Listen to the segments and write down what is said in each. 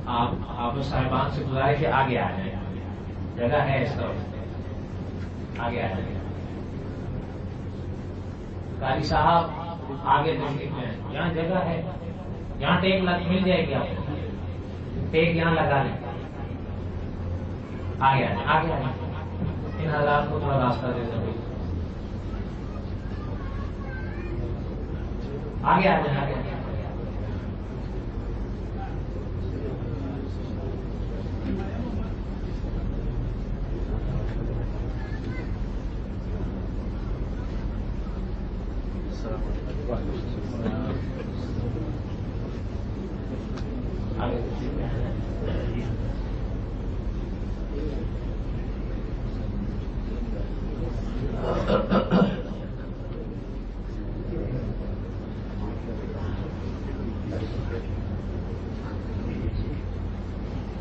آپ حافظ صاحبان سے گزارش ہے آگے آ جائیں، جگہ ہے اس طرف، آگے آ جائیں۔ قاری صاحب آگے تشریف لیں، یہاں جگہ ہے، یہاں ٹیک مل جائے گی آپ کو، ٹیک یہاں لگا لیں، آگے آ جائیں، آگے آ جائیں، ان حضرات کو تھوڑا راستہ دے دیں، آگے آ جائیں، آگے آ جائیں۔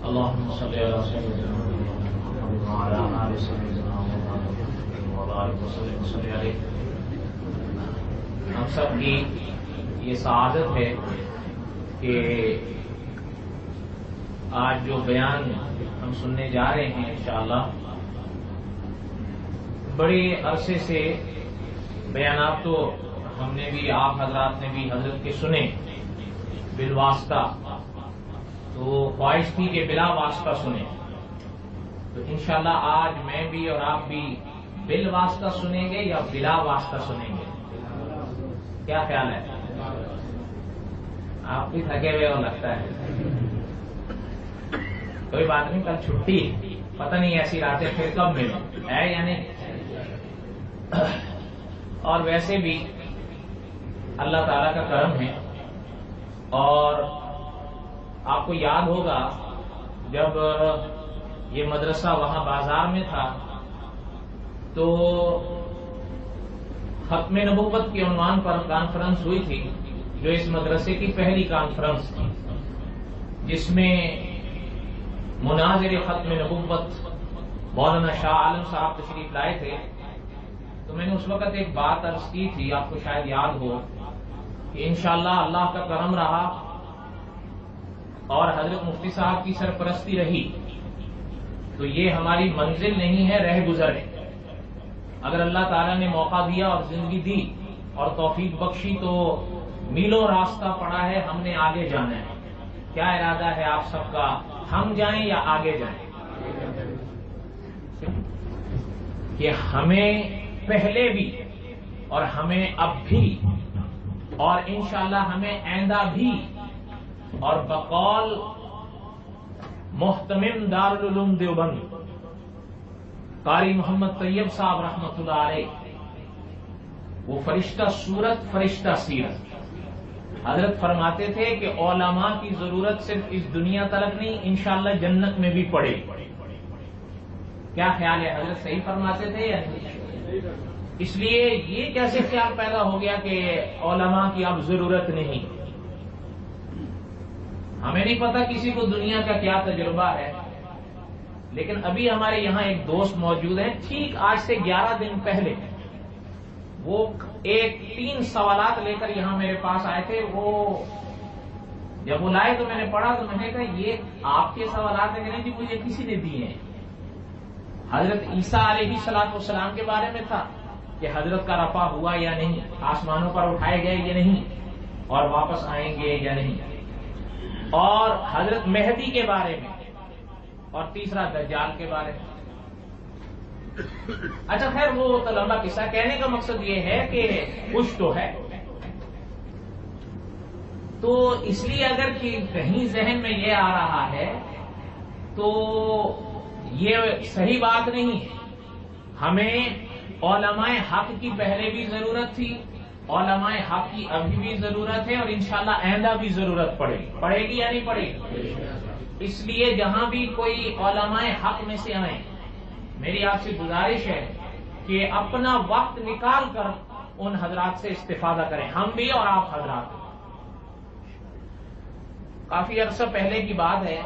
اللهم صل على سيدنا محمد وعلى آل سيدنا محمد وبارك وسلم عليه۔ ہم سب کی یہ سعادت ہے کہ آج جو بیان ہم سننے جا رہے ہیں انشاءاللہ، بڑے عرصے سے بیانات تو ہم نے بھی، آپ حضرات نے بھی حضرت کے سنے بالواسطہ، تو خواہش تھی کہ بلا واسطہ سنیں، تو انشاءاللہ آج میں بھی اور آپ بھی بالواسطہ سنیں گے یا بلا واسطہ سنیں گے؟ کیا خیال ہے؟ آپ بھی تھکے ہوئے ہو لگتا ہے، کوئی بات نہیں، کل چھٹی، پتہ نہیں ایسی راتیں پھر کب ملیں، ہے یا نہیں؟ اور ویسے بھی اللہ تعالیٰ کا کرم ہے، اور آپ کو یاد ہوگا جب یہ مدرسہ وہاں بازار میں تھا تو ختم نبوت کے عنوان پر کانفرنس ہوئی تھی، جو اس مدرسے کی پہلی کانفرنس تھی، جس میں مناظر ختم نبوت مولانا شاہ عالم صاحب تشریف لائے تھے۔ تو میں نے اس وقت ایک بات عرض کی تھی، آپ کو شاید یاد ہو، کہ انشاءاللہ اللہ کا کرم رہا اور حضرت مفتی صاحب کی سرپرستی رہی تو یہ ہماری منزل نہیں ہے، رہ گزر ہے۔ اگر اللہ تعالیٰ نے موقع دیا اور زندگی دی اور توفیق بخشی تو میلوں راستہ پڑا ہے، ہم نے آگے جانا ہے۔ کیا ارادہ ہے آپ سب کا، ہم جائیں یا آگے جائیں؟ کہ ہمیں پہلے بھی اور ہمیں اب بھی اور انشاءاللہ ہمیں آئندہ بھی، اور بقول محتمم دارالعلوم دیوبند قاری محمد طیب صاحب رحمۃ اللہ علیہ، وہ فرشتہ صورت فرشتہ سیرت، حضرت فرماتے تھے کہ علماء کی ضرورت صرف اس دنیا تلک نہیں، انشاءاللہ جنت میں بھی پڑے۔ کیا خیال ہے؟ حضرت صحیح فرماتے تھے یا نہیں؟ اس لیے یہ کیسے خیال پیدا ہو گیا کہ علماء کی اب ضرورت نہیں؟ ہمیں نہیں پتا کسی کو دنیا کا کیا تجربہ ہے، لیکن ابھی ہمارے یہاں ایک دوست موجود ہیں، ٹھیک آج سے 11 دن پہلے وہ 3 سوالات لے کر یہاں میرے پاس آئے تھے۔ وہ جب وہ لائے تو میں نے پڑھا تو میں نے کہا یہ آپ کے سوالات ہیں کہ نہیں؟ جی مجھے کسی نے دیے ہیں۔ حضرت عیسیٰ علیہ السلام کے بارے میں تھا کہ حضرت کا رفع ہوا یا نہیں، آسمانوں پر اٹھائے گئے یا نہیں، اور واپس آئیں گے یا نہیں، اور حضرت مہدی کے بارے میں، اور تیسرا دجال کے بارے میں۔ اچھا خیر وہ تو لمبا قصہ، کہنے کا مقصد یہ ہے کہ کچھ تو ہے، تو اس لیے اگر کہیں ذہن میں یہ آ رہا ہے تو یہ صحیح بات نہیں ہے۔ ہمیں علماء حق کی پہلے بھی ضرورت تھی، علماء حق کی ابھی بھی ضرورت ہے، اور انشاءاللہ آئندہ بھی ضرورت پڑے گی یا نہیں پڑے گی؟ اس لیے جہاں بھی کوئی علماء حق میں سے آئیں، میری آپ سے گزارش ہے کہ اپنا وقت نکال کر ان حضرات سے استفادہ کریں، ہم بھی اور آپ حضرات۔ کافی عرصہ پہلے کی بات ہے،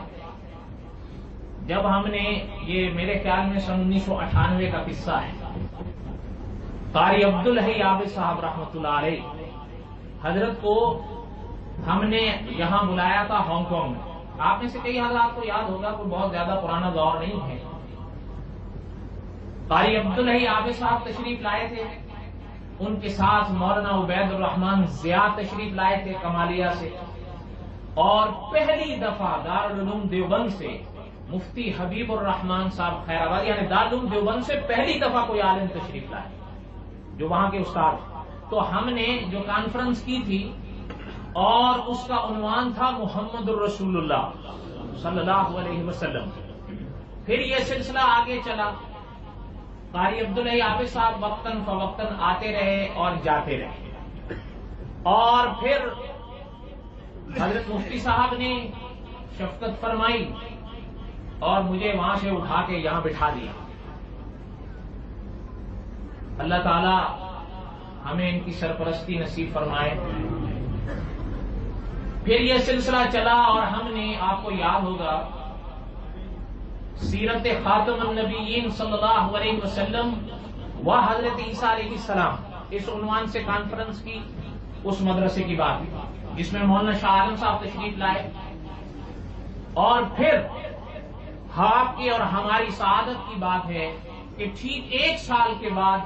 جب ہم نے یہ میرے خیال میں سن 1998 کا قصہ ہے، قاری عبدالحی عابد صاحب رحمۃ اللہ علیہ، حضرت کو ہم نے یہاں بلایا تھا ہانگ کانگ میں، آپ میں سے کئی حضرات کو یاد ہوگا، کوئی بہت زیادہ پرانا دور نہیں ہے، قاری عبدالحی عابد صاحب تشریف لائے تھے، ان کے ساتھ مولانا عبید الرحمان ضیاء تشریف لائے تھے کمالیہ سے، اور پہلی دفعہ دارالعلوم دیوبند سے مفتی حبیب الرحمان صاحب خیر آباد، یعنی دارالعلوم دیوبند سے پہلی دفعہ کوئی عالم تشریف لائے جو وہاں کے استاد. تو ہم نے جو کانفرنس کی تھی اور اس کا عنوان تھا محمد الرسول اللہ صلی اللہ علیہ وسلم. پھر یہ سلسلہ آگے چلا، قاری عبدالحی عابد صاحب وقتاً فوقتاً آتے رہے اور جاتے رہے، اور پھر حضرت مفتی صاحب نے شفقت فرمائی اور مجھے وہاں سے اٹھا کے یہاں بٹھا دیا. اللہ تعالی ہمیں ان کی سرپرستی نصیب فرمائے. پھر یہ سلسلہ چلا اور ہم نے، آپ کو یاد ہوگا، سیرت خاتم النبیین صلی اللہ علیہ وسلم و حضرت عیسیٰ علیہ السلام اس عنوان سے کانفرنس کی، اس مدرسے کی بات جس میں مولانا شاہ عالم صاحب تشریف لائے. اور پھر آپ کی اور ہماری سعادت کی بات ہے کہ ٹھیک 1 سال کے بعد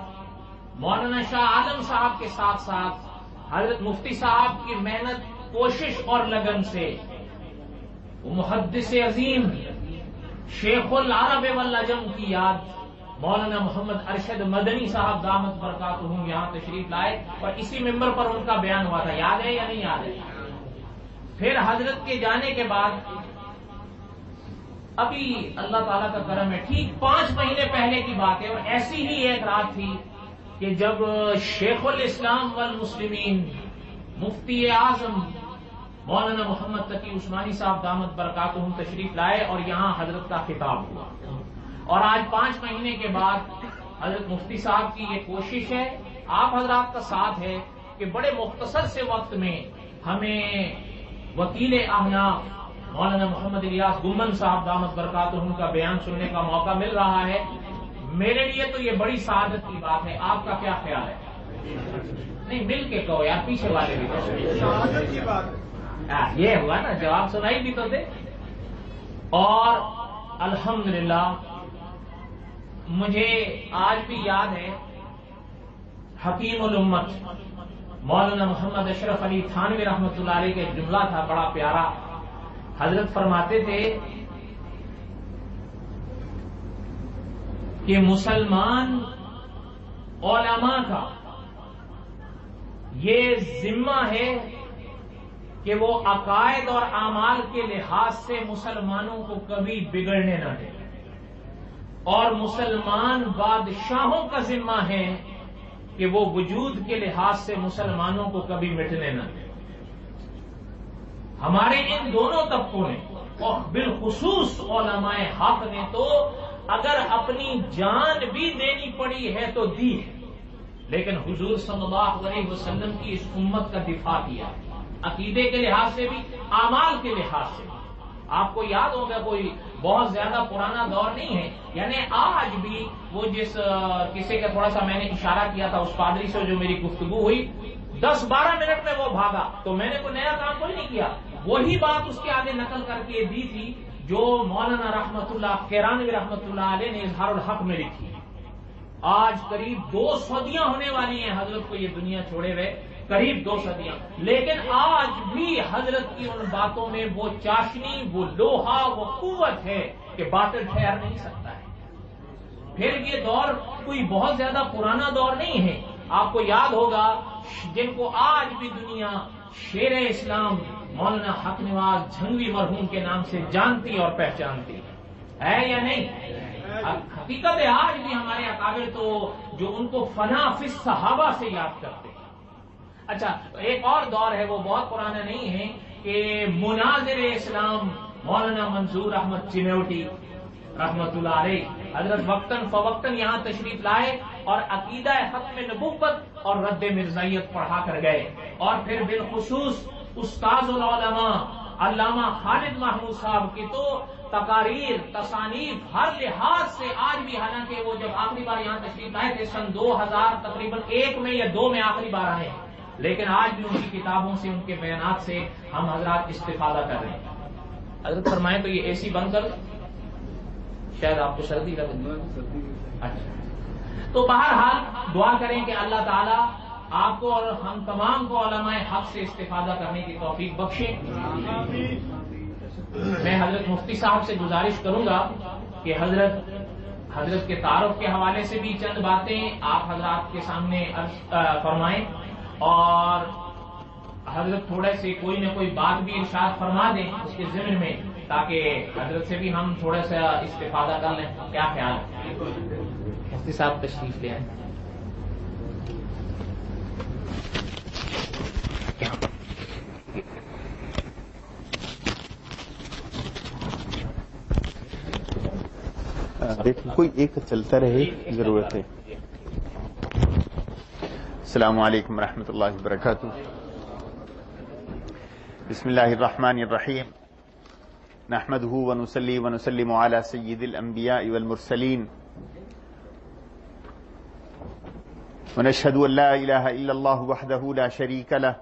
مولانا شاہ عالم صاحب کے ساتھ ساتھ حضرت مفتی صاحب کی محنت، کوشش اور لگن سے وہ محدث عظیم شیخ العرب والعجم کی یاد مولانا محمد ارشد مدنی صاحب دامت برکاتہم یہاں تشریف لائے، اور اسی ممبر پر ان کا بیان ہوا تھا. یاد ہے یا نہیں یاد ہے؟ پھر حضرت کے جانے کے بعد ابھی اللہ تعالیٰ کا کرم ہے، ٹھیک 5 مہینے پہلے کی بات ہے، اور ایسی ہی ایک رات تھی کہ جب شیخ الاسلام والمسلمین مفتی اعظم مولانا محمد تقی عثمانی صاحب دامت برکاتہم تشریف لائے اور یہاں حضرت کا خطاب ہوا. اور آج 5 مہینے کے بعد حضرت مفتی صاحب کی یہ کوشش ہے، آپ حضرات کا ساتھ ہے کہ بڑے مختصر سے وقت میں ہمیں وکیل احناف مولانا محمد الیاس گمن صاحب دامت برکاتہم کا بیان سننے کا موقع مل رہا ہے. میرے لیے تو یہ بڑی سعادت کی بات ہے. آپ کا کیا خیال ہے؟ نہیں، مل کے کہو یار، پیچھے والے بھی کہو. یہ ہوا نا، جواب سنائی بھی تو دے. اور الحمدللہ مجھے آج بھی یاد ہے حکیم الامت مولانا محمد اشرف علی تھانوی رحمۃ اللہ علیہ کا ایک جملہ تھا بڑا پیارا. حضرت فرماتے تھے کہ مسلمان علماء کا یہ ذمہ ہے کہ وہ عقائد اور اعمال کے لحاظ سے مسلمانوں کو کبھی بگڑنے نہ دیں، اور مسلمان بادشاہوں کا ذمہ ہے کہ وہ وجود کے لحاظ سے مسلمانوں کو کبھی مٹنے نہ دیں. ہمارے ان دونوں طبقوں نے اور بالخصوص علماء حق نے تو اگر اپنی جان بھی دینی پڑی ہے تو دی ہے، لیکن حضور صلی اللہ علیہ وسلم کی اس امت کا دفاع کیا، عقیدے کے لحاظ سے بھی، اعمال کے لحاظ سے. آپ کو یاد ہوگا کوئی بہت زیادہ پرانا دور نہیں ہے، یعنی آج بھی وہ جس کسی کا تھوڑا سا میں نے اشارہ کیا تھا اس پادری سے جو میری گفتگو ہوئی 10-12 منٹ میں وہ بھاگا، تو میں نے کوئی نیا کام کوئی نہیں کیا، وہی بات اس کے آگے نقل کر کے دی تھی جو مولانا رحمت اللہ کیرانوی رحمت اللہ علیہ نے اظہار الحق میں لکھی. آج قریب 2 صدیاں ہونے والی ہیں حضرت کو یہ دنیا چھوڑے ہوئے، قریب 2 صدیاں، لیکن آج بھی حضرت کی ان باتوں میں وہ چاشنی، وہ لوہا، وہ قوت ہے کہ باطل ٹھہر نہیں سکتا ہے. پھر یہ دور کوئی بہت زیادہ پرانا دور نہیں ہے. آپ کو یاد ہوگا جن کو آج بھی دنیا شیر اسلام مولانا حق نواز جھنگوی مرحوم کے نام سے جانتی اور پہچانتی ہے یا نہیں؟ حقیقت ہے آج بھی ہمارے اکابر تو جو ان کو فنا فی الصحابہ سے یاد کرتے ہیں. اچھا، ایک اور دور ہے وہ بہت پرانا نہیں ہے کہ مناظر اسلام مولانا منظور احمد چنوٹی رحمت اللہ علیہ حضرت وقتاً فوقتاً یہاں تشریف لائے اور عقیدہ ختم نبوت اور رد مرزائیت پڑھا کر گئے. اور پھر بالخصوص استاذ العلماء علامہ خالد محمود صاحب کی تو تقاریر، تصانیف ہر لحاظ سے آج بھی، حالانکہ وہ جب آخری بار یہاں تشریف لائے تھے سن 2000 تقریباً 1 میں یا 2 میں آخری بار آئے، لیکن آج بھی ان کی کتابوں سے، ان کے بیانات سے ہم حضرات استفادہ کر رہے ہیں. حضرت فرمائیں تو یہ اے سی بند کر دو، شاید آپ کو سردی لگ رہی ہے۔ اچھا، تو بہرحال دعا کریں کہ اللہ تعالیٰ آپ کو اور ہم تمام کو علماء حق سے استفادہ کرنے کی توفیق بخشے۔ میں حضرت مفتی صاحب سے گزارش کروں گا کہ حضرت کے تعارف کے حوالے سے بھی چند باتیں آپ حضرات کے سامنے فرمائیں، اور حضرت تھوڑے سے کوئی نہ کوئی بات بھی ارشاد فرما دیں اس کے ضمن میں، تاکہ حضرت سے بھی ہم تھوڑا سا استفادہ کر لیں۔ کیا خیال ہے؟ مفتی صاحب تشریف لے آئیں۔ دیکھیں کوئی ایک چلتا رہے، ضرورت ہے۔ السلام علیکم ورحمۃ اللہ وبرکاتہ۔ بسم اللہ الرحمن الرحیم، نحمده ونصلی ونسلم علی سید الانبیاء والمرسلین، ونشهد ان لا الہ الا اللہ وحدہ لا شریک لہ،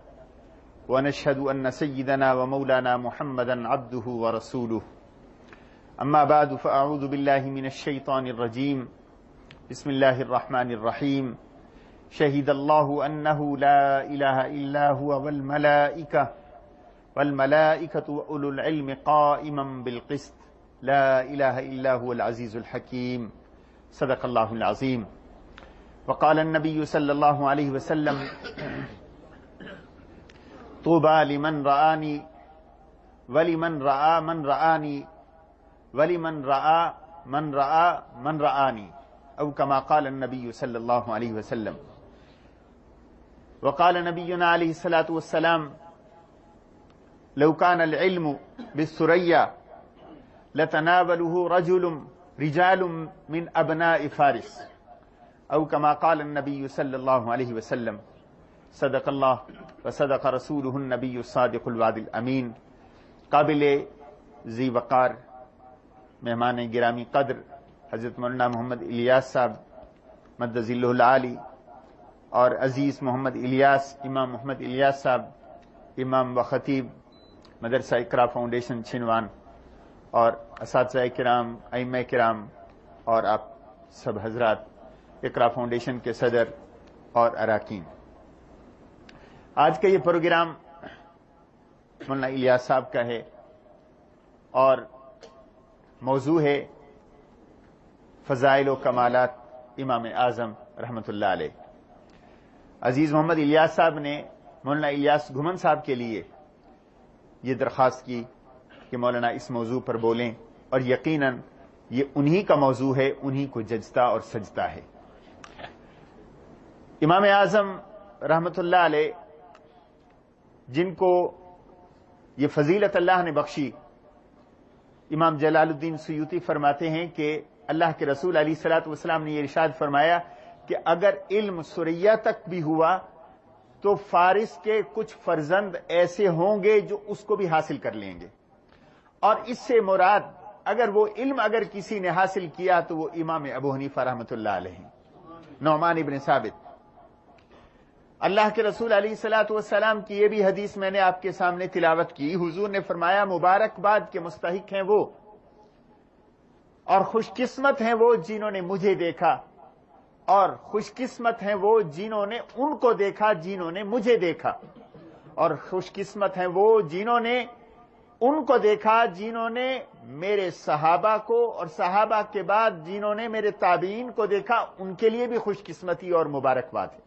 ونشهد ان سیدنا ومولانا محمدا عبدہ ورسولہ، اما بعد فاعوذ باللہ من الشیطان الرجیم، بسم اللہ الرحمن الرحیم، شہد اللہ انہ لا الہ الا هو والملائکۃ واولو العلم قائما بالقسط، لا الہ الا هو العزیز الحکیم، صدق اللہ العظیم۔ وقال النبی صلی اللہ علیہ وسلم، طوبى لمن رآنی ولمن رآ من رآنی ولمن رآ من رآ من رآنی، او کما قال النبی صلی اللہ علیہ وسلم۔ وقال نبینا علیہ الصلاۃ والسلام، لو كان العلم بالثريا لتناوله رجال من ابناء فارس، او كما قال النبی صلی اللہ علیہ وسلم، صدق اللہ وصدق رسولہ النبی الصادق الوعد الامین۔ قابل ذی وقار مہمان گرامی قدر حضرت مولانا محمد الیاس صاحب مد ظلہ العالی، اور عزیز محمد الیاس، امام محمد الیاس صاحب، امام و خطیب مدرسہ اقرا فاؤنڈیشن چھنوان، اور اساتذہ کرام، ائمہ کرام، اور آپ سب حضرات، اقرا فاؤنڈیشن کے صدر اور اراکین، آج کا یہ پروگرام مولانا الیاس صاحب کا ہے، اور موضوع ہے فضائل و کمالات امام اعظم رحمۃ اللہ علیہ۔ عزیز محمد الیاس صاحب نے مولانا الیاس گھمن صاحب کے لیے یہ درخواست کی کہ مولانا اس موضوع پر بولیں، اور یقیناً یہ انہی کا موضوع ہے، انہی کو ججتا اور سجتا ہے۔ امام اعظم رحمۃ اللہ علیہ جن کو یہ فضیلت اللہ نے بخشی، امام جلال الدین سیوطی فرماتے ہیں کہ اللہ کے رسول علیہ الصلوۃ والسلام نے یہ ارشاد فرمایا کہ اگر علم ثریا تک بھی ہوا تو فارس کے کچھ فرزند ایسے ہوں گے جو اس کو بھی حاصل کر لیں گے، اور اس سے مراد اگر وہ علم اگر کسی نے حاصل کیا تو وہ امام ابو حنیفہ رحمۃ اللہ علیہ، نعمان ابن ثابت۔ اللہ کے رسول علیہ الصلوۃ والسلام کی یہ بھی حدیث میں نے آپ کے سامنے تلاوت کی، حضور نے فرمایا مبارکباد کے مستحق ہیں وہ اور خوش قسمت ہیں وہ جنہوں نے مجھے دیکھا، اور خوش قسمت ہیں وہ جنہوں نے ان کو دیکھا جنہوں نے مجھے دیکھا، اور خوش قسمت ہیں وہ جنہوں نے ان کو دیکھا جنہوں نے میرے صحابہ کو، اور صحابہ کے بعد جنہوں نے میرے تابعین کو دیکھا، ان کے لیے بھی خوش قسمتی اور مبارکباد ہے۔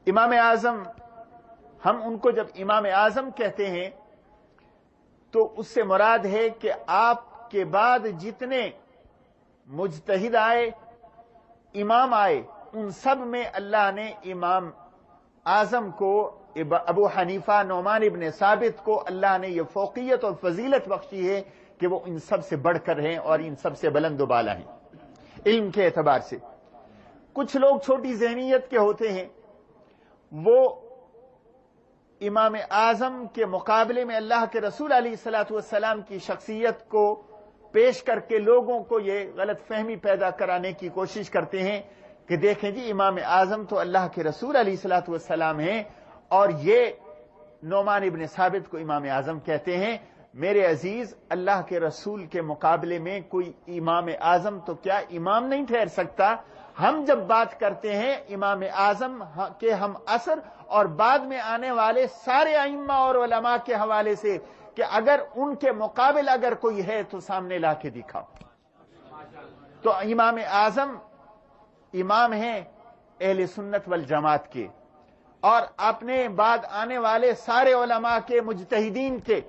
امام اعظم، ہم ان کو جب امام اعظم کہتے ہیں تو اس سے مراد ہے کہ آپ کے بعد جتنے مجتہد آئے، امام آئے، ان سب میں اللہ نے امام اعظم کو، ابو حنیفہ نعمان ابن ثابت کو اللہ نے یہ فوقیت اور فضیلت بخشی ہے کہ وہ ان سب سے بڑھ کر ہیں اور ان سب سے بلند و بالا ہیں علم کے اعتبار سے۔ کچھ لوگ چھوٹی ذہنیت کے ہوتے ہیں، وہ امام اعظم کے مقابلے میں اللہ کے رسول علیہ الصلوۃ والسلام کی شخصیت کو پیش کر کے لوگوں کو یہ غلط فہمی پیدا کرانے کی کوشش کرتے ہیں کہ دیکھیں جی امام اعظم تو اللہ کے رسول علیہ الصلوۃ والسلام ہیں، اور یہ نعمان ابن ثابت کو امام اعظم کہتے ہیں۔ میرے عزیز، اللہ کے رسول کے مقابلے میں کوئی امام اعظم تو کیا امام نہیں ٹھہر سکتا. ہم جب بات کرتے ہیں امام اعظم کے ہم عصر اور بعد میں آنے والے سارے ائمہ اور علماء کے حوالے سے کہ اگر ان کے مقابل اگر کوئی ہے تو سامنے لا کے دکھاؤ. تو امام اعظم امام ہیں اہل سنت والجماعت کے، اور اپنے بعد آنے والے سارے علماء کے، مجتہدین کے،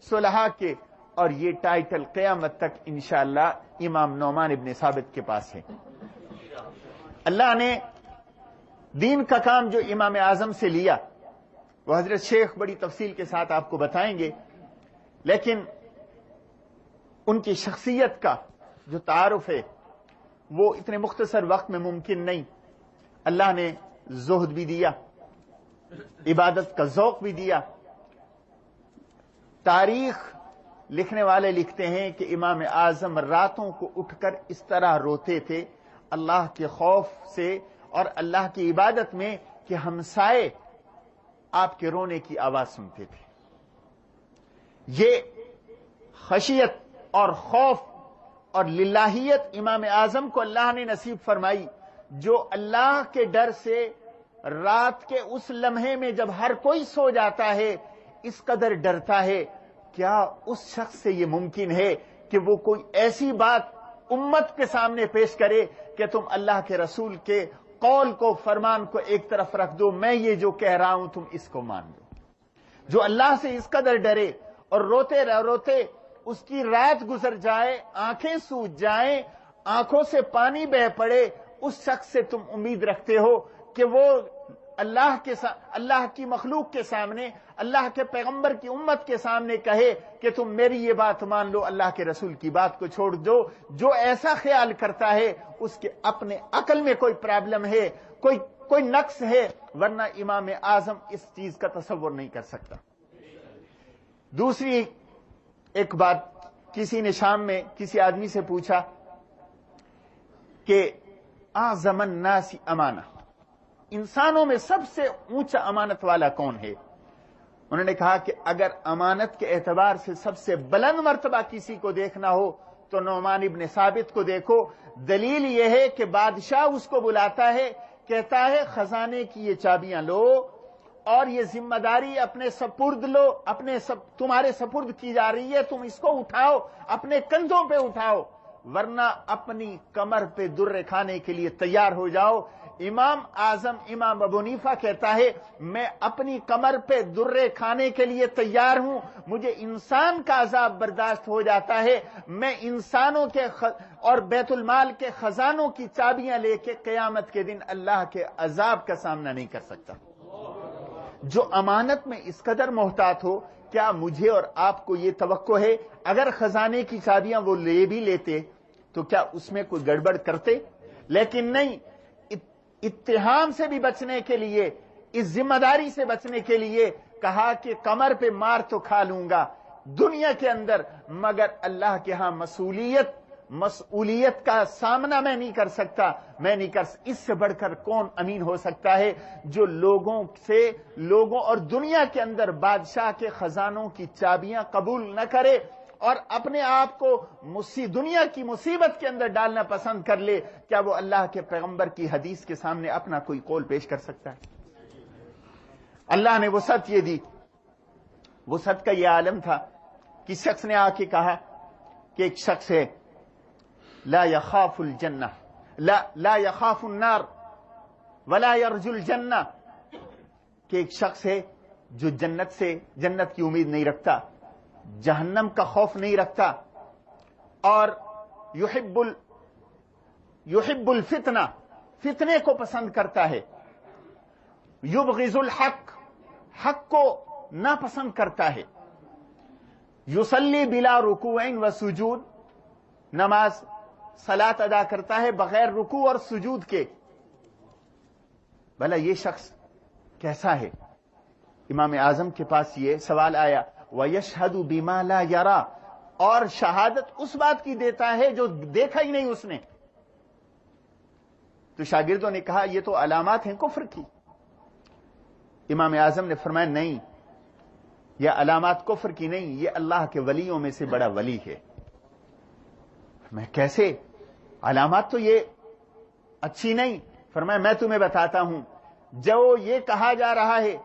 صلحاء کے، اور یہ ٹائٹل قیامت تک انشاءاللہ امام نعمان ابن ثابت کے پاس ہے. اللہ نے دین کا کام جو امام اعظم سے لیا وہ حضرت شیخ بڑی تفصیل کے ساتھ آپ کو بتائیں گے، لیکن ان کی شخصیت کا جو تعارف ہے وہ اتنے مختصر وقت میں ممکن نہیں. اللہ نے زہد بھی دیا، عبادت کا ذوق بھی دیا. تاریخ لکھنے والے لکھتے ہیں کہ امام اعظم راتوں کو اٹھ کر اس طرح روتے تھے اللہ کے خوف سے اور اللہ کی عبادت میں کہ ہمسائے آپ کے رونے کی آواز سنتے تھے. یہ خشیت اور خوف اور للہیت امام اعظم کو اللہ نے نصیب فرمائی، جو اللہ کے ڈر سے رات کے اس لمحے میں جب ہر کوئی سو جاتا ہے اس قدر ڈرتا ہے. کیا اس شخص سے یہ ممکن ہے کہ وہ کوئی ایسی بات امت کے سامنے پیش کرے کہ تم اللہ کے رسول کے قول کو، فرمان کو ایک طرف رکھ دو، میں یہ جو کہہ رہا ہوں تم اس کو مان دو. جو اللہ سے اس قدر ڈرے اور روتے روتے اس کی رات گزر جائے، آنکھیں سوج جائیں، آنکھوں سے پانی بہ پڑے، اس شخص سے تم امید رکھتے ہو کہ وہ اللہ کی مخلوق کے سامنے، اللہ کے پیغمبر کی امت کے سامنے کہے کہ تم میری یہ بات مان لو، اللہ کے رسول کی بات کو چھوڑ دو. جو ایسا خیال کرتا ہے اس کے اپنے عقل میں کوئی پرابلم ہے، کوئی نقص ہے، ورنہ امام اعظم اس چیز کا تصور نہیں کر سکتا. دوسری ایک بات، کسی نے شام میں کسی آدمی سے پوچھا کہ اعظم الناس امانہ، انسانوں میں سب سے اونچا امانت والا کون ہے؟ انہوں نے کہا کہ اگر امانت کے اعتبار سے سب سے بلند مرتبہ کسی کو دیکھنا ہو تو نعمان ابن ثابت کو دیکھو. دلیل یہ ہے کہ بادشاہ اس کو بلاتا ہے، کہتا ہے خزانے کی یہ چابیاں لو اور یہ ذمہ داری اپنے سپرد لو، تمہارے سپرد کی جا رہی ہے، تم اس کو اٹھاؤ، اپنے کندھوں پہ اٹھاؤ، ورنہ اپنی کمر پہ در کھانے کے لیے تیار ہو جاؤ. امام اعظم امام ابو حنیفہ کہتا ہے میں اپنی کمر پہ درے کھانے کے لیے تیار ہوں، مجھے انسان کا عذاب برداشت ہو جاتا ہے، میں انسانوں کے اور بیت المال کے خزانوں کی چابیاں لے کے قیامت کے دن اللہ کے عذاب کا سامنا نہیں کر سکتا. جو امانت میں اس قدر محتاط ہو، کیا مجھے اور آپ کو یہ توقع ہے اگر خزانے کی چابیاں وہ لے بھی لیتے تو کیا اس میں کوئی گڑبڑ کرتے؟ لیکن نہیں. اتہام سے بھی بچنے کے لیے، اس ذمہ داری سے بچنے کے لیے کہا کہ کمر پہ مار تو کھا لوں گا دنیا کے اندر، مگر اللہ کے ہاں مسئولیت کا سامنا میں نہیں کر سکتا. اس سے بڑھ کر کون امین ہو سکتا ہے جو لوگوں اور دنیا کے اندر بادشاہ کے خزانوں کی چابیاں قبول نہ کرے اور اپنے آپ کو دنیا کی مصیبت کے اندر ڈالنا پسند کر لے؟ کیا وہ اللہ کے پیغمبر کی حدیث کے سامنے اپنا کوئی قول پیش کر سکتا ہے؟ اللہ نے وسعت یہ دی. وسعت کا یہ عالم تھا. کس شخص نے آ کے کہا کہ ایک شخص ہے لا يخاف الجنہ لا يخاف النار ولا يرجو الجنہ، کہ ایک شخص ہے جو جنت کی امید نہیں رکھتا، جہنم کا خوف نہیں رکھتا، اور یحب الفتنہ، فتنے کو پسند کرتا ہے، یبغض الحق، حق کو ناپسند کرتا ہے، یصلی بلا رکوع و سجود، نماز صلاۃ ادا کرتا ہے بغیر رکوع اور سجود کے. بھلا یہ شخص کیسا ہے؟ امام اعظم کے پاس یہ سوال آیا، وَيَشْهَدُ بِمَا لَا يَرَى، اور شہادت اس بات کی دیتا ہے جو دیکھا ہی نہیں اس نے. تو شاگردوں نے کہا یہ تو علامات ہیں کفر کی. امام اعظم نے فرمایا نہیں، یہ علامات کفر کی نہیں، یہ اللہ کے ولیوں میں سے بڑا ولی ہے۔ میں کیسے؟ علامات تو یہ اچھی نہیں۔ فرمایا میں تمہیں بتاتا ہوں، جو یہ کہا جا رہا ہے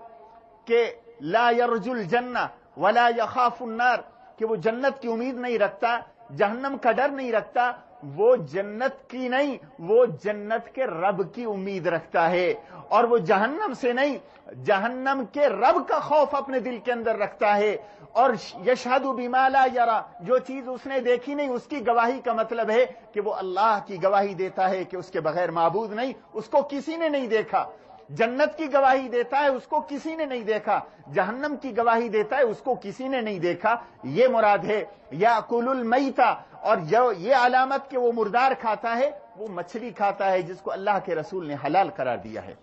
کہ لا یرجو الجنہ ولا یخاف النار، کہ وہ جنت کی امید نہیں رکھتا، جہنم کا ڈر نہیں رکھتا، وہ جنت کی نہیں، وہ جنت کے رب کی امید رکھتا ہے، اور وہ جہنم سے نہیں، جہنم کے رب کا خوف اپنے دل کے اندر رکھتا ہے۔ اور یشہد بما لا یرا، جو چیز اس نے دیکھی نہیں اس کی گواہی کا مطلب ہے کہ وہ اللہ کی گواہی دیتا ہے کہ اس کے بغیر معبود نہیں، اس کو کسی نے نہیں دیکھا۔ جنت کی گواہی دیتا ہے، اس کو کسی نے نہیں دیکھا۔ جہنم کی گواہی دیتا ہے، اس کو کسی نے نہیں دیکھا۔ یہ مراد ہے یاکل المیتا، اور یہ علامت کہ وہ مردار کھاتا ہے، وہ مچھلی کھاتا ہے جس کو اللہ کے رسول نے حلال قرار دیا ہے۔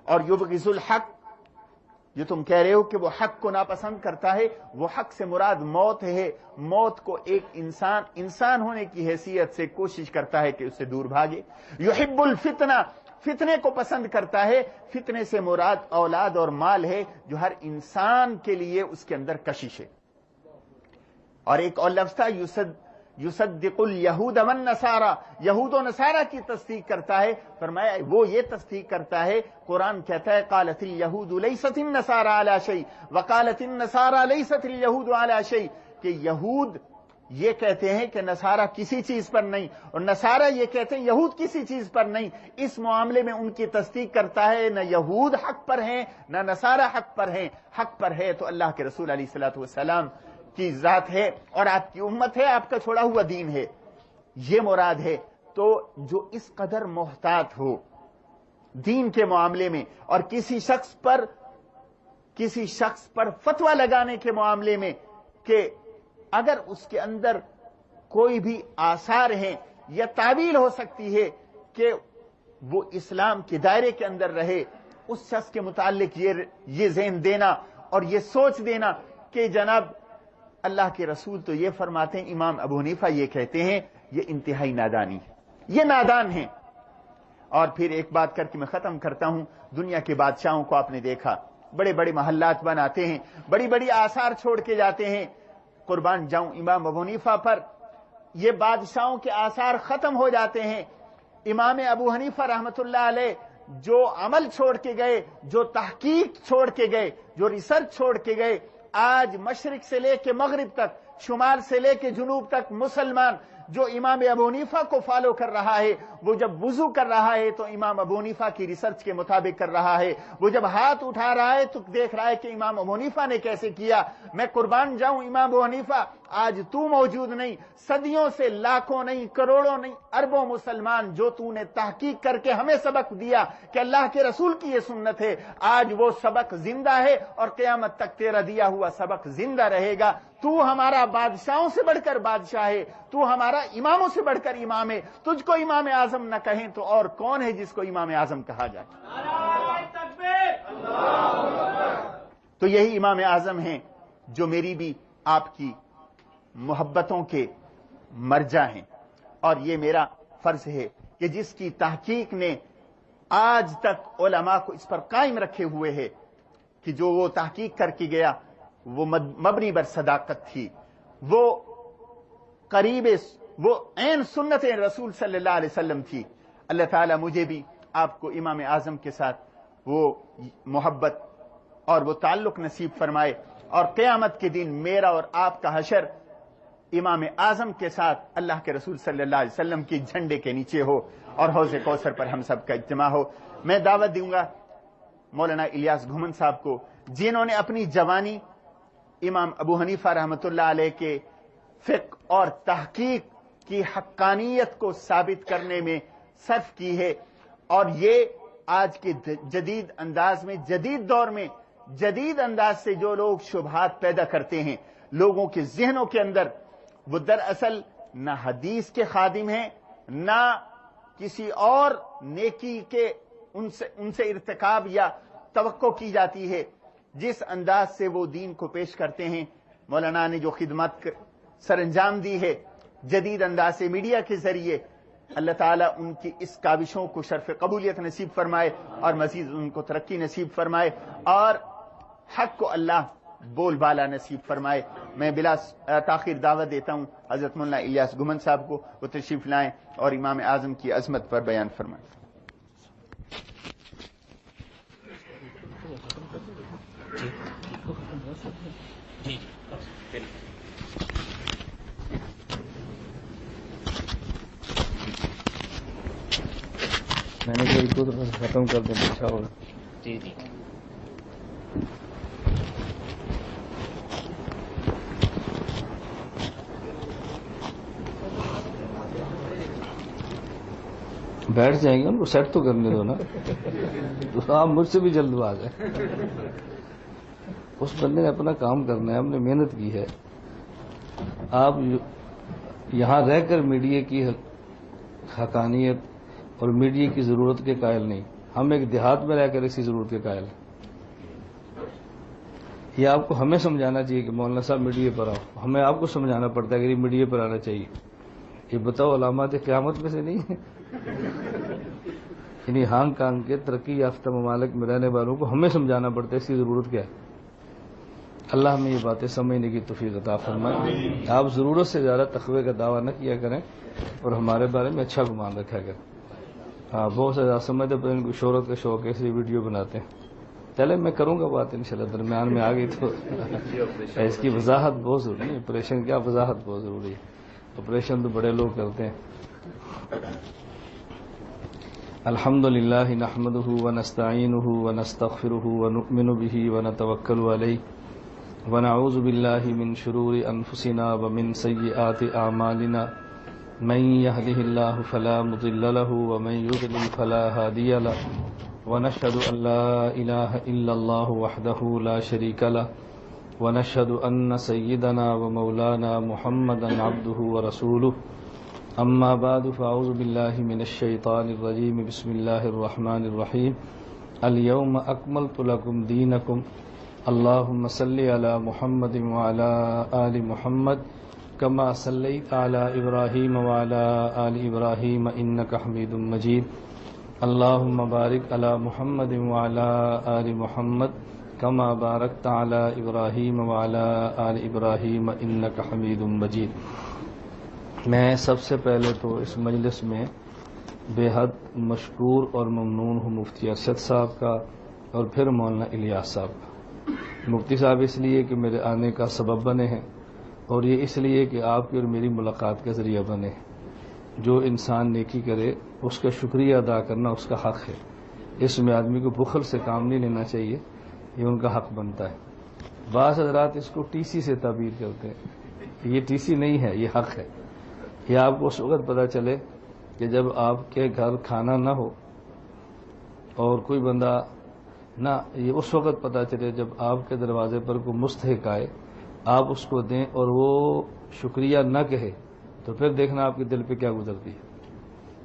اور یبغض الحق، جو تم کہہ رہے ہو کہ وہ حق کو ناپسند کرتا ہے، وہ حق سے مراد موت ہے۔ موت کو ایک انسان ہونے کی حیثیت سے کوشش کرتا ہے کہ اس سے دور بھاگے۔ یحب الفتنہ، فتنے کو پسند کرتا ہے۔ فتنے سے مراد اولاد اور مال ہے، جو ہر انسان کے لیے اس کے اندر کشش ہے۔ اور ایک اور لفظ تھا یصدق الیہود والنصارى، یہود و نصارہ کی تصدیق کرتا ہے۔ فرمایا وہ یہ تصدیق کرتا ہے، قرآن کہتا ہے قالت الیہود لیست النصارى علی شیء وقالت النصارى لیست الیہود علی شیء، کہ یہود یہ کہتے ہیں کہ نصارہ کسی چیز پر نہیں، اور نصارہ یہ کہتے ہیں یہود کسی چیز پر نہیں۔ اس معاملے میں ان کی تصدیق کرتا ہے، نہ یہود حق پر ہیں نہ نصارہ حق پر ہیں۔ حق پر ہے تو اللہ کے رسول علیہ الصلوۃ والسلام کی ذات ہے، اور آپ کی امت ہے، آپ کا چھوڑا ہوا دین ہے، یہ مراد ہے۔ تو جو اس قدر محتاط ہو دین کے معاملے میں، اور کسی شخص پر فتویٰ لگانے کے معاملے میں، کہ اگر اس کے اندر کوئی بھی آثار ہیں یا تعویل ہو سکتی ہے کہ وہ اسلام کے دائرے کے اندر رہے، اس شخص کے متعلق یہ ذہن دینا اور یہ سوچ دینا کہ جناب اللہ کے رسول تو یہ فرماتے ہیں، امام ابو حنیفہ یہ کہتے ہیں، یہ انتہائی نادانی ہے، یہ نادان ہیں۔ اور پھر ایک بات کر کے میں ختم کرتا ہوں، دنیا کے بادشاہوں کو آپ نے دیکھا، بڑے بڑے محلات بناتے ہیں، بڑی بڑی آثار چھوڑ کے جاتے ہیں۔ قربان جاؤں امام ابو حنیفہ پر، یہ بادشاہوں کے آثار ختم ہو جاتے ہیں۔ امام ابو حنیفہ رحمت اللہ علیہ جو عمل چھوڑ کے گئے، جو تحقیق چھوڑ کے گئے، جو ریسرچ چھوڑ کے گئے، آج مشرق سے لے کے مغرب تک، شمال سے لے کے جنوب تک مسلمان جو امام ابو حنیفہ کو فالو کر رہا ہے، وہ جب وضو کر رہا ہے تو امام ابو حنیفہ کی ریسرچ کے مطابق کر رہا ہے، وہ جب ہاتھ اٹھا رہا ہے تو دیکھ رہا ہے کہ امام ابو حنیفہ نے کیسے کیا۔ میں قربان جاؤں امام ابو حنیفہ، آج تو موجود نہیں، صدیوں سے لاکھوں نہیں، کروڑوں نہیں، اربوں مسلمان جو تو نے تحقیق کر کے ہمیں سبق دیا کہ اللہ کے رسول کی یہ سنت ہے، آج وہ سبق زندہ ہے اور قیامت تک تیرا دیا ہوا سبق زندہ رہے گا۔ تو ہمارا بادشاہوں سے بڑھ کر بادشاہ ہے، تو ہمارا اماموں سے بڑھ کر امام ہے۔ تجھ کو امام اعظم نہ کہیں تو اور کون ہے جس کو امام اعظم کہا جائے؟ تو یہی امام اعظم ہیں جو میری بھی آپ کی محبتوں کے مرجع ہیں، اور یہ میرا فرض ہے کہ جس کی تحقیق نے آج تک علماء کو اس پر قائم رکھے ہوئے ہے کہ جو وہ تحقیق کر کے گیا وہ مبنی بر صداقت تھی، وہ وہ عین سنت رسول صلی اللہ علیہ وسلم تھی۔ اللہ تعالیٰ مجھے بھی آپ کو امام اعظم کے ساتھ وہ محبت اور وہ تعلق نصیب فرمائے، اور قیامت کے دن میرا اور آپ کا حشر امام اعظم کے ساتھ اللہ کے رسول صلی اللہ علیہ وسلم کی جھنڈے کے نیچے ہو، اور حوض کوثر پر ہم سب کا اجتماع ہو۔ میں دعوت دوں گا مولانا الیاس گھومن صاحب کو، جنہوں نے اپنی جوانی امام ابو حنیفہ رحمۃ اللہ علیہ کے فقہ اور تحقیق کی حقانیت کو ثابت کرنے میں صرف کی ہے، اور یہ آج کے جدید انداز میں، جدید دور میں جدید انداز سے جو لوگ شبہات پیدا کرتے ہیں لوگوں کے ذہنوں کے اندر، وہ دراصل نہ حدیث کے خادم ہیں، نہ کسی اور نیکی کے ان سے ارتکاب یا توقع کی جاتی ہے۔ جس انداز سے وہ دین کو پیش کرتے ہیں، مولانا نے جو خدمت سر انجام دی ہے جدید انداز سے میڈیا کے ذریعے، اللہ تعالیٰ ان کی اس کاوشوں کو شرف قبولیت نصیب فرمائے اور مزید ان کو ترقی نصیب فرمائے، اور حق کو اللہ بول بالا نصیب فرمائے. میں بلا تاخیر دعوت دیتا ہوں حضرت مولانا الیاس گمن صاحب کو، وہ تشریف لائیں اور امام اعظم کی عظمت پر بیان فرمائیں. میں نے کوئی ختم کر دیں اچھا ہوگا. جی جی بیٹھ جائیں گے، ان کو سیٹ تو کرنے دو نا. تو آپ مجھ سے بھی جلد باز ہیں. اس بندے نے اپنا کام کرنا ہے، ہم نے محنت کی ہے. آپ یہاں رہ کر میڈیا کی حقانیت اور میڈیا کی ضرورت کے قائل نہیں. ہم ایک دیہات میں رہ کر اسی ضرورت کے قائل ہیں. یہ آپ کو ہمیں سمجھانا چاہیے کہ مولانا صاحب میڈیا پر آؤ. ہمیں آپ کو سمجھانا پڑتا ہے کہ یہ میڈیا پر آنا چاہیے. یہ بتاؤ علامات قیامت میں سے نہیں ہے. یعنی ہانگ کانگ کے ترقی یافتہ ممالک میں رہنے والوں کو ہمیں سمجھانا پڑتا ہے اس کی ضرورت کیا ہے. اللہ ہمیں یہ باتیں سمجھنے کی توفیق عطا فرمائے. آپ ضرورت سے زیادہ تقوی کا دعویٰ نہ کیا کریں اور ہمارے بارے میں اچھا گمان رکھا کریں. بہت سے زیادہ سمجھتے پر ان کو شہرت کا شوق ہے اس لیے ویڈیو بناتے ہیں. چلے میں کروں گا بات انشاءاللہ، درمیان میں آ گئی تو اس کی وضاحت بہت ضروری ہے. آپریشن کیا وضاحت بہت ضروری ہے. آپریشن تو بڑے لوگ کرتے ہیں. الحمد للہ نحمدہ ونستعینہ ونستغفرہ ونؤمن بہ ونتوکل علیہ ونعوذ باللہ من شرور انفسنا ومن سیئات اعمالنا من یهده اللہ فلا مضل له ومن یضلل فلا ہادی له ونشهد ان لا الہ الا اللہ وحدہ لا شریک له ونشهد ان سیدنا ومولانا محمدا عبدہ ورسولہ. اما بعد فاعوذ باللہ من الشیطان الرجیم. بسم اللہ الرحمن الرحیم. اليوم اکملت لکم دینکم. اللہم صلی علی محمد وعلی آل محمد کما صلیت علی ابراہیم وعلی آل ابراہیم انک حمید مجید. اللہم بارک علی محمد وعلی آل محمد کما بارکت علی ابراہیم وعلی آل ابراہیم انک حمید مجید. میں سب سے پہلے تو اس مجلس میں بے حد مشکور اور ممنون ہوں مفتی ارشد صاحب کا اور پھر مولانا الیاس صاحب کا. مفتی صاحب اس لیے کہ میرے آنے کا سبب بنے ہیں اور یہ اس لیے کہ آپ کی اور میری ملاقات کا ذریعہ بنے. جو انسان نیکی کرے اس کا شکریہ ادا کرنا اس کا حق ہے. اس میں آدمی کو بخل سے کام نہیں لینا چاہیے، یہ ان کا حق بنتا ہے. بعض حضرات اس کو ٹی سی سے تعبیر کرتے ہیں. یہ ٹی سی نہیں ہے، یہ حق ہے. یہ آپ کو اس وقت پتہ چلے کہ جب آپ کے گھر کھانا نہ ہو اور کوئی بندہ نہ، یہ اس وقت پتہ چلے جب آپ کے دروازے پر کوئی مستحق آئے، آپ اس کو دیں اور وہ شکریہ نہ کہے تو پھر دیکھنا آپ کے دل پہ کیا گزرتی ہے.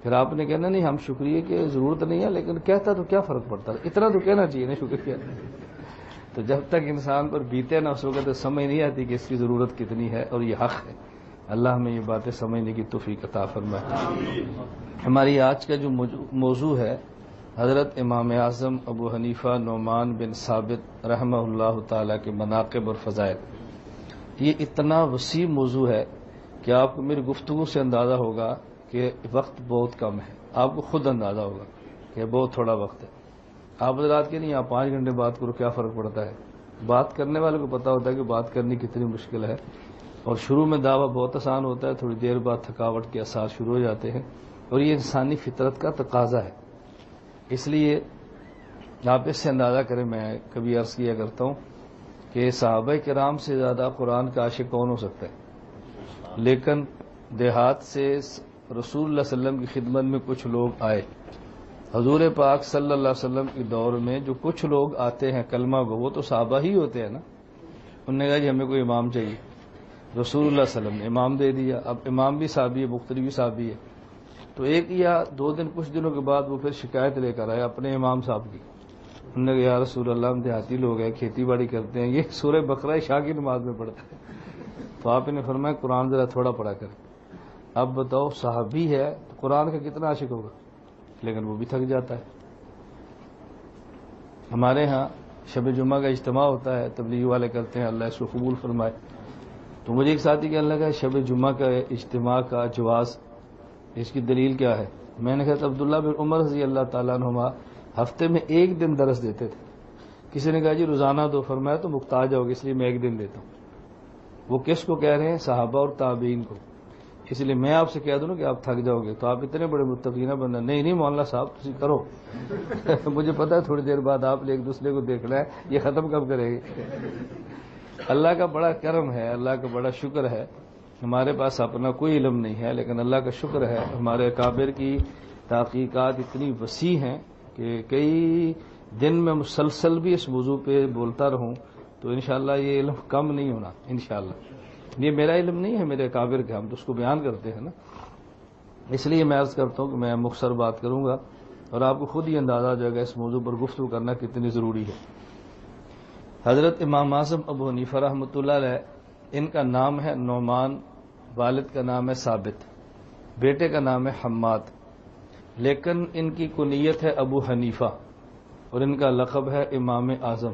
پھر آپ نے کہنا نہیں ہم شکریہ کی ضرورت نہیں ہے، لیکن کہتا تو کیا فرق پڑتا ہے، اتنا تو کہنا چاہیے نا شکریہ. تو جب تک انسان پر بیتے نا اس وقت سمجھ نہیں آتی کہ اس کی ضرورت کتنی ہے اور یہ حق ہے. اللہ ہمیں یہ باتیں سمجھنے کی توفیق عطا فرمائے. ہماری آج کا جو موضوع ہے حضرت امام اعظم ابو حنیفہ نعمان بن ثابت رحمہ اللہ تعالیٰ کے مناقب اور فضائل. یہ اتنا وسیع موضوع ہے کہ آپ کو میری گفتگو سے اندازہ ہوگا کہ وقت بہت کم ہے. آپ کو خود اندازہ ہوگا کہ بہت تھوڑا وقت ہے. آپ حضرات کے نہیں آپ 5 گھنٹے بات کرو کیا فرق پڑتا ہے. بات کرنے والے کو پتا ہوتا ہے کہ بات کرنی کتنی مشکل ہے اور شروع میں دعویٰ بہت آسان ہوتا ہے، تھوڑی دیر بعد تھکاوٹ کے اثار شروع ہو جاتے ہیں اور یہ انسانی فطرت کا تقاضا ہے. اس لیے آپ اس سے اندازہ کریں، میں کبھی عرض کیا کرتا ہوں کہ صحابہ کرام سے زیادہ قرآن کا عاشق کون ہو سکتا ہے. لیکن دیہات سے رسول اللہ صلی اللہ علیہ وسلم کی خدمت میں کچھ لوگ آئے. حضور پاک صلی اللہ علیہ وسلم کے دور میں جو کچھ لوگ آتے ہیں کلمہ کو، وہ تو صحابہ ہی ہوتے ہیں نا. انہوں نے کہا جی ہمیں کوئی امام چاہیے. رسول اللہ صلی اللہ علیہ وسلم نے امام دے دیا. اب امام بھی صحابی ہے، مختلف بھی صحابی ہے. تو ایک یا 2 دن کچھ دنوں کے بعد وہ پھر شکایت لے کر آئے اپنے امام صاحب کی. انہوں نے کہا یا رسول اللہ ہم دیہاتی لوگ ہیں، کھیتی باڑی کرتے ہیں، یہ سورہ بقرہ شاہ کی نماز میں پڑھتا ہے. تو آپ نے فرمایا قرآن ذرا تھوڑا پڑھا کریں. اب بتاؤ صحابی ہے تو قرآن کا کتنا عاشق ہوگا، لیکن وہ بھی تھک جاتا ہے. ہمارے ہاں شب جمعہ کا اجتماع ہوتا ہے، تبلیغ والے کرتے ہیں، اللہ اس کو قبول فرمائے. تو مجھے ایک ساتھی کہنے لگا شب جمعہ کا اجتماع کا جواز، اس کی دلیل کیا ہے؟ میں نے کہا عبداللہ بن عمر رضی اللہ تعالیٰ عنہما ہفتے میں ایک دن درس دیتے تھے. کسی نے کہا جی روزانہ دو، فرمایا تو محتاج ہوگے اس لیے میں ایک دن دیتا ہوں. وہ کس کو کہہ رہے ہیں؟ صحابہ اور تابعین کو. اس لیے میں آپ سے کہہ دوں نا کہ آپ تھک جاؤ گے تو آپ اتنے بڑے متقین بننا. نہیں مولانا صاحب تسی کرو. مجھے پتا ہے تھوڑی دیر بعد آپ نے ایک دوسرے کو دیکھنا ہے یہ ختم کب کرے گی. اللہ کا بڑا کرم ہے، اللہ کا بڑا شکر ہے. ہمارے پاس اپنا کوئی علم نہیں ہے، لیکن اللہ کا شکر ہے ہمارے اکابر کی تحقیقات اتنی وسیع ہیں کہ کئی دن میں مسلسل بھی اس موضوع پہ بولتا رہوں تو انشاءاللہ یہ علم کم نہیں ہونا انشاءاللہ. یہ میرا علم نہیں ہے، میرے اکابر کا، ہم تو اس کو بیان کرتے ہیں نا. اس لیے میں عرض کرتا ہوں کہ میں مختصر بات کروں گا اور آپ کو خود ہی اندازہ ہو جائے گا اس موضوع پر گفتگو کرنا کتنی ضروری ہے. حضرت امام اعظم ابو حنیفہ رحمۃ اللہ علیہ، ان کا نام ہے نعمان، والد کا نام ہے ثابت، بیٹے کا نام ہے حماد، لیکن ان کی کنیت ہے ابو حنیفہ اور ان کا لقب ہے امام اعظم.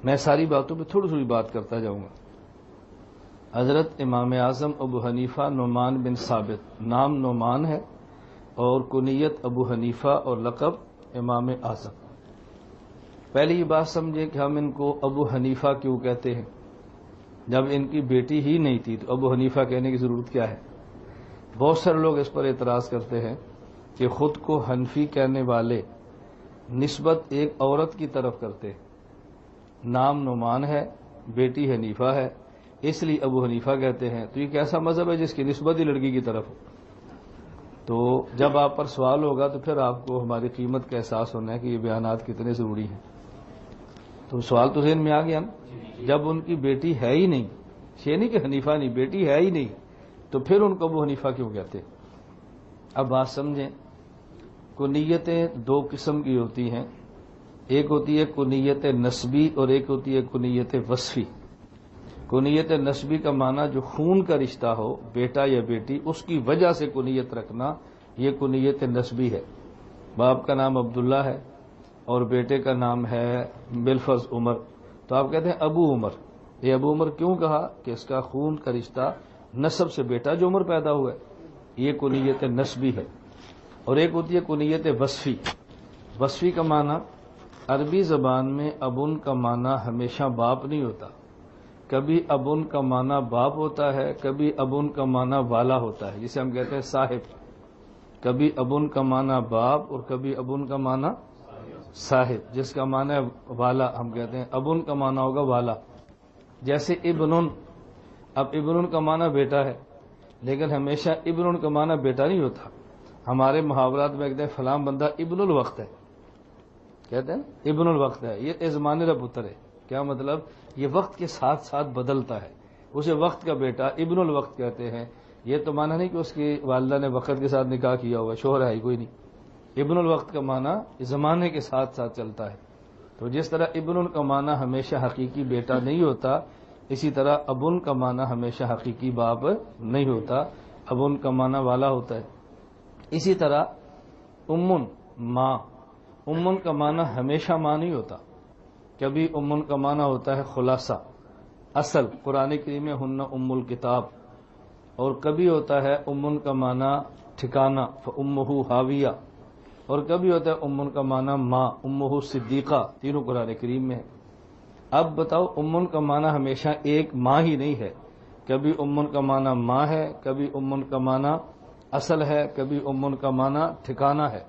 میں ساری باتوں پہ تھوڑی تھوڑی بات کرتا جاؤں گا. حضرت امام اعظم ابو حنیفہ نعمان بن ثابت، نام نعمان ہے اور کنیت ابو حنیفہ اور لقب امام اعظم. پہلی یہ بات سمجھے کہ ہم ان کو ابو حنیفہ کیوں کہتے ہیں؟ جب ان کی بیٹی ہی نہیں تھی تو ابو حنیفہ کہنے کی ضرورت کیا ہے؟ بہت سارے لوگ اس پر اعتراض کرتے ہیں کہ خود کو حنفی کہنے والے نسبت ایک عورت کی طرف کرتے ہیں. نام نعمان ہے، بیٹی حنیفہ ہے، اس لیے ابو حنیفہ کہتے ہیں. تو یہ کیسا مذہب ہے جس کی نسبت ہی لڑکی کی طرف ہو؟ تو جب آپ پر سوال ہوگا تو پھر آپ کو ہماری قیمت کا احساس ہونا ہے کہ یہ بیانات کتنے ضروری ہیں. تو سوال تو ذہن میں آ گیا نا. جب ان کی بیٹی ہے ہی نہیں، یہ نہیں کہ حنیفہ نہیں، بیٹی ہے ہی نہیں، تو پھر ان کو ابو حنیفہ کیوں کہتے؟ اب بات سمجھیں. کنیتیں دو قسم کی ہوتی ہیں، ایک ہوتی ہے کنیت نسبی اور ایک ہوتی ہے کنیت وصفی. کنیت نسبی کا معنی جو خون کا رشتہ ہو، بیٹا یا بیٹی، اس کی وجہ سے کنیت رکھنا، یہ کنیت نسبی ہے. باپ کا نام عبداللہ ہے اور بیٹے کا نام ہے بالفرض عمر، تو آپ کہتے ہیں ابو عمر. یہ ابو عمر کیوں کہا؟ کہ اس کا خون کا رشتہ نسب سے بیٹا جو عمر پیدا ہوا ہے، یہ کنیت نسبی ہے. اور ایک ہوتی ہے کنیت وصفی. وصفی کا معنی عربی زبان میں ابن کا معنی ہمیشہ باپ نہیں ہوتا. کبھی ابن کا معنی باپ ہوتا ہے، کبھی ابن کا معنی والا ہوتا ہے، جسے ہم کہتے ہیں صاحب. کبھی ابن کا معنی باپ اور کبھی ابن کا معنی صاحب، جس کا معنی والا ہم کہتے ہیں. ابن کا معنی ہوگا والا. جیسے ابن، اب ابن کا معنی بیٹا ہے، لیکن ہمیشہ ابن کا معنی بیٹا نہیں ہوتا. ہمارے محاورات میں کہتے ہیں فلاں بندہ ابن الوقت ہے، کہتے ہیں ابن الوقت ہے، یہ ازمان را پتر ہے. کیا مطلب؟ یہ وقت کے ساتھ ساتھ بدلتا ہے، اسے وقت کا بیٹا ابن الوقت کہتے ہیں. یہ تو معنی نہیں کہ اس کی والدہ نے وقت کے ساتھ نکاح کیا ہوا، شوہر ہے کوئی نہیں. ابن الوقت کا معنی زمانے کے ساتھ ساتھ چلتا ہے. تو جس طرح ابن کا معنی ہمیشہ حقیقی بیٹا نہیں ہوتا، اسی طرح ابن کا معنی ہمیشہ حقیقی باپ نہیں ہوتا، ابن کا معنی والا ہوتا ہے. اسی طرح امن ماں، امن کا معنی ہمیشہ ماں نہیں ہوتا. کبھی امن کا معنی ہوتا ہے خلاصہ، اصل. قرآن کریم میں ہن ام الکتاب. اور کبھی ہوتا ہے امن کا معنی ٹھکانہ، فامہ حاویہ. اور کبھی ہوتا ہے امن کا معنی ماں، امہ صدیقہ. تینوں قرآن کریم میں ہے. اب بتاؤ، امن کا معنی ہمیشہ ایک ماں ہی نہیں ہے. کبھی امن کا معنی ماں ہے، کبھی امن کا معنی اصل ہے، کبھی امن کا معنی ٹھکانہ ہے.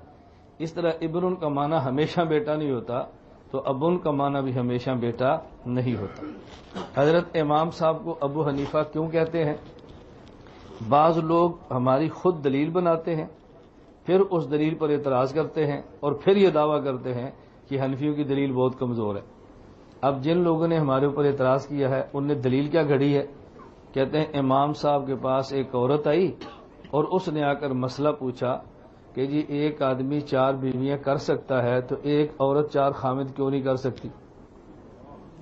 اس طرح ابن کا معنی ہمیشہ بیٹا نہیں ہوتا، تو ابن کا معنی بھی ہمیشہ بیٹا نہیں ہوتا. حضرت امام صاحب کو ابو حنیفہ کیوں کہتے ہیں؟ بعض لوگ ہماری خود دلیل بناتے ہیں، پھر اس دلیل پر اعتراض کرتے ہیں اور پھر یہ دعویٰ کرتے ہیں کہ حنفیوں کی دلیل بہت کمزور ہے. اب جن لوگوں نے ہمارے اوپر اعتراض کیا ہے ان نے دلیل کیا گھڑی ہے؟ کہتے ہیں امام صاحب کے پاس ایک عورت آئی اور اس نے آ کر مسئلہ پوچھا کہ جی ایک آدمی 4 بیویاں کر سکتا ہے تو ایک عورت 4 خامد کیوں نہیں کر سکتی؟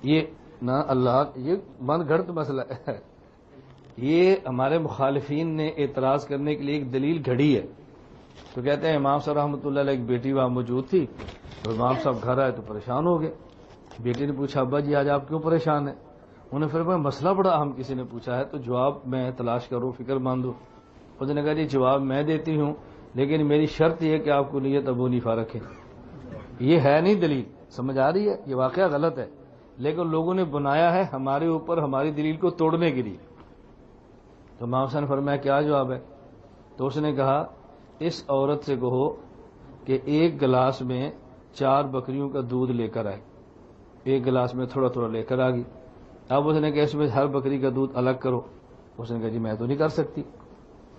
یہ نہ اللہ، یہ من گھڑت مسئلہ ہے. یہ ہمارے مخالفین نے اعتراض کرنے کے لیے ایک دلیل گھڑی ہے. تو کہتے ہیں امام صاحب رحمۃ اللہ علیہ ایک بیٹی وہاں موجود تھی، تو امام صاحب گھر آئے تو پریشان ہو گئے بیٹی نے پوچھا ابا جی آج آپ کیوں پریشان ہیں؟ انہیں فرمایا مسئلہ بڑا اہم کسی نے پوچھا ہے تو جواب میں تلاش کروں، فکر مند ہوں۔ اس نے کہا جی جواب میں دیتی ہوں لیکن میری شرط یہ کہ آپ کو نیت ابو حنیفہ رکھیں۔ یہ ہے نہیں دلیل، سمجھ آ رہی ہے؟ یہ واقعہ غلط ہے لیکن لوگوں نے بنایا ہے ہمارے اوپر ہماری دلیل کو توڑنے کے لیے۔ تو امام حسن نے فرمایا کیا جواب ہے؟ تو اس نے کہا اس عورت سے کہو کہ ایک گلاس میں 4 بکریوں کا دودھ لے کر آئے، ایک گلاس میں تھوڑا تھوڑا لے کر آ گئی۔ اب اس نے کہا اس میں ہر بکری کا دودھ الگ کرو۔ اس نے کہا جی میں تو نہیں کر سکتی۔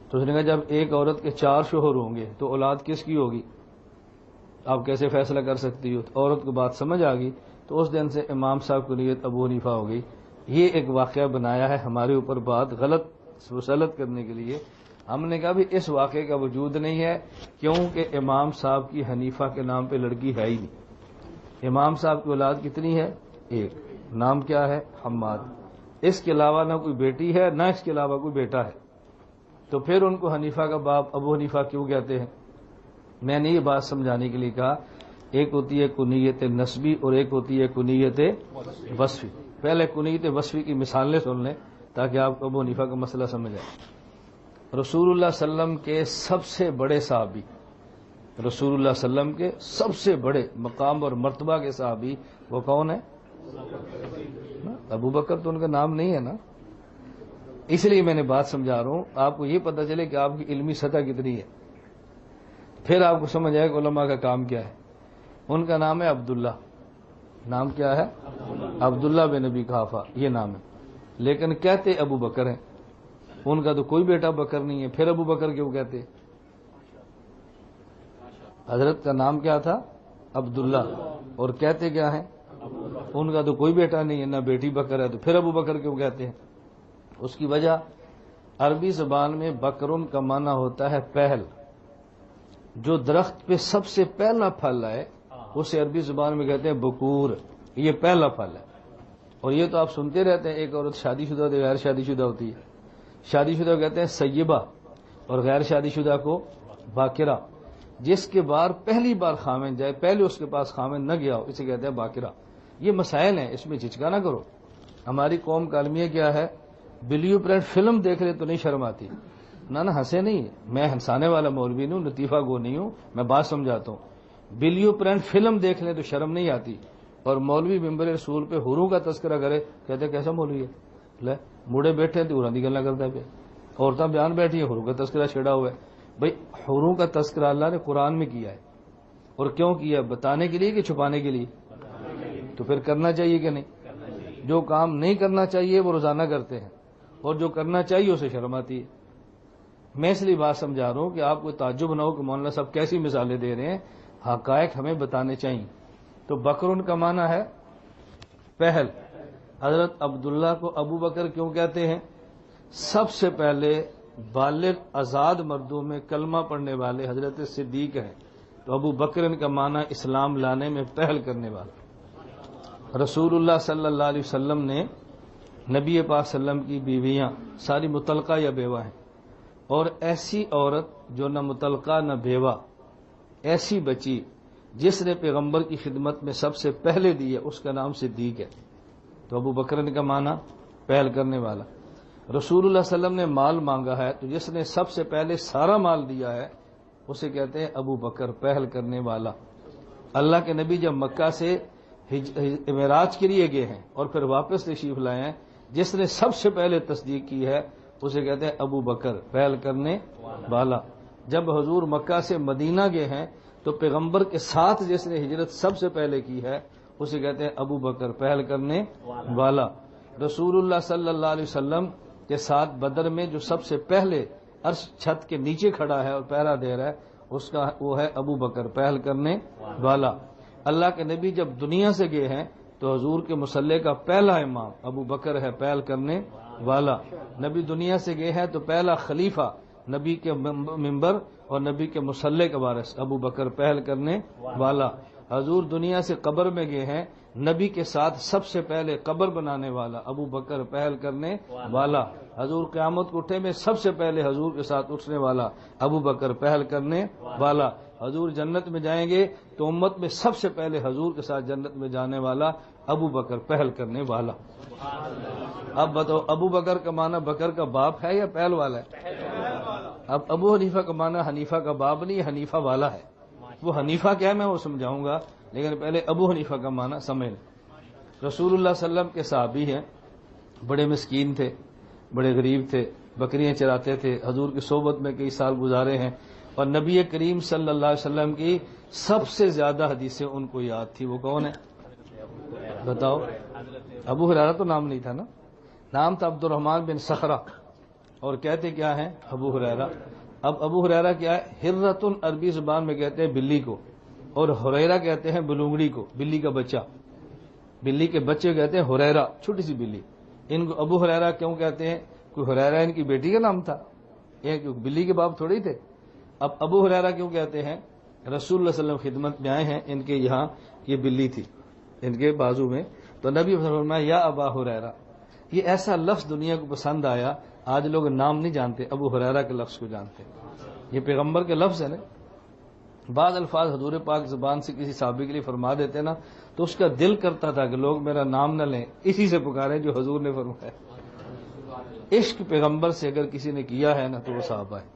تو اس نے کہا جب ایک عورت کے 4 شوہر ہوں گے تو اولاد کس کی ہوگی؟ آپ کیسے فیصلہ کر سکتی ہو؟ تو عورت کو بات سمجھ آ گئی، تو اس دن سے امام صاحب کو نیت ابو حنیفہ ہو گئی۔ یہ ایک واقعہ بنایا ہے ہمارے اوپر بات غلط مسلط کرنے کے لیے۔ ہم نے کہا بھی اس واقعے کا وجود نہیں ہے کیونکہ امام صاحب کی حنیفہ کے نام پہ لڑکی ہے ہی نہیں۔ امام صاحب کی اولاد کتنی ہے؟ ایک، نام کیا ہے؟ حماد۔ اس کے علاوہ نہ کوئی بیٹی ہے نہ اس کے علاوہ کوئی بیٹا ہے، تو پھر ان کو حنیفہ کا باپ ابو حنیفہ کیوں کہتے ہیں؟ میں نے یہ بات سمجھانے کے لیے کہا ایک ہوتی ہے کنیت نسبی اور ایک ہوتی ہے کنیت وصفی۔ پہلے کنیت وصفی کی مثالیں سن لیں تاکہ آپ کو ابو حنیفہ کا مسئلہ سمجھ آئے۔ رسول اللہ صلی اللہ علیہ وسلم کے سب سے بڑے صحابی، رسول اللہ صلی اللہ علیہ وسلم کے سب سے بڑے مقام اور مرتبہ کے صحابی وہ کون ہیں؟ ابو بکر۔ تو ان کا نام نہیں ہے نا، اس لیے میں نے بات سمجھا رہا ہوں آپ کو یہ پتہ چلے کہ آپ کی علمی سطح کتنی ہے، پھر آپ کو سمجھ آئے کہ علماء کا کام کیا ہے۔ ان کا نام ہے عبداللہ۔ نام کیا ہے؟ عبداللہ بن نبی قحافہ، یہ نام ہے، لیکن کہتے ابو بکر ہیں۔ ان کا تو کوئی بیٹا بکر نہیں ہے، پھر ابو بکر کیوں کہتے؟ حضرت کا نام کیا تھا؟ عبداللہ، اور کہتے کیا ہیں؟ ان کا تو کوئی بیٹا نہیں ہے نہ بیٹی بکر ہے، تو پھر ابو بکر کیوں کہتے ہیں؟ اس کی وجہ عربی زبان میں بکرن کا معنی ہوتا ہے پہل، جو درخت پہ سب سے پہلا پھل ہے اسے عربی زبان میں کہتے ہیں بکور، یہ پہلا پھل ہے۔ اور یہ تو آپ سنتے رہتے ہیں ایک عورت شادی شدہ ہوتی ہے، غیر شادی شدہ ہوتی ہے۔ شادی شدہ کہتے ہیں سیبہ اور غیر شادی شدہ کو باکرہ۔ جس کے بار پہلی بار خامن جائے، پہلے اس کے پاس خامن نہ گیا ہو، اسے کہتے ہیں باکرہ۔ یہ مسائل ہیں، اس میں جھجکا نہ کرو۔ ہماری قوم کا المیہ کیا ہے؟ بلیو پرنٹ فلم دیکھ لے تو نہیں شرم آتی؟ نہ ہنسے نہیں، میں ہنسانے والا مولوی نہیں ہوں، لطیفہ گو نہیں ہوں، میں بات سمجھاتا ہوں۔ بلیو پرنٹ فلم دیکھ لیں تو شرم نہیں آتی، اور مولوی ممبر رسول پہ حوروں کا تذکرہ کرے، کہتے کیسا مولوی ہے؟ لے موڑے بیٹھے تو حوراں دی گلاں کردا ہے پیا، عورتاں بیان بیٹھی ہیں، حوروں کا تذکرہ چھیڑا ہوا ہے۔ بھئی حوروں کا تذکرہ اللہ نے قرآن میں کیا ہے، اور کیوں کیا؟ بتانے کے لیے کہ چھپانے کے لیے؟ تو پھر کرنا چاہیے کہ نہیں؟ جو کام نہیں کرنا چاہیے وہ روزانہ کرتے ہیں، اور جو کرنا چاہیے اسے شرم آتی ہے۔ میں اس لیے بات سمجھا رہا ہوں کہ آپ کو تعجب نہ ہو کہ مولانا صاحب کیسی مثالیں دے رہے ہیں، حقائق ہمیں بتانے چاہیے۔ تو بکر ان کا معنی ہے پہل۔ حضرت عبداللہ کو ابو بکر کیوں کہتے ہیں؟ سب سے پہلے بالغ آزاد مردوں میں کلمہ پڑھنے والے حضرت صدیق ہیں، تو ابو بکر ان کا معنی اسلام لانے میں پہل کرنے والا۔ رسول اللہ صلی اللہ علیہ وسلم نے نبی پاک صلی اللہ علیہ وسلم کی بیویاں ساری مطلقہ یا بیوہ ہیں، اور ایسی عورت جو نہ مطلقہ نہ بیوہ، ایسی بچی جس نے پیغمبر کی خدمت میں سب سے پہلے دی ہے، اس کا نام صدیق ہے۔ تو ابو بکر کا معنی پہل کرنے والا۔ رسول اللہ صلی اللہ علیہ وسلم نے مال مانگا ہے تو جس نے سب سے پہلے سارا مال دیا ہے اسے کہتے ہیں ابو بکر، پہل کرنے والا۔ اللہ کے نبی جب مکہ سے معراج کے لیے گئے ہیں اور پھر واپس تشریف لائے ہیں، جس نے سب سے پہلے تصدیق کی ہے اسے کہتے ہیں ابو بکر، پہل کرنے والا۔ جب حضور مکہ سے مدینہ گئے ہیں تو پیغمبر کے ساتھ جس نے ہجرت سب سے پہلے کی ہے اسے کہتے ہیں ابو بکر، پہل کرنے والا۔ رسول اللہ صلی اللہ علیہ وسلم کے ساتھ بدر میں جو سب سے پہلے عرش چھت کے نیچے کھڑا ہے اور پہرا دے رہا ہے اس کا وہ ہے ابو بکر، پہل کرنے والا۔ اللہ کے نبی جب دنیا سے گئے ہیں تو حضور کے مصلی کا پہلا امام ابو بکر ہے، پہل کرنے والا۔ نبی دنیا سے گئے ہیں تو پہلا خلیفہ نبی کے ممبر اور نبی کے مصلی کا وارث ابو بکر، پہل کرنے والا۔ حضور دنیا سے قبر میں گئے ہیں، نبی کے ساتھ سب سے پہلے قبر بنانے والا ابو بکر، پہل کرنے والا۔ حضور قیامت کو اٹھے میں سب سے پہلے حضور کے ساتھ اٹھنے والا ابو بکر، پہل کرنے والا۔ حضور جنت میں جائیں گے تو امت میں سب سے پہلے حضور کے ساتھ جنت میں جانے والا ابو بکر، پہل کرنے والا۔ اب بتاؤ ابو بکر کا معنی بکر کا باپ ہے یا پہل والا ہے؟ اب ابو حنیفہ کا معنی حنیفہ کا باپ نہیں، حنیفہ والا ہے۔ وہ حنیفہ کیا ہے میں وہ سمجھاؤں گا، لیکن پہلے ابو حنیفہ کا معنی سمجھ لیں۔ رسول اللہ صلی اللہ علیہ وسلم کے صحابی ہیں، بڑے مسکین تھے، بڑے غریب تھے، بکریاں چراتے تھے، حضور کی صحبت میں کئی سال گزارے ہیں، اور نبی کریم صلی اللہ علیہ وسلم کی سب سے زیادہ حدیثیں ان کو یاد تھی۔ وہ کون ہے بتاؤ؟ ابو ہریرہ تو نام نہیں تھا نا، نام تھا عبد الرحمن بن صخرہ، اور کہتے کیا ہیں ابو ہریرہ۔ اب ابو ہریرہ کیا ہے؟ ہرۃ عربی زبان میں کہتے ہیں بلی کو، اور ہریرہ کہتے ہیں بلونگڑی کو، بلی کا بچہ، بلی کے بچے کہتے ہیں ہریرہ، چھوٹی سی بلی۔ ان کو ابو ہریرہ کیوں کہتے ہیں؟ کوئی ہریرہ ان کی بیٹی کا نام تھا، یہ بلی کے باپ تھوڑی تھے۔ اب ابو ہریرہ کیوں کہتے ہیں؟ رسول اللہ صلی اللہ علیہ وسلم خدمت میں آئے ہیں، ان کے یہاں یہ بلی تھی ان کے بازو میں، تو نبی صلی اللہ علیہ وسلم نے فرمایا یا ابا ہریرہ۔ یہ ایسا لفظ دنیا کو پسند آیا، آج لوگ نام نہیں جانتے، ابو ہریرہ کے لفظ کو جانتے۔ یہ پیغمبر کے لفظ ہے نا، بعض الفاظ حضور پاک زبان سے کسی صحابی کے لیے فرما دیتے نا تو اس کا دل کرتا تھا کہ لوگ میرا نام نہ لیں، اسی سے پکاریں جو حضور نے فرمایا۔ عشق پیغمبر سے اگر کسی نے کیا ہے نا تو وہ صحابہ ہے،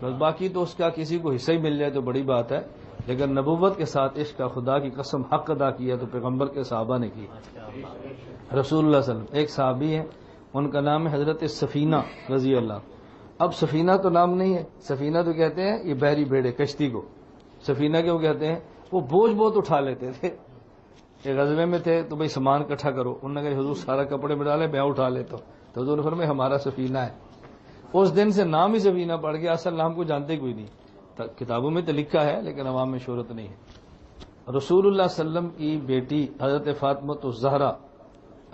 بس باقی تو اس کا کسی کو حصہ ہی مل جائے تو بڑی بات ہے، لیکن نبوت کے ساتھ عشق کا خدا کی قسم حق ادا کیا تو پیغمبر کے صحابہ نے کی۔ رسول اللہ صلی اللہ علیہ وسلم ایک صحابی ہے، ان کا نام ہے حضرت سفینہ رضی اللہ۔ اب سفینہ تو نام نہیں ہے، سفینہ تو کہتے ہیں یہ بحری بیڑے، کشتی کو سفینہ کیوں کہتے ہیں؟ وہ بوجھ بہت اٹھا لیتے تھے، ایک غزوے میں تھے تو بھائی سامان اکٹھا کرو، انہوں نے کہا حضور سارا کپڑے میں ڈالے میں اٹھا لیتا ہوں، تو حضور نے فرمایا ہمارا سفینہ ہے۔ اس دن سے نام ہی سفینہ پڑ گیا، اصل نام کو جانتے کوئی نہیں، کتابوں میں تو لکھا ہے لیکن عوام میں شہرت نہیں ہے۔ رسول اللہ صلی اللہ علیہ وسلم کی بیٹی حضرت فاطمہ الزہرا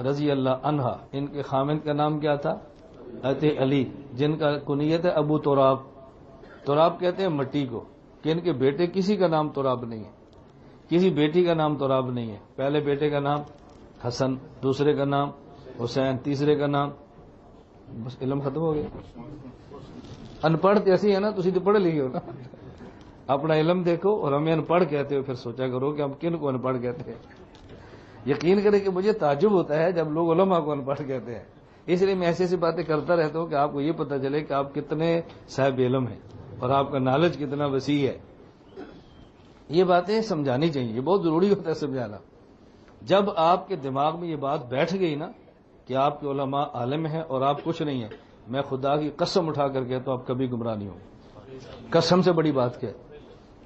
رضی اللہ عنہا، ان کے خامند کا نام کیا تھا؟ حضرت علی، جن کا کنیت ہے ابو تراب۔ تراب کہتے ہیں مٹی کو، کہ ان کے بیٹے کسی کا نام تراب نہیں ہے، کسی بیٹی کا نام تراب نہیں ہے۔ پہلے بیٹے کا نام حسن، دوسرے کا نام حسین، تیسرے کا نام، بس علم ختم ہو گیا۔ ان پڑھ ایسی ہے نا، تسی تو پڑھ لی ہو نا، اپنا علم دیکھو اور ہمیں ان پڑھ کہتے ہو، پھر سوچا کرو کہ ہم کن کو ان پڑھ کہتے ہیں۔ یقین کریں کہ مجھے تعجب ہوتا ہے جب لوگ علماء کو ان پڑھ کہتے ہیں، اس لیے میں ایسی ایسی باتیں کرتا رہتا ہوں کہ آپ کو یہ پتہ چلے کہ آپ کتنے صاحب علم ہیں اور آپ کا نالج کتنا وسیع ہے۔ یہ باتیں سمجھانی چاہیے، یہ بہت ضروری ہوتا ہے سمجھانا۔ جب آپ کے دماغ میں یہ بات بیٹھ گئی نا کہ آپ کے علماء عالم ہیں اور آپ کچھ نہیں ہیں، میں خدا کی قسم اٹھا کر کہتا ہوں آپ کبھی گمراہ نہیں ہوں۔ قسم سے بڑی بات کیا ہے؟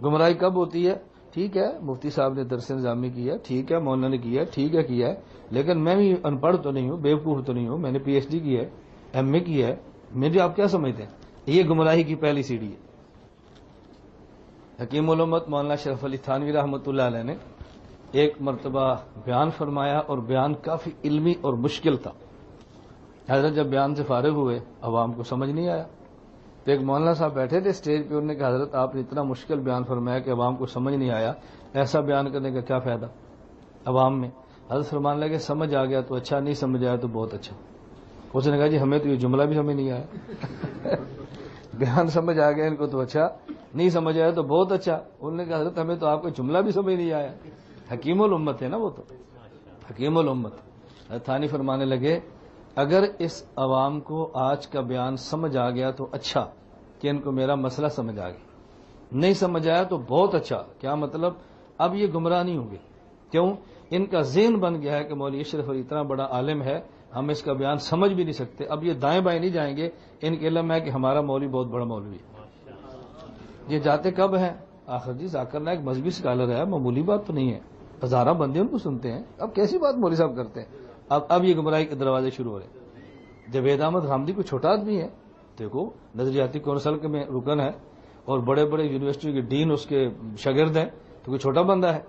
گمراہی کب ہوتی ہے؟ ٹھیک ہے مفتی صاحب نے درس نظامی کیا، ٹھیک ہے مولانا نے کیا، ٹھیک ہے کیا ہے، لیکن میں بھی ان پڑھ تو نہیں ہوں، بیوقوف تو نہیں ہوں، میں نے پی ایچ ڈی کی ہے، ایم اے کی ہے، میری آپ کیا سمجھتے ہیں؟ یہ گمراہی کی پہلی سیڑھی ہے۔ حکیم الامت مولانا شرف علی تھانوی رحمۃ اللہ علیہ نے ایک مرتبہ بیان فرمایا، اور بیان کافی علمی اور مشکل تھا۔ حضرت جب بیان سے فارغ ہوئے، عوام کو سمجھ نہیں آیا، تو ایک مولانا صاحب بیٹھے تھے اسٹیج پہ، انہوں نے کہا حضرت آپ نے اتنا مشکل بیان فرمایا کہ عوام کو سمجھ نہیں آیا، ایسا بیان کرنے کا کیا فائدہ عوام میں؟ حضرت فرمان لگے سمجھ آ گیا تو اچھا، نہیں سمجھ آیا تو بہت اچھا۔ اس نے کہا جی ہمیں تو یہ جملہ بھی سمجھ نہیں آیا بیان سمجھ آ گیا ان کو تو اچھا، نہیں سمجھ آیا تو بہت اچھا۔ انہوں نے کہا حضرت ہمیں تو آپ کا جملہ بھی سمجھ نہیں آیا۔ حکیم الامت ہے نا وہ، تو حکیم الامت۔ حضرت تھانی فرمانے لگے اگر اس عوام کو آج کا بیان سمجھ آ گیا تو اچھا کہ ان کو میرا مسئلہ سمجھ آ گیا، نہیں سمجھ آیا تو بہت اچھا۔ کیا مطلب؟ اب یہ گمراہ نہیں ہوں گے، کیوں؟ ان کا ذہن بن گیا ہے کہ مولوی اشرف علی اتنا بڑا عالم ہے، ہم اس کا بیان سمجھ بھی نہیں سکتے۔ اب یہ دائیں بائیں نہیں جائیں گے، ان کے علم ہے کہ ہمارا مولوی بہت بڑا مولوی ہے۔ یہ جاتے کب ہیں؟ آخر جی ذاکر نائک مذہبی اسکالر ہے، معمولی بات تو نہیں ہے، ہزارہ بندے ان کو سنتے ہیں، اب کیسی بات مولوی صاحب کرتے ہیں؟ اب یہ گمراہی کے دروازے شروع ہو رہے ہیں۔ جوید احمد غامدی کوئی چھوٹا آدمی ہے، دیکھو نظریاتی کونسل میں رکن ہے اور بڑے بڑے یونیورسٹی کے ڈین اس کے شاگرد ہیں، تو کوئی چھوٹا بندہ ہے؟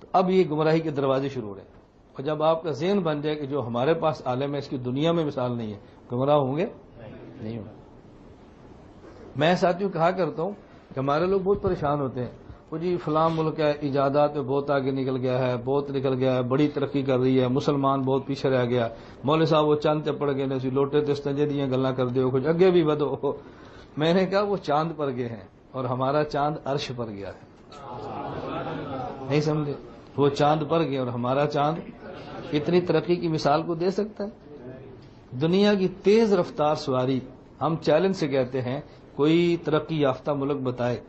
تو اب یہ گمراہی کے دروازے شروع ہو رہے ہیں۔ اور جب آپ کا ذہن بن جائے کہ جو ہمارے پاس عالم ہے اس کی دنیا میں مثال نہیں ہے، گمراہ ہوں گے؟ نہیں ہوں گے۔ میں ساتھیوں کہا کرتا ہوں کہ ہمارے لوگ بہت پریشان ہوتے ہیں، وہ جی فلاں ملک ہے ایجادات میں بہت آگے نکل گیا ہے، بہت نکل گیا ہے، بڑی ترقی کر رہی ہے، مسلمان بہت پیچھے رہ گیا، مولوی صاحب وہ چاند تے پڑ گئے نے، لوٹے تے استنجے دیاں گلاں کر دیو، کچھ اگے بھی ودو۔ میں نے کہا وہ چاند پر گئے ہیں، اور ہمارا چاند عرش پر گیا ہے. نہیں سمجھے؟ وہ چاند پر گیا اور ہمارا چاند اتنی ترقی کی مثال کو دے سکتا ہے. دنیا کی تیز رفتار سواری ہم چیلنج سے کہتے ہیں کوئی ترقی یافتہ ملک بتائے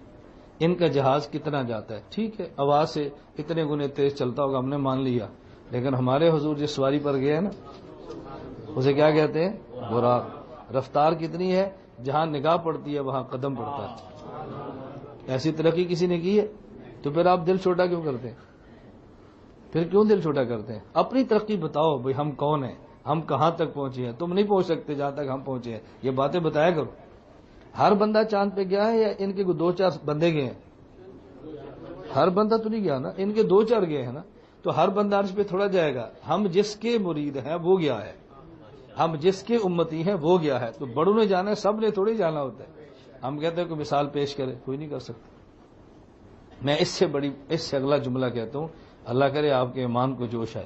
ان کا جہاز کتنا جاتا ہے. ٹھیک ہے، آواز سے اتنے گنے تیز چلتا ہوگا، ہم نے مان لیا، لیکن ہمارے حضور جس سواری پر گئے ہیں نا اسے کیا کہتے ہیں؟ براق. رفتار کتنی ہے؟ جہاں نگاہ پڑتی ہے وہاں قدم پڑتا ہے. ایسی ترقی کسی نے کی ہے؟ تو پھر آپ دل چھوٹا کیوں کرتے ہیں؟ پھر کیوں دل چھوٹا کرتے ہیں؟ اپنی ترقی بتاؤ بھئی، ہم کون ہیں، ہم کہاں تک پہنچے ہیں. تم نہیں پہنچ سکتے جہاں تک ہم پہنچے ہیں، یہ باتیں بتایا کرو. ہر بندہ چاند پہ گیا ہے یا ان کے 2-4 بندے گئے ہیں؟ ہر بندہ تو نہیں گیا نا، ان کے 2-4 گئے ہیں نا. تو ہر بندہ عرش پہ تھوڑا جائے گا. ہم جس کے مرید ہیں وہ گیا ہے، ہم جس کے امتی ہیں وہ گیا ہے. تو بڑوں نے جانا ہے، سب نے تھوڑی جانا ہوتا ہے. ہم کہتے ہیں کہ مثال پیش کرے، کوئی نہیں کر سکتا. میں اس سے اگلا جملہ کہتا ہوں، اللہ کرے آپ کے ایمان کو جوش ہے.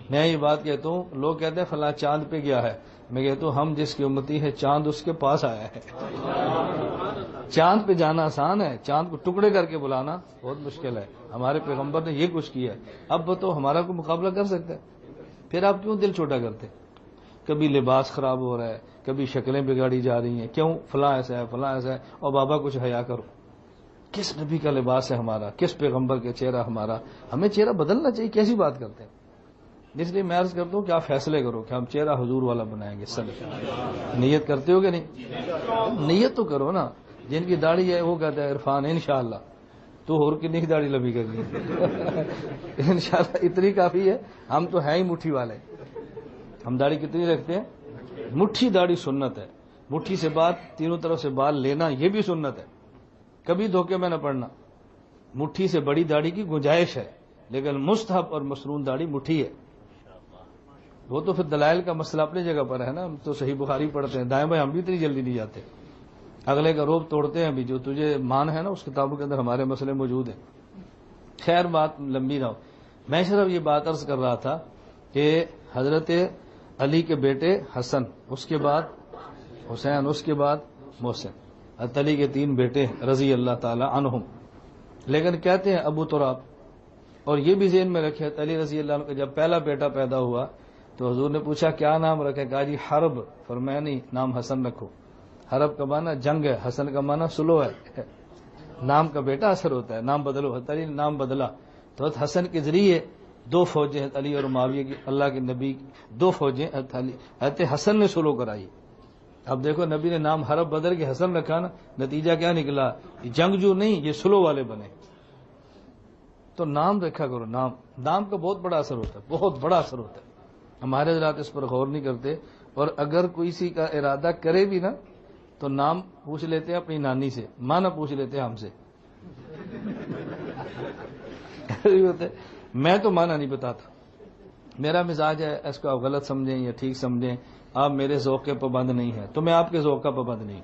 میں یہ بات کہتا ہوں، لوگ کہتے ہیں فلاں چاند پہ گیا ہے، میں کہتا ہوں ہم جس کی امتی ہے چاند اس کے پاس آیا ہے. چاند پہ جانا آسان ہے، چاند کو ٹکڑے کر کے بلانا بہت مشکل ہے. ہمارے پیغمبر نے یہ کچھ کیا ہے. اب تو ہمارا کوئی مقابلہ کر سکتا ہے؟ پھر آپ کیوں دل چھوٹا کرتے؟ کبھی لباس خراب ہو رہا ہے، کبھی شکلیں بگاڑی جا رہی ہیں، کیوں؟ فلاں ایسا ہے، فلاں ایسا ہے. اور بابا کچھ حیا کرو. کس نبی کا لباس ہے ہمارا؟ کس پیغمبر کا چہرہ ہمارا؟ ہمیں چہرہ بدلنا چاہیے. کیسی بات کرتے ہیں؟ اس لیے میں عرض کرتا ہوں کہ آپ فیصلے کرو کہ ہم چہرہ حضور والا بنائیں گے. سب نیت کرتے ہو کہ نہیں؟ نیت تو کرو نا. جن کی داڑھی ہے وہ کہتا ہے عرفان انشاءاللہ، تو اور کتنی کی داڑھی لمبی کرنی ہے؟ انشاءاللہ اتنی کافی ہے. ہم تو ہیں ہی مٹھی والے. ہم داڑھی کتنی رکھتے ہیں؟ مٹھی داڑھی سنت ہے. مٹھی سے بات تینوں طرف سے بال لینا یہ بھی سنت ہے. کبھی دھوکے میں نہ پڑنا. مٹھی سے بڑی داڑھی کی گنجائش ہے، لیکن مستحب اور مسنون داڑھی مٹھی ہے. وہ تو پھر دلائل کا مسئلہ اپنی جگہ پر ہے نا. ہم تو صحیح بخاری پڑھتے ہیں، دائیں بائیں ہم بھی اتنی جلدی نہیں جاتے. اگلے کا روب توڑتے ہیں بھی. جو تجھے مان ہے نا اس کتابوں کے اندر ہمارے مسئلے موجود ہیں. خیر بات لمبی نہ ہو. میں صرف یہ بات عرض کر رہا تھا کہ حضرت علی کے بیٹے حسن، اس کے بعد حسین، اس کے بعد محسن، حضرت علی کے 3 بیٹے رضی اللہ تعالی عنہم. لیکن کہتے ہیں ابو تراب، اور یہ بھی ذہن میں رکھے حضرت علی رضی اللہ عنہ کا جب پہلا بیٹا پیدا ہوا تو حضور نے پوچھا کیا نام رکھے؟ کہا جی حرب. فرمایا نہیں، نام حسن رکھو. حرب کا معنی جنگ ہے، حسن کا معنی سلو ہے. نام کا بیٹا اثر ہوتا ہے، نام بدلو. حضرت علی نے نام بدلا تو حضرت حسن کے ذریعے 2 فوجیں حضرت علی اور معاویہ کی، اللہ کے نبی 2 فوجیں حضرت حسن نے سلو کرائی. اب دیکھو نبی نے نام حرب بدل کے حسن رکھا نا، نتیجہ کیا نکلا؟ جنگجو نہیں، یہ سلو والے بنے. تو نام رکھا کرو. نام کا بہت بڑا اثر ہوتا ہے، بہت بڑا اثر ہوتا ہے. ہمارے حضرات اس پر غور نہیں کرتے، اور اگر کوئی سی کا ارادہ کرے بھی نا تو نام پوچھ لیتے ہیں اپنی نانی سے، ماں نہ پوچھ لیتے ہیں ہم سے. میں تو مانا نہیں بتاتا. میرا مزاج ہے، اس کو آپ غلط سمجھیں یا ٹھیک سمجھیں، آپ میرے ذوق کے پابند نہیں ہیں تو میں آپ کے ذوق کا پابند نہیں.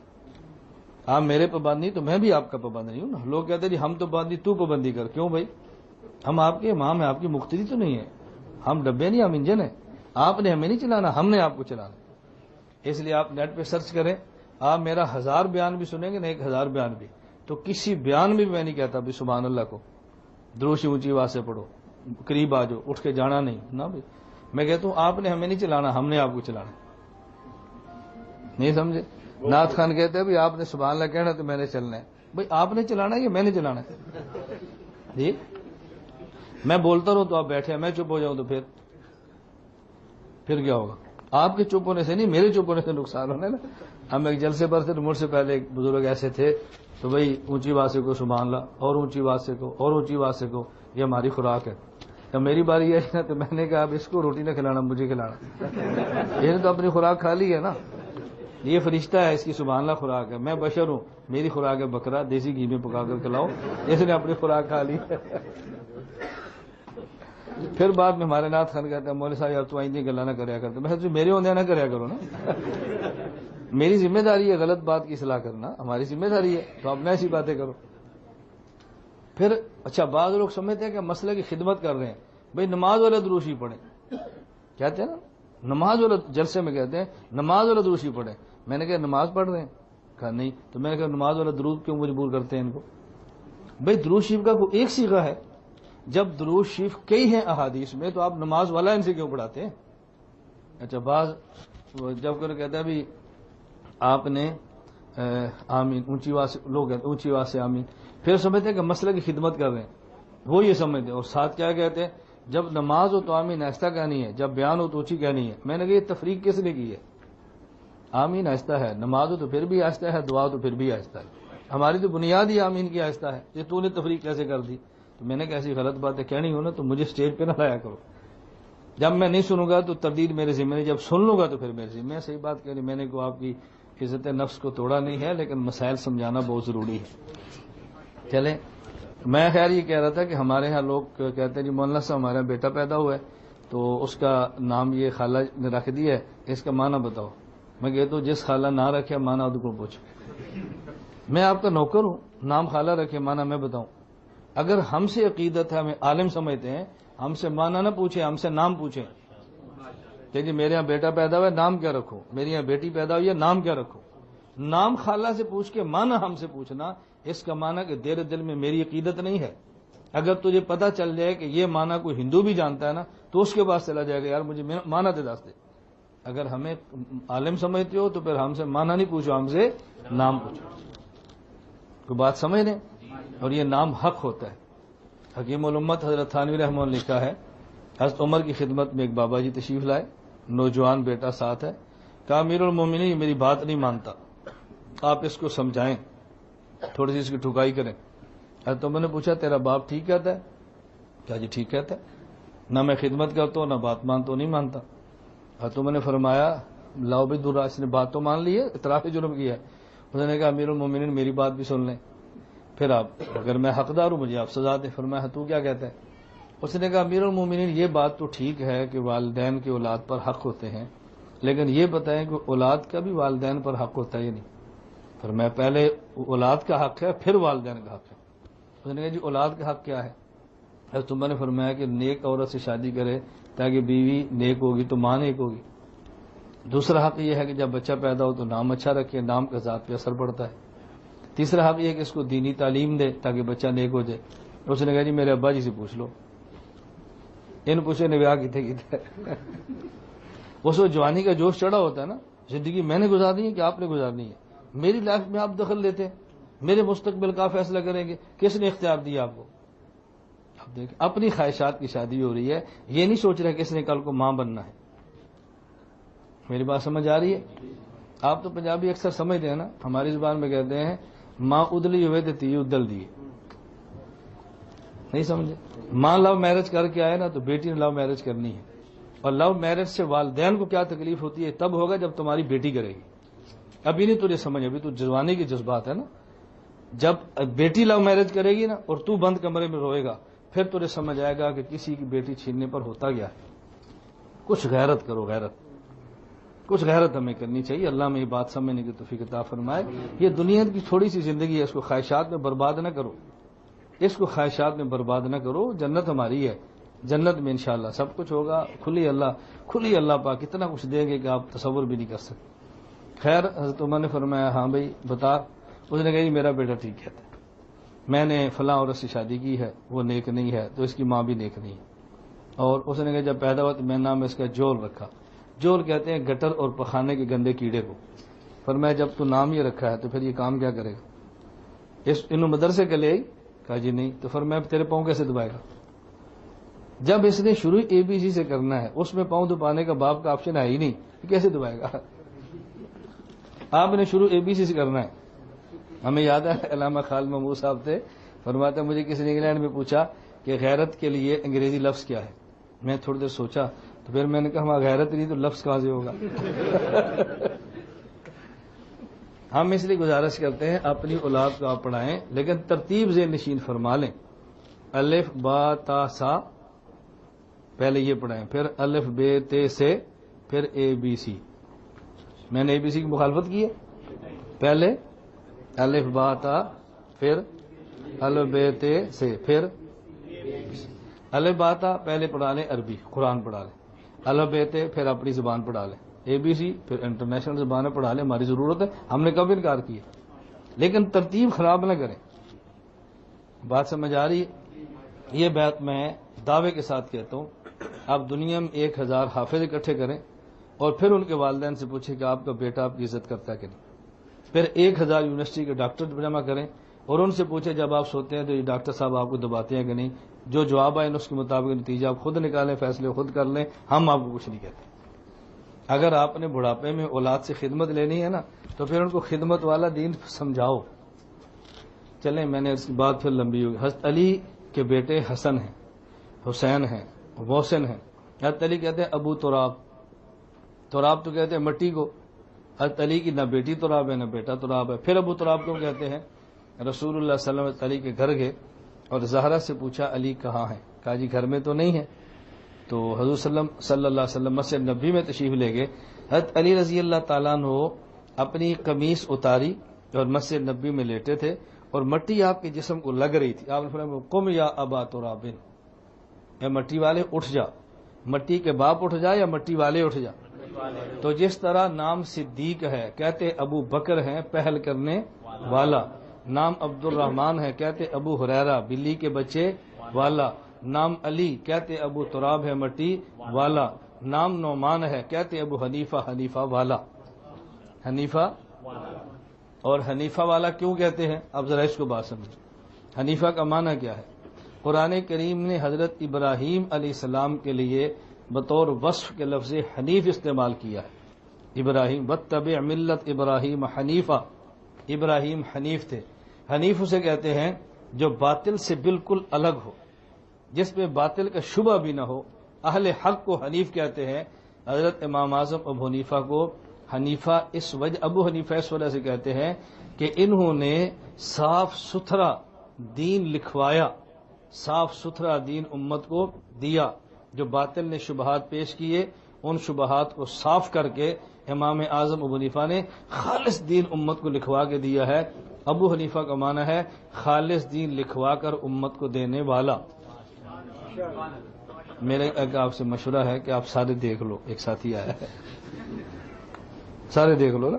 آپ میرے پابند نہیں تو میں بھی آپ کا پابند نہیں ہوں نا. لوگ کہتے ہیں جی ہم تو پابندی، تو پابندی کر. کیوں بھائی؟ ہم آپ کے امام ہیں، آپ کی مقتدی تو نہیں ہے. ہم ڈبے نہیں، ہم انجن ہیں. آپ نے ہمیں نہیں چلانا، ہم نے آپ کو چلانا. اس لیے آپ نیٹ پہ سرچ کریں، آپ میرا 1000 بیان بھی سنیں گے نا، 1000 بیان بھی، تو کسی بیان میں بھی میں نہیں کہتا بھی سبحان اللہ کو دروشی اونچی آواز سے پڑھو، قریب آ جاؤ، اٹھ کے جانا نہیں نا بھائی. میں کہتا ہوں آپ نے ہمیں نہیں چلانا، ہم نے آپ کو چلانا. نہیں سمجھے؟ نعت خان کہتے ہیں بھائی آپ نے سبحان اللہ کہنا تو میں نے چلنا ہے. بھائی آپ نے چلانا ہے یا میں نے چلانا ہے؟ جی میں بولتا رہوں تو آپ بیٹھے ہیں، میں چپ ہو جاؤں تو پھر کیا ہوگا؟ آپ کے چپ ہونے سے نہیں، میرے چپ ہونے سے نقصان ہونا ہے نا. ہم ایک جلسے پر تھے تو مجھ سے پہلے ایک بزرگ ایسے تھے تو بھائی اونچی آواز سے کو سبحان اللہ، اور اونچی آواز سے کو، اور اونچی آواز سے کو، یہ ہماری خوراک ہے. جب میری باری ہے نا تو میں نے کہا اب اس کو روٹی نہ کھلانا، مجھے کھلانا. یہ تو اپنی خوراک کھا لی ہے نا. یہ فرشتہ ہے، اس کی سبحان اللہ خوراک ہے. میں بشر ہوں، میری خوراک ہے بکرا، دیسی گھی میں پکا کر کھلاؤ. اس نے اپنی خوراک کھا لی. پھر بعد میں ہمارے نعت خان کہتے ہیں مولوی صاحب یار تو آئندہ گلا نہ کریا کرتے. میں میرے ہوندے نہ کریا کرو نا. میری ذمہ داری ہے غلط بات کی اصلاح کرنا، ہماری ذمہ داری ہے، تو آپ نہ ایسی باتیں کرو. پھر اچھا بعض لوگ سمجھتے ہیں کہ مسئلے کی خدمت کر رہے ہیں. بھائی نماز والا دروشی پڑھیں، کہتے ہیں نا نماز والا، جلسے میں کہتے ہیں نماز والا دروشی پڑھیں. میں نے کہا نماز پڑھ رہے ہیں، کہا نہیں. تو میں نے کہا نماز والا درود کیوں مجبور کرتے ہیں ان کو؟ بھائی درود شریف کا کوئی ایک صیغہ ہے، جب درود شریف کئی ہیں احادیث میں تو آپ نماز والا ان سے کیوں پڑھاتے ہیں؟ اچھا بعض جب کوئی کہتا ہے بھی آپ نے آمین اونچی آواز سے، لوگ کہتے ہیں اونچی آواز سے آمین، پھر سمجھتے ہیں کہ مسئلہ کی خدمت کر رہے ہیں، وہ یہ سمجھتے ہیں. اور ساتھ کیا کہتے ہیں، جب نماز ہو تو آمین آہستہ کہنی ہے، جب بیان ہو تو اونچی کہنی ہے. میں نے کہا یہ تفریق کس نے کی ہے؟ آمین آہستہ ہے، نماز ہو تو پھر بھی آہستہ ہے، دعا تو پھر بھی آہستہ ہے. ہماری تو بنیاد ہی آمین کی آہستہ ہے، یہ تو نے تفریق کیسے کر دی؟ تو میں نے کہا ایسی غلط باتیں کہنی ہو نا تو مجھے اسٹیج پہ نہ لایا کرو. جب میں نہیں سنوں گا تو تردید میرے ذمہ نہیں، جب سن لوں گا تو پھر میرے ذمہ. صحیح بات کہہ رہی، میں نے کو آپ کی عزت نفس کو توڑا نہیں ہے، لیکن مسائل سمجھانا بہت ضروری ہے. چلیں، میں خیر یہ کہہ رہا تھا کہ ہمارے ہاں لوگ کہتے ہیں جی مولانا صاحب ہمارے یہاں بیٹا پیدا ہوا ہے تو اس کا نام یہ خالہ نے رکھ دیا ہے، اس کا معنی بتاؤ. میں کہتا ہوں جس خالہ نہ رکھے معنی اس کو پوچھو. میں آپ کا نوکر ہوں، نام خالہ رکھے معنی میں بتاؤں. اگر ہم سے عقیدت ہے، ہمیں عالم سمجھتے ہیں، ہم سے معنی نہ پوچھیں، ہم سے نام پوچھیں کہ جی میرے یہاں بیٹا پیدا ہوا ہے نام کیا رکھو، میری یہاں بیٹی پیدا ہوئی ہے نام کیا رکھو. نام خالہ سے پوچھ کے معنی ہم سے پوچھنا، اس کا معنی کہ تیرے دل میں میری عقیدت نہیں ہے. اگر تجھے پتہ چل جائے کہ یہ معنی کوئی ہندو بھی جانتا ہے نا تو اس کے پاس چلا جائے گا، یار مجھے معنی دے دے. اگر ہمیں عالم سمجھتے ہو تو پھر ہم سے معنی نہیں پوچھو، ہم سے نام پوچھو. کوئی بات سمجھ لیں. اور یہ نام حق ہوتا ہے. حکیم الامت حضرت تھانوی رحمہ اللہ لکھا ہے، حضرت عمر کی خدمت میں ایک بابا جی تشریف لائے، نوجوان بیٹا ساتھ ہے. کہا امیر المومنین یہ میری بات نہیں مانتا، آپ اس کو سمجھائیں، تھوڑی سی اس کی ٹھکائی کریں. حضرت عمر نے پوچھا تیرا باپ ٹھیک کہتا ہے؟ کہا جی ٹھیک کہتا ہے، نہ میں خدمت کرتا ہوں نہ بات مانتا ہوں، نہیں مانتا. حضرت عمر نے فرمایا لاؤ بھی دور، اس نے بات تو مان لی ہے، اعتراف جرم کیا ہے. اس نے کہا امیر المومنین میری بات بھی سن لیں، پھر آپ اگر میں حقدار ہوں مجھے آپ سزا دیں. فرمایا تو کیا کہتا ہے؟ اس نے کہا امیر المومنین یہ بات تو ٹھیک ہے کہ والدین کے اولاد پر حق ہوتے ہیں، لیکن یہ بتائیں کہ اولاد کا بھی والدین پر حق ہوتا ہے یا نہیں؟ فرمایا پہلے اولاد کا حق ہے پھر والدین کا حق ہے. اس نے کہا جی اولاد کا حق کیا ہے؟ حضرت عمر نے فرمایا کہ نیک عورت سے شادی کرے تاکہ بیوی نیک ہوگی تو ماں نیک ہوگی. دوسرا حق یہ ہے کہ جب بچہ پیدا ہو تو نام اچھا رکھے، نام کا ذات پہ اثر پڑتا ہے. تیسرا حق یہ ہے کہ اس کو دینی تعلیم دے تاکہ بچہ نیک ہو جائے. اس نے کہا جی میرے ابا جی سے پوچھ لو. ان پوچھے نے بیاہ کیتے اس کو جوانی کا جوش چڑھا ہوتا ہے نا، زندگی میں نے گزارنی ہے کہ آپ نے گزارنی ہے، میری لائف میں آپ دخل لیتے ہیں، میرے مستقبل کا فیصلہ کریں گے، کس نے اختیار دیا آپ کو؟ آپ دیکھیں اپنی خواہشات کی شادی ہو رہی ہے، یہ نہیں سوچ رہے کس نے کل کو ماں بننا ہے. میری بات سمجھ آ رہی ہے؟ آپ تو پنجابی اکثر سمجھتے ہیں نا، ہماری زبان میں کہتے ہیں ماں ادلی ہوئے تو تی ادل دیے. نہیں سمجھے؟ ماں لو میرج کر کے آئے نا تو بیٹی نے لو میرج کرنی ہے. اور لو میرج سے والدین کو کیا تکلیف ہوتی ہے تب ہوگا جب تمہاری بیٹی کرے گی. ابھی نہیں تجھے سمجھ، ابھی تو جوانی کے جذبات ہے نا. جب بیٹی لو میرج کرے گی نا اور تو بند کمرے میں روئے گا پھر تجھے سمجھ آئے گا کہ کسی کی بیٹی چھیننے پر ہوتا گیا ہے. کچھ غیرت کرو، غیرت، کچھ غیرت ہمیں کرنی چاہیے. اللہ میں یہ بات سمجھنے کی توفیق عطا فرمائے. یہ دنیا کی تھوڑی سی زندگی ہے، اس کو خواہشات میں برباد نہ کرو، اس کو خواہشات میں برباد نہ کرو. جنت ہماری ہے، جنت میں انشاءاللہ سب کچھ ہوگا. کھلی اللہ پاک کتنا کچھ دیں گے کہ آپ تصور بھی نہیں کر سکتے. خیر حضرت عمر نے فرمایا ہاں بھائی بتا. اس نے کہا جی میرا بیٹا ٹھیک کہتا ہے، میں نے فلاں عورت سے شادی کی ہے، وہ نیک نہیں ہے تو اس کی ماں بھی نیک نہیں ہے. اور اس نے کہا جب پیدا ہوا تو میں نام اس کا جول رکھا. جول کہتے ہیں گٹر اور پخانے کے گندے کیڑے کو. فرمایا جب تو نام یہ رکھا ہے تو پھر یہ کام کیا کرے گا؟ انہوں مدرسے کے لے آئی؟ کہا جی نہیں. تو فرمایا تیرے پاؤں کیسے دبائے گا؟ جب اس نے شروع ABC سے کرنا ہے اس میں پاؤں دبانے کا باپ کا آپشن ہے ہی نہیں، کیسے دبائے گا؟ آپ نے شروع ABC سے کرنا ہے. ہمیں یاد ہے علامہ خالد محمود صاحب تھے، فرماتا مجھے کسی نے انگلینڈ میں پوچھا کہ غیرت کے لیے انگریزی لفظ کیا ہے. میں تھوڑی دیر سوچا تو پھر میں نے کہا ہمارا غیرت نہیں تو لفظ کہاں سے ہوگا؟ ہم اس لیے گزارش کرتے ہیں اپنی اولاد کو آپ پڑھائیں لیکن ترتیب ذہن نشین فرما لیں. الف با تا سا پہلے یہ پڑھائیں، پھر الف بے تے سے، پھر ABC. میں نے ABC کی مخالفت کی ہے. پہلے الف با تا، پھر الف بے تے سے، پھر الف با تا پہلے پڑھا لیں عربی قرآن پڑھا لیں، الف بے تے پھر اپنی زبان پڑھا لیں. ABC پھر انٹرنیشنل زبانیں پڑھا لیں، ہماری ضرورت ہے، ہم نے کب انکار کیا؟ لیکن ترتیب خراب نہ کریں. بات سمجھ آ رہی ہے؟ یہ بات میں دعوے کے ساتھ کہتا ہوں. آپ دنیا میں 1000 حافظ اکٹھے کریں اور پھر ان کے والدین سے پوچھیں کہ آپ کا بیٹا آپ کی عزت کرتا ہے کہ نہیں. پھر 1000 یونیورسٹی کے ڈاکٹر جمع کریں اور ان سے پوچھیں جب آپ سوتے ہیں تو یہ ڈاکٹر صاحب آپ کو دباتے ہیں کہ نہیں. جو جواب آئے اس کے مطابق نتیجہ آپ خود نکالیں، فیصلے خود کر لیں، ہم آپ کو کچھ نہیں کہتے. اگر آپ نے بڑھاپے میں اولاد سے خدمت لینی ہے نا تو پھر ان کو خدمت والا دین سمجھاؤ. چلیں، میں نے اس کی بات پھر لمبی ہوگی. حضرت علی کے بیٹے حسن ہیں، حسین ہیں، محسن ہیں. حضرت علی کہتے ہیں ابو تراب. تراب تو کہتے ہیں مٹی کو. حضرت علی کی نہ بیٹی تراب ہے نہ بیٹا تراب ہے. پھر ابو تراب کیوں کہتے ہیں؟ رسول اللہ صلی اللہ علیہ وسلم علی کے گھر گئے اور زہرا سے پوچھا علی کہاں ہے؟ کہا جی گھر میں تو نہیں ہے. تو حضور صلی اللہ علیہ وسلم مسجد نبی میں تشریف لے گئے. حضرت علی رضی اللہ تعالیٰ عنہ اپنی قمیص اتاری اور مسجد نبی میں لیٹے تھے اور مٹی آپ کے جسم کو لگ رہی تھی. آپ نے فرمایا قم یا ابا ترابن، اے مٹی والے اٹھ جا. مٹی کے باپ اٹھ جا یا مٹی والے اٹھ جا؟ تو جس طرح نام صدیق ہے کہتے ابو بکر ہیں پہل کرنے والا، نام عبد الرحمن ہے کہتے ابو ہریرہ بلی کے بچے والا، نام علی کہتے ابو تراب ہے مٹی والا، نام نعمان ہے کہتے ابو حنیفہ حنیفہ والا. حنیفہ اور حنیفہ والا کیوں کہتے ہیں؟ اب ذرا اس کو بات سمجھیں. حنیفہ کا معنی کیا ہے؟ قرآن کریم نے حضرت ابراہیم علیہ السلام کے لیے بطور وصف کے لفظ حنیف استعمال کیا ہے. ابراہیم واتبع ملت ابراہیم حنیفہ، ابراہیم حنیف تھے. حنیف اسے کہتے ہیں جو باطل سے بالکل الگ ہو، جس میں باطل کا شبہ بھی نہ ہو. اہل حق کو حنیف کہتے ہیں. حضرت امام اعظم ابو حنیفہ کو حنیفہ ابو حنیفہ اس وجہ سے کہتے ہیں کہ انہوں نے صاف ستھرا دین لکھوایا، صاف ستھرا دین امت کو دیا. جو باطل نے شبہات پیش کیے ان شبہات کو صاف کر کے امام اعظم ابو حنیفہ نے خالص دین امت کو لکھوا کے دیا ہے. ابو حنیفہ کا معنی ہے خالص دین لکھوا کر امت کو دینے والا. میرے ایک آپ سے مشورہ ہے کہ آپ سارے دیکھ لو. ایک ساتھی آیا ہے، سارے دیکھ لو نا.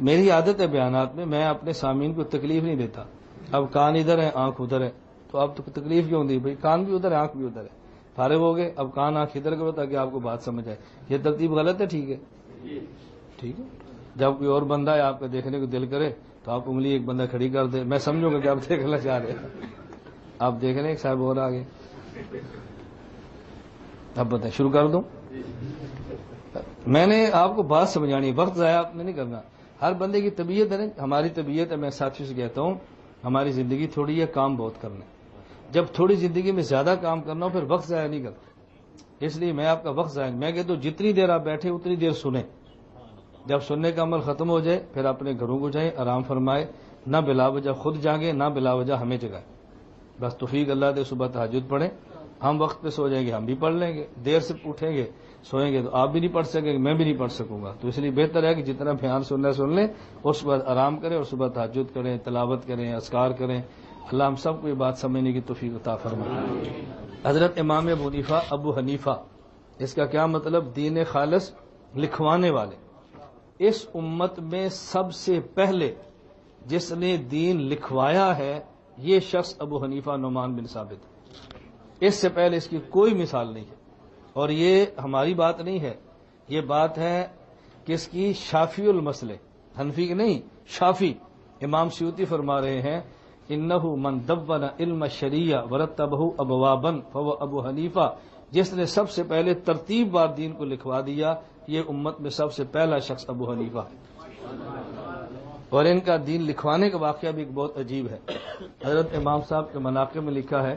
میری عادت ہے بیانات میں اپنے سامعین کو تکلیف نہیں دیتا. اب کان ادھر ہے آنکھ ادھر ہے تو اب تو تکلیف کیوں دی بھائی؟ کان بھی ادھر ہے آنکھ بھی ادھر ہے. فارغ ہو گئے، اب کان آنکھ ادھر کرو تاکہ آپ کو بات سمجھ آئے. یہ ترتیب غلط ہے؟ ٹھیک ہے، ٹھیک ہے. جب کوئی اور بندہ ہے آپ کا دیکھنے کو دل کرے تو آپ انگلی ایک بندہ کھڑی کر دے، میں سمجھوں گا کہ آپ دیکھنا چاہ رہے ہیں. آپ دیکھ رہے ہیں ایک صاحب اور آگے. اب بتائیں شروع کر دوں؟ میں نے آپ کو بات سمجھانی، وقت ضائع آپ نے نہیں کرنا. ہر بندے کی طبیعت ہے نا، ہماری طبیعت ہے. میں ساتھیوں سے کہتا ہوں ہماری زندگی تھوڑی ہے، کام بہت کرنا ہے. جب تھوڑی زندگی میں زیادہ کام کرنا ہو پھر وقت ضائع نہیں کرتا. اس لیے میں آپ کا وقت ضائع، میں کہتا ہوں جتنی دیر آپ بیٹھے اتنی دیر سنیں. جب سننے کا عمل ختم ہو جائے پھر اپنے گھروں کو جائیں، آرام فرمائے، نہ بلا وجہ خود جاگیں نہ بلا وجہ ہمیں جگائیں. بس توفیق اللہ دے. صبح تہجد پڑھیں. ہم وقت پہ سو جائیں گے ہم بھی پڑھ لیں گے، دیر سے اٹھیں گے سوئیں گے تو آپ بھی نہیں پڑھ سکیں گے، میں بھی نہیں پڑھ سکوں گا. تو اس لیے بہتر ہے کہ جتنا بیان سننا ہے سن لیں، اس بعد آرام کریں اور صبح تہجد کریں، تلاوت کریں، اذکار کریں. اللہ ہم سب کو یہ بات سمجھنے کی توفیق عطا فرمائے. حضرت امام ابو حنیفہ اس کا کیا مطلب؟ دین خالص لکھوانے والے. اس امت میں سب سے پہلے جس نے دین لکھوایا ہے یہ شخص ابو حنیفہ نعمان بن ثابت. اس سے پہلے اس کی کوئی مثال نہیں ہے. اور یہ ہماری بات نہیں ہے، یہ بات ہے کس کی؟ شافی المسلک، حنفی کی نہیں، شافی. امام سیوطی فرما رہے ہیں انہو من دون علم الشریعہ ورتبہ ابوابا فهو ابو حنیفہ. جس نے سب سے پہلے ترتیب وار دین کو لکھوا دیا یہ امت میں سب سے پہلا شخص ابو حنیفہ. اور ان کا دین لکھوانے کا واقعہ بھی ایک بہت عجیب ہے. حضرت امام صاحب کے مناقب میں لکھا ہے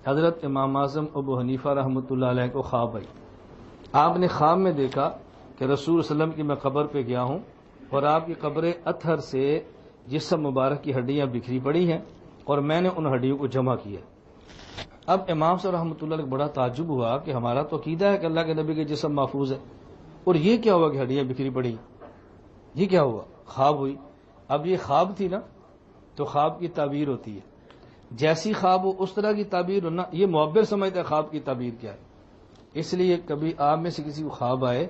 حضرت امام اعظم ابو حنیفہ رحمۃ اللہ علیہ کو خواب آئی. آپ نے خواب میں دیکھا کہ رسول صلی اللہ علیہ وسلم کی میں قبر پہ گیا ہوں اور آپ کی قبر اطہر سے جسم مبارک کی ہڈیاں بکھری پڑی ہیں اور میں نے ان ہڈیوں کو جمع کیا. اب امام صاحب رحمۃ اللہ علیہ بڑا تعجب ہوا کہ ہمارا تو عقیدہ ہے کہ اللہ کے نبی کے جسم محفوظ ہے اور یہ کیا ہوا کہ ہڈیاں بکھری پڑی؟ یہ کیا ہوا؟ خواب ہوئی. اب یہ خواب تھی نا تو خواب کی تعبیر ہوتی ہے، جیسی خواب ہو اس طرح کی تعبیر ہونا. یہ معبر سمجھتا ہے خواب کی تعبیر کیا ہے. اس لیے کبھی آپ میں سے کسی کو خواب آئے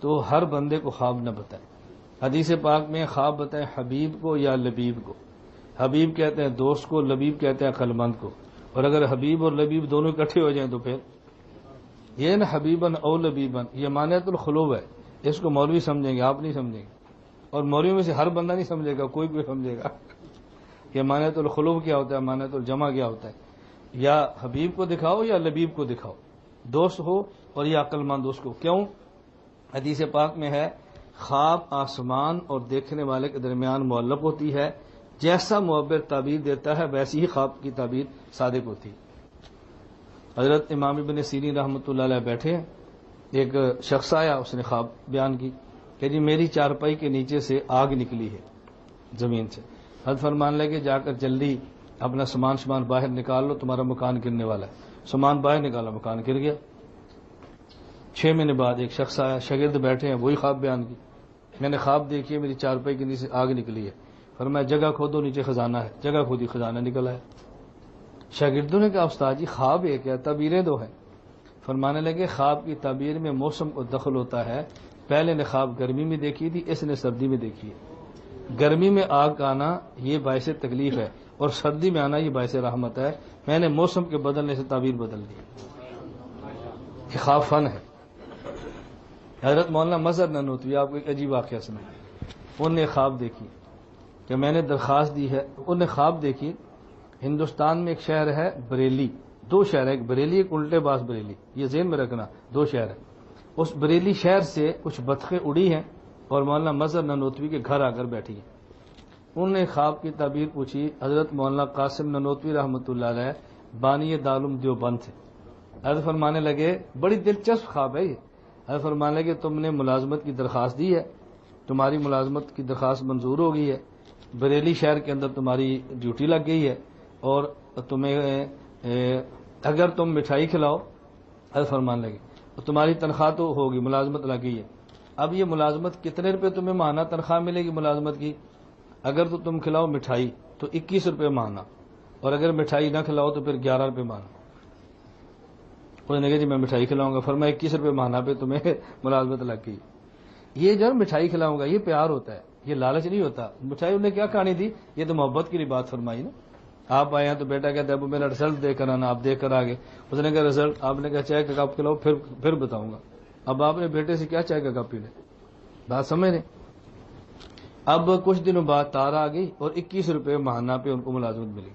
تو ہر بندے کو خواب نہ بتائے. حدیث پاک میں خواب بتائیں حبیب کو یا لبیب کو. حبیب کہتے ہیں دوست کو، لبیب کہتے ہیں عقلمند کو. اور اگر حبیب اور لبیب دونوں اکٹھے ہو جائیں تو پھر یہ نا حبیبن او لبیبن، یہ مانعت الخلوب ہے. اس کو مولوی سمجھیں گے، آپ نہیں سمجھیں گے. اور مولویوں میں سے ہر بندہ نہیں سمجھے گا، کوئی سمجھے گا. یہ مانعت الخلوب کیا ہوتا ہے، مانعت الجمع کیا ہوتا ہے. یا حبیب کو دکھاؤ یا لبیب کو دکھاؤ، دوست ہو اور یا عقلمند اس کو. کیوں؟ حدیث پاک میں ہے خواب آسمان اور دیکھنے والے کے درمیان معلق ہوتی ہے. جیسا معبر تعبیر دیتا ہے ویسی ہی خواب کی تعبیر صادق ہوتی. حضرت امام ابن سیرین رحمۃ اللہ علیہ بیٹھے ہیں، ایک شخص آیا، اس نے خواب بیان کی کہ جی میری چارپائی کے نیچے سے آگ نکلی ہے زمین سے. حضرت فرمان لگے جا کر جلدی اپنا سامان باہر نکال لو، تمہارا مکان گرنے والا ہے. سامان باہر نکالا، مکان گر گیا. 6 مہینے بعد ایک شخص آیا، شاگرد بیٹھے ہیں، وہی خواب بیان کی. میں نے خواب دیکھی ہے میری چارپائی کے نیچے آگ نکلی ہے. فرمایا جگہ کھودو، نیچے خزانہ ہے. جگہ کھودی، خزانہ نکلا ہے. شاگردوں نے کہا استاد جی خواب ایک ہے، تعبیریں دو ہیں. فرمانے لگے خواب کی تعبیر میں موسم کو دخل ہوتا ہے. پہلے نے خواب گرمی میں دیکھی تھی، اس نے سردی میں دیکھی ہے. گرمی میں آگ آنا یہ باعث تکلیف ہے اور سردی میں آنا یہ باعث رحمت ہے. میں نے موسم کے بدلنے سے تعبیر بدل دی. یہ خواب فن ہے. حضرت مولانا مظہر نانوتوی آپ کو ایک عجیب واقعہ سنا. انہوں نے خواب دیکھی کہ میں نے درخواست دی ہے. انہوں نے خواب دیکھی ہندوستان میں ایک شہر ہے بریلی، 2 شہر ہے، ایک بریلی ایک الٹے باز بریلی، یہ ذہن میں رکھنا 2 شہر ہے. اس بریلی شہر سے کچھ بطخیں اڑی ہیں اور مولانا مظہر نانوتوی کے گھر آ کر بیٹھی ہیں. انہوں نے خواب کی تعبیر پوچھی. حضرت مولانا قاسم نانوتوی رحمۃ اللہ علیہ بانی دارالعلوم دیوبند تھے. حضرت فرمانے لگے بڑی دلچسپ خواب ہے یہ. حضرت فرمانے لگے تم نے ملازمت کی درخواست دی ہے، تمہاری ملازمت کی درخواست منظور ہو گئی ہے، بریلی شہر کے اندر تمہاری ڈیوٹی لگ گئی ہے اور تمہیں اگر تم مٹھائی کھلاؤ، حضرت فرمانے لگے تو تمہاری تنخواہ تو ہوگی، ملازمت لگ گئی ہے. اب یہ ملازمت کتنے روپے تمہیں ماہانہ تنخواہ ملے گی ملازمت کی؟ اگر تو تم کھلاؤ مٹھائی تو 21 روپے ماہانہ، اور اگر مٹھائی نہ کھلاؤ تو پھر 11 روپے ماہانہ. انہوں نے کہا جی میں مٹھائی کھلاؤں گا. فرمایا 21 روپے ماہانہ پہ تمہیں ملازمت لگ گئی. یہ جو مٹھائی کھلاؤں گا یہ پیار ہوتا ہے، یہ لالچ نہیں ہوتا. مٹھائی انہیں کیا کہانی دی؟ یہ تو محبت کی بات فرمائی نا. آپ آئے ہیں تو بیٹا کہتا ہے ابو میرا رزلٹ دے کر آنا، آپ دیکھ کر آگے. اس نے کہا رزلٹ؟ آپ نے کہا چائے کا کپ کھلاؤ پھر بتاؤں گا. اب آپ نے بیٹے سے کیا چائے کا کپ پینے؟ بات سمجھ رہے؟ اب کچھ دنوں بعد تار آ گئی اور 21 روپے ماہانہ پہ ان کو ملازمت ملی.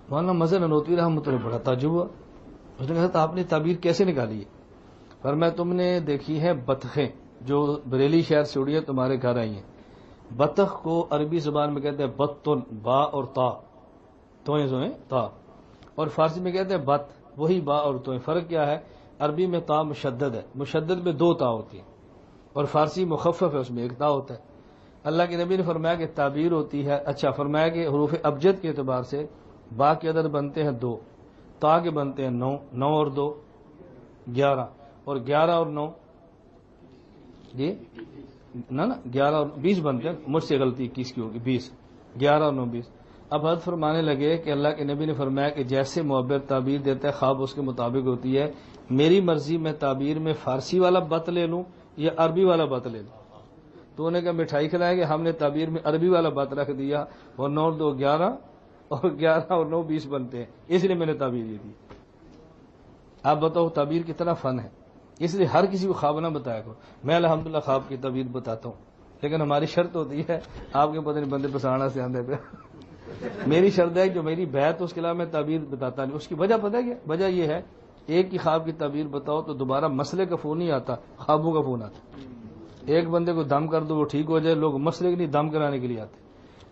مولانا مظہر نانوتوی رحمۃ اللہ بڑا تعجب ہوا. اس نے کہا آپ نے تعبیر کیسے نکالی ہے؟ فرمایا تم نے دیکھی ہے بطخیں جو بریلی شہر سے اڑی ہے تمہارے گھر آئی ہیں. بطخ کو عربی زبان میں کہتے ہیں بطن، با اور تا، توئیں جو ہیں تا، اور فارسی میں کہتے ہیں بط، وہی با اور توئیں. فرق کیا ہے؟ عربی میں تا مشدد ہے، مشدد میں 2 تا ہوتی ہیں، اور فارسی مخفف ہے، اس میں 1 تا ہوتا ہے. اللہ کے نبی نے فرمایا کہ تعبیر ہوتی ہے. اچھا فرمایا کہ حروف ابجد کے اعتبار سے با کے عدد بنتے ہیں 2، تا کے بنتے ہیں 9، 9 اور 2 11، اور 11 اور 9 جی نا 11 اور 20 بنتے ہیں. مجھ سے غلطی 21 کی ہوگی، 20، 11 اور 9 20. اب حضرت فرمانے لگے کہ اللہ کے نبی نے فرمایا کہ جیسے معبر تعبیر دیتا ہے خواب اس کے مطابق ہوتی ہے. میری مرضی میں تعبیر میں فارسی والا بت لے لوں یا عربی والا بت لے لوں. تو انہوں نے کہا مٹھائی کھلائیں گے، ہم نے تعبیر میں عربی والا بت رکھ دیا، اور 9 اور 2 11 اور 11 اور 9 20 بنتے ہیں، اس لیے میں نے تعبیر یہ دی. آپ بتاؤ تعبیر کتنا فن ہے. اس لیے ہر کسی کو خواب نہ بتایا کرو. میں الحمدللہ خواب کی تعبیر بتاتا ہوں، لیکن ہماری شرط ہوتی ہے، آپ کے پتہ نہیں بندے پسانا سے آندے پہ میری شرط ہے جو میری بیعت اس کے علاوہ میں تعبیر بتاتا نہیں. اس کی وجہ پتہ ہے کیا؟ وجہ یہ ہے ایک کی خواب کی تعبیر بتاؤ تو دوبارہ مسئلے کا فون نہیں آتا، خوابوں کا فون آتا. ایک بندے کو دم کر دو وہ ٹھیک ہو جائے، لوگ مسئلے کے نہیں دم کرانے کے لیے آتے.